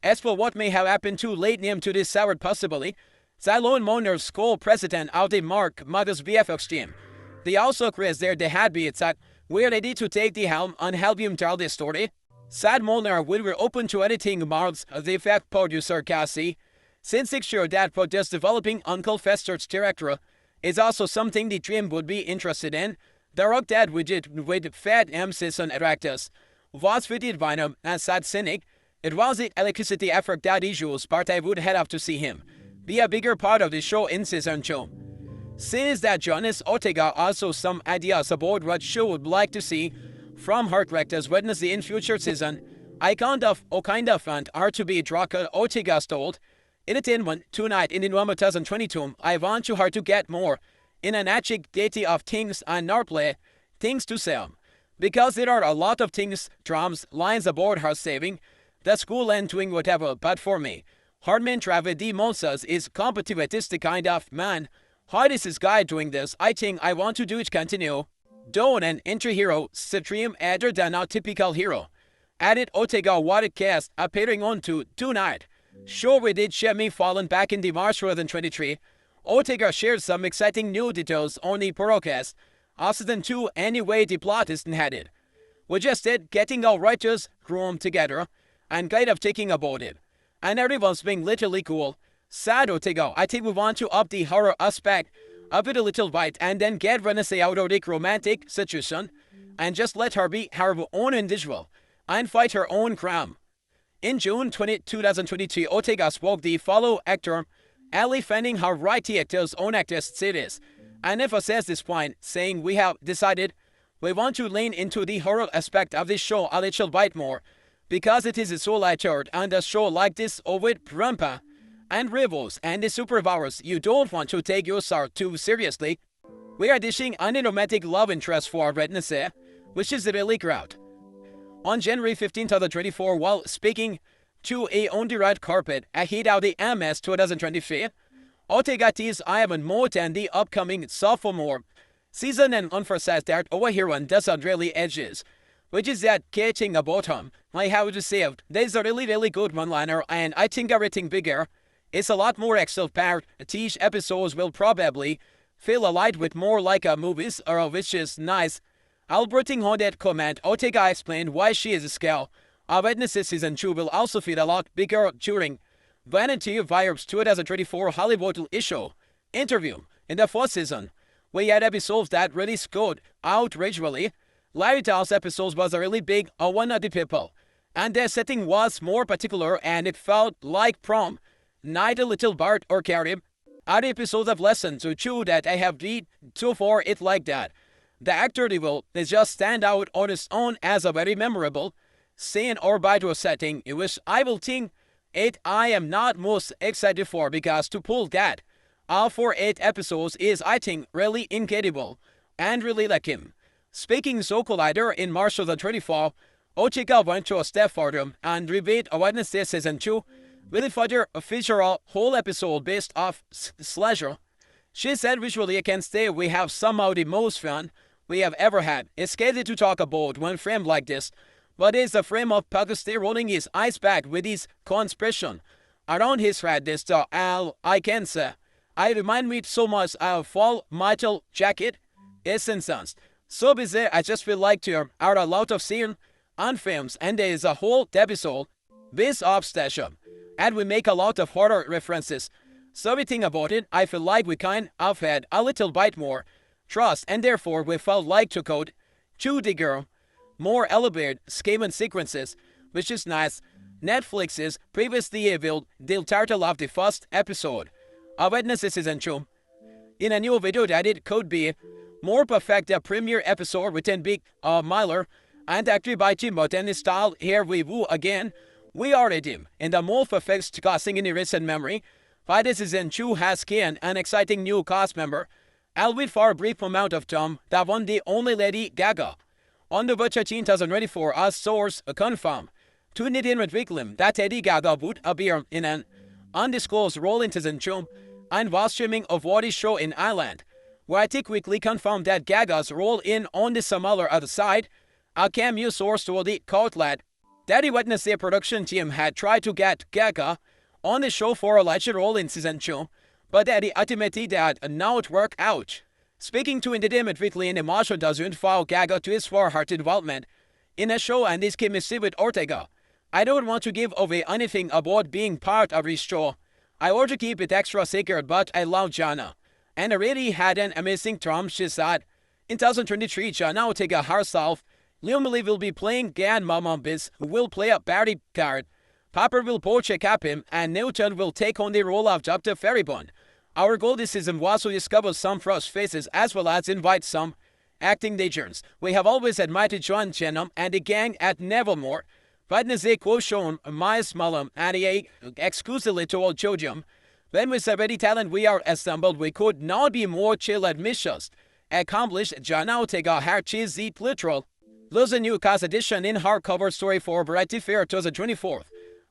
As for what may have happened to late name to this sour possibly, Zylon Moner's co-president of the Mark Mother's VFX team. They also created their they had be it's that we're ready to take the helm and help him tell this story. Sad Molnar will be open to editing Marks, the effect producer Cassie. Since 6 years that just developing Uncle Fester's director is also something the dream would be interested in. The rock that widget with fat emphasis on attractors was fitted by him and sad cynic. It was the electricity effort that issues, but I would have to see him be a bigger part of the show in season 2. Since that Jonas Ortega also some ideas about what show would like to see from her characters Wednesday in future season, I kind of want her to be Draka Ortega told. Entertainment tonight in November 2022, I want to her to get more in an magic deity of things and not play things to sell. Because there are a lot of things, drums, lines aboard her saving, the school and doing whatever, but for me, Hardman Travis D. Moses is competitive kind of man. How is this guy doing this? I think I want to do it continue. Don't an entry hero, stream other than a typical hero. Added Ortega water cast appearing on to tonight. Sure we did Shemi Fallen back in the March 2023. Ortega shared some exciting new details on the broadcast. Season 2 anyway the plot isn't headed. We just did getting our writers room together and kind of taking about it. And everyone's being literally cool. Sad Ortega, I think we want to up the horror aspect of it a little bit and then get Wednesday out of the romantic situation and just let her be her own individual and fight her own crime. In June 2023, Ortega spoke the fellow actor Ali Fanning her writing actor's own actress series and emphasized this point, saying we have decided we want to lean into the horror aspect of this show a little bit more because it is so lighthearted and a show like this with Grandpa and Werewolves and the superpowers you don't want to take yourself too seriously. We are dishing an romantic love interest for Wednesday, which is really crowd. On January 15, 2024, while speaking to a on the red carpet ahead of the MS 2023, Ortega teased I am more than the upcoming sophomore season and emphasized that our hero doesn't really edges, which is that catching about him. I have to say, there's a really good one-liner and I think everything bigger. It's a lot more extra-packed. Each episodes will probably feel a lot with more like a movies, which is nice. Alberting on that comment, Ortega explained why she is a scale. Our Wednesday season 2 will also feel a lot bigger during Vanity Vibes 2024 Hollywood issue. Interview. In the fourth season, we had episodes that really scored out regionally. Larry Dawes episodes was a really big one of the people, and their setting was more particular and it felt like prom. Neither Little Bart or Carrie. Other episodes have lessons to chew that I have read so far it like that. The actor devil is just stand out on its own as a very memorable scene or vital setting, which I will think it I am not most excited for because to pull that off for 8 episodes is I think really incredible and really like him. Speaking so collider in March of the 24, Ochika went to a step further and revealed a Wednesday season 2 with further feature a whole episode based off slasher. She said visually I can say we have somehow the most fun we have ever had. It's scary to talk about one frame like this, but it's the frame of Pakistan rolling his eyes back with his expression around his head. This Al I can say. I remind me so much of Full Metal Jacket. It's incensed. So busy I just feel like there are a lot of scenes on films and there is a whole episode based off station. And we make a lot of horror references. So we think about it, I feel like we kind of had a little bit more trust and therefore we felt like to code to the girl more elaborate scheme sequences, which is nice. Netflix's previously revealed the title of the first episode of Wednesday season 2 in a new video that it could be more perfect a premiere episode within Big Miller and actually by Tim Burton style. Here we woo again. We are ready in the most perfect casting in recent memory. By this season 2 has Kian, an exciting new cast member, albeit for a brief amount of time, that won the only Lady Gaga. On the Witchy 2024, our source confirmed to Nadine Redwicklem that Lady Gaga would appear in an undisclosed role in season 2 and was streaming a variety show in Ireland. Variety quickly confirmed that Gaga's role in On the Similar Other Side, a cameo source told the Courtlet that the Wednesday production team had tried to get Gaga on the show for a larger role in season 2, but that he ultimately did not work out. Speaking to Entertainment Weekly in the Marshall doesn't follow Gaga to his far-hearted development in a show and his chemistry with Ortega. I don't want to give away anything about being part of this show. I want to keep it extra secret, but I love Jana. And I really had an amazing time, she said. In 2023, Jana Ortega herself Lumley will be playing Grandmama Biz, who will play a Barry card. Papa will portray him, and Newton will take on the role of Dr. Ferrybun. Our goal this season was to discover some fresh faces as well as invite some acting legends. We have always admired John Chenham and the gang at Nevermore. Wednesday quote shown Miles Mullum and he exclusively told Jojum. When with the ready talent we are assembled, we could not be more chill admissions. Accomplished Jana Ortega her cheese eat literal. There's a new cast edition in hardcover story for Variety Fair 2024.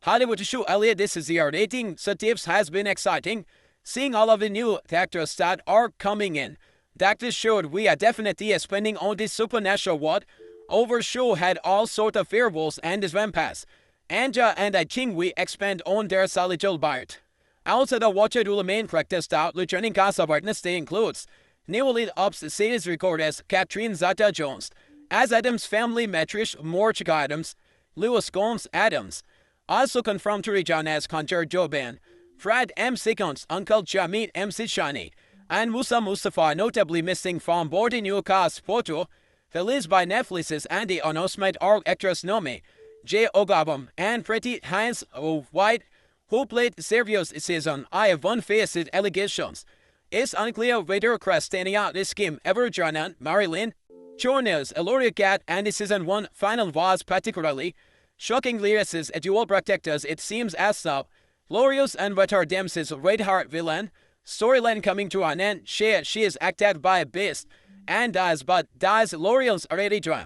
Hollywood show earlier this year rating tips has been exciting. Seeing all of the new actors that are coming in. The actors showed we are definitely spending on this supernatural world. Over show had all sort of werewolves and vampires. Anja and I think we expand on their little bite. Also the Watcher do the main character style returning cast of Wednesday includes new lead ups series recorders Catherine Zeta-Jones as Addams Family matriarch Morchika Addams, Lewis Gomes Addams. Also confirmed to return as Hunter Joban, Fred M. Seconds, Uncle Jamit M. Shani, and Musa Mustafa notably missing from board the new cast photo, released by Netflix's Andy announcement are actress Nomi, J. Ogabam, and Pretty Hines White, who played Sergio's season. I have one-faced allegations. It's unclear whether Christina this scheme ever joined Marilyn Jorne's Eloria Cat and the season 1 final was particularly shockingly racist at dual protectors. It seems as though Glorious and Wetter Dempsey's red heart villain storyline coming to an end. She is acted by a beast and dies, but dies L'Oreal's already dream.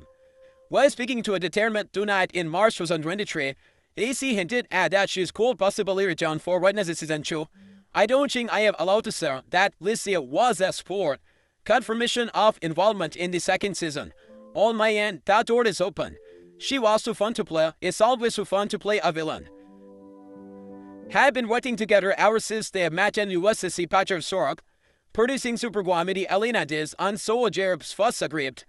While speaking to a determined tonight in March 2023, AC hinted at that she could possibly return for Wednesday season 2. I don't think I have allowed to say that Lizzie was a sport. Confirmation of involvement in the second season. On my end, that door is open. She was too fun to play. It's always too fun to play a villain. Have been working together ever since they met in USC Patrick Sorok, producing super comedy Elena Diz on Soul Jerib's first script.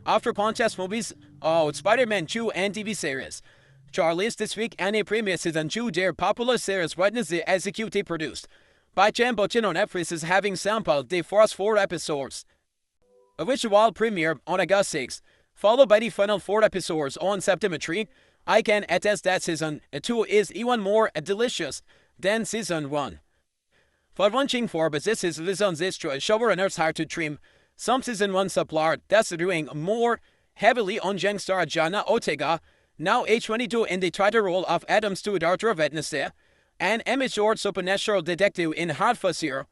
After contest movies, Spider-Man 2 and TV series. Charlie's this week and premiere season 2 their popular series Wednesday executive produced by Chen Bochin on Netflix is having sampled the first 4 episodes, which will premiere on August 6, followed by the final 4 episodes on September 3. I can attest that season 2 is even more delicious than season 1. For watching for but this is season's showrunners hired to trim some season 1 subplot that's doing more heavily on young star Jana Ortega, now age 22 in the title role of Addams to daughter of Wednesday, an amateur supernatural detective in Hartford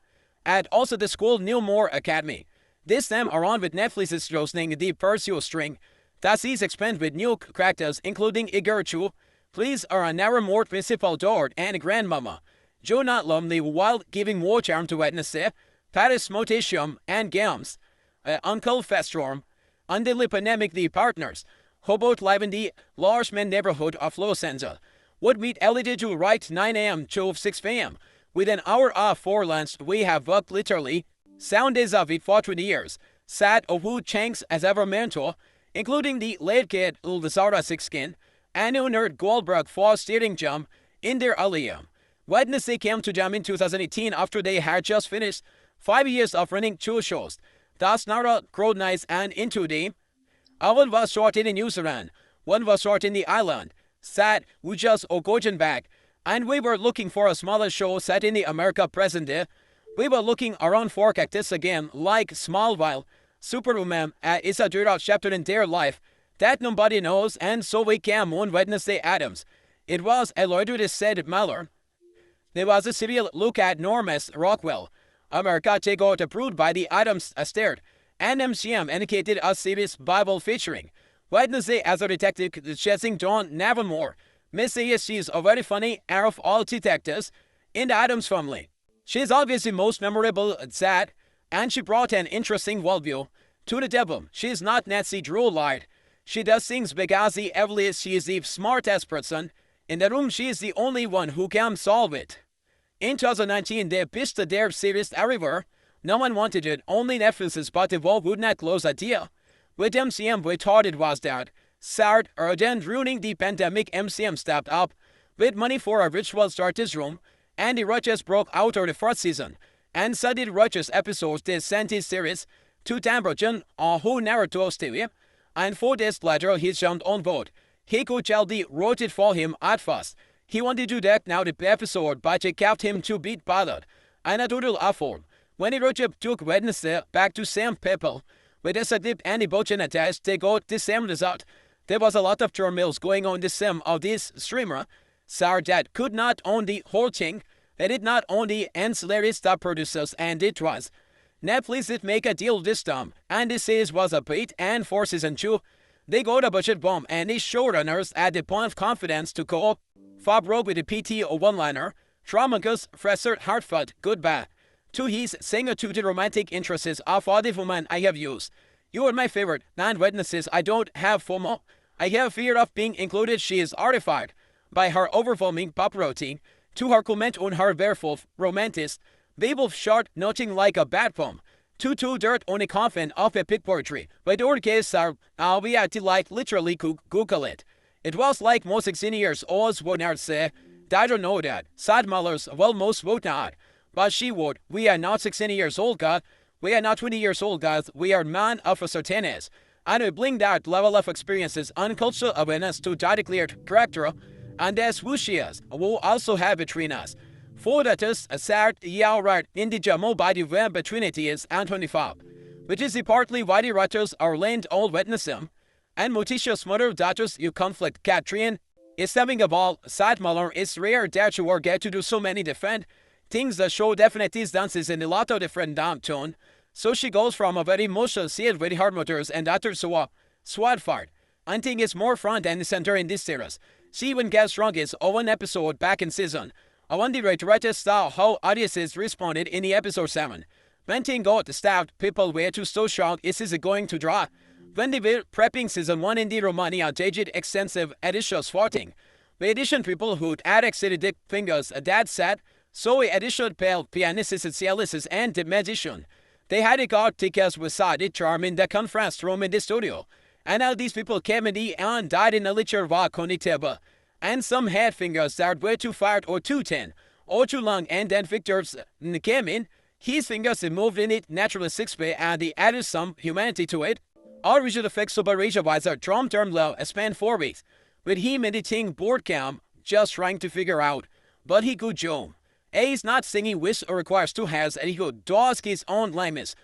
at also the school Nevermore Academy. This time around with Netflix is hosting the Perseus string that sees expand with new characters including Igarachu, please are a Nevermore principal daughter and grandmama, Jonah Lumley while giving war charm to Wednesday, Paris Motatium and Gams, Uncle Festorm, under the pandemic the partners, Hobart live in the Largeman neighborhood of Los Angeles, would meet eligible to right 9 a.m. to 6 p.m. With an hour off for lunch, we have worked literally sound days of it for 20 years. Sad of who Changs as ever mentor, including the late kid Ulzara Sixskin, and new nerd Goldberg for steering jump in their aliyah. Wednesday came to jam in 2018 after they had just finished 5 years of running 2 shows. Das Nara, Crowd Nights and Into the one was shot in New Zealand, one was shot in the island. Sad, we just Ogojan back, and we were looking for a smaller show set in the America present day. We were looking around for cactus again, like Smallville, Superwoman, is a direct chapter in their life that nobody knows, and so we came on Wednesday Addams. It was a loiter said Mallor. There was a civil look at Normus Rockwell. America take out approved by the Addams Estate, and MCM indicated a series Bible featuring Wednesday as a detective chasing John Nevermore. Missy, she's a very funny out of all detectives in the Addams Family. She's obviously most memorable at sad, and she brought an interesting worldview to the devil. She's not Nancy Drew Light. She does things because she is the smartest person in the room. She is the only one who can solve it. In 2019, they pitched their series everywhere. No one wanted it, only Netflix, but the world would not close a deal. With MCM, we thought it was that. Sad, urgent, ruining the pandemic, MCM stepped up with money for a ritual start this room, and the Rogers broke out of the first season, and studied Rogers episodes they sent his series to Tambrogen on who narrative TV, and 4 days later he jumped on board. Hiko Chaldi wrote it for him at first. He wanted to direct now the episode, but it kept him to beat bothered, and a total effort. When he took Wednesday back to same people, with a dip and the Bochin attached, they got the same result. There was a lot of turmoil going on the sim of this streamer. Sardat could not own the whole thing. They did not own the ancillary star producers, and it was. Netflix did make a deal this time, and this series was a beat, and for season 2, they got a budget bomb, and the showrunners at the point of confidence to go far broke with the PT or one-liner, Traumagus, Fresser, Hartford, goodbye. To his singer to the romantic interests of all the women I have used. You are my favorite, non-witnesses. I don't have FOMO. I have fear of being included. She is horrified by her overwhelming paparazzi. To her comment on her werewolf romantic, Babel short nothing like a bad poem. To dirt on a coffin of a pig poetry. But our case are we at like literally Google it. It was like most 16 years old would not say. I don't know that. Sad Mullers, well most would not. But she would. We are not 16 years old, God. We are not 20 years old, guys. We are man of a certain age. And we bring that level of experiences and cultural awareness to that declared character, and that's who she is. We'll also have between us. For that is a sad, yeah, right, in the Jamo by the web between it is and 25, which is the partly why the writers are land old witness him, and Motitia's mother daughters you conflict Katrine is having a ball. Sad Muller is rare that you get to do so many different things that show definitely dances in a lot of different down tone. So she goes from a very emotional scene with hard motors and daughters to a swad fart. I think it's more front and center in this series. She even gets strongest of one episode back in season. I wonder the writers saw how audiences responded in the episode 7. When thing got stabbed, people were too so shocked is it going to draw. When they were prepping season 1 in the Romania, they did extensive additional swatting. The addition people who'd add extended dick fingers, a dad said, so we additional pale pianists and cialists and the magician. They had a god tickets with side charm in the conference room in the studio. And all these people came in the and died in a litter walk on the table. And some had fingers that were too fat or too thin, or too long, and then Victor's came in. His fingers moved in it naturally 6-way, and he added some humanity to it. All visual effects super wise are drum term low span 4 weeks, with him editing board cam, just trying to figure out. But he could joke. He's not singing with or requires 2 hands, and he could dodge his own limes.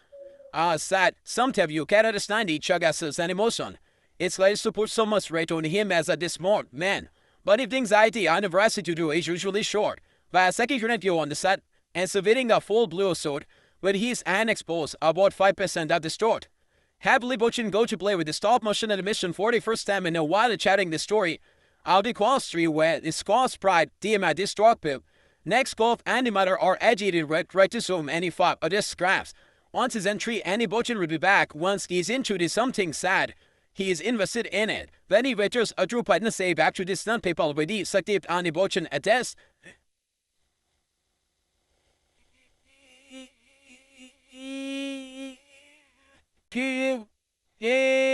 Sad, some of you can't understand each other's emotion. It's like to put so much weight on him as a smart man. But if the anxiety and veracity to do is usually short, by a second unit on the set, and surveying a full blue suit, with his hand exposed about 5% at the start. Happily Butchin go to play with the stop motion animation for the first time in a while chatting the story. Out the cross tree where the Scott's pride DM at this dark pip. Next golf and the matter are agitated right to zoom any fop or this scraps. Once his entry, Annie Butchin will be back once he's into the something sad. He is invested in it. Then he waiters a true partner say back to this non-people with the suctive Annie Butchin at this. Yeah.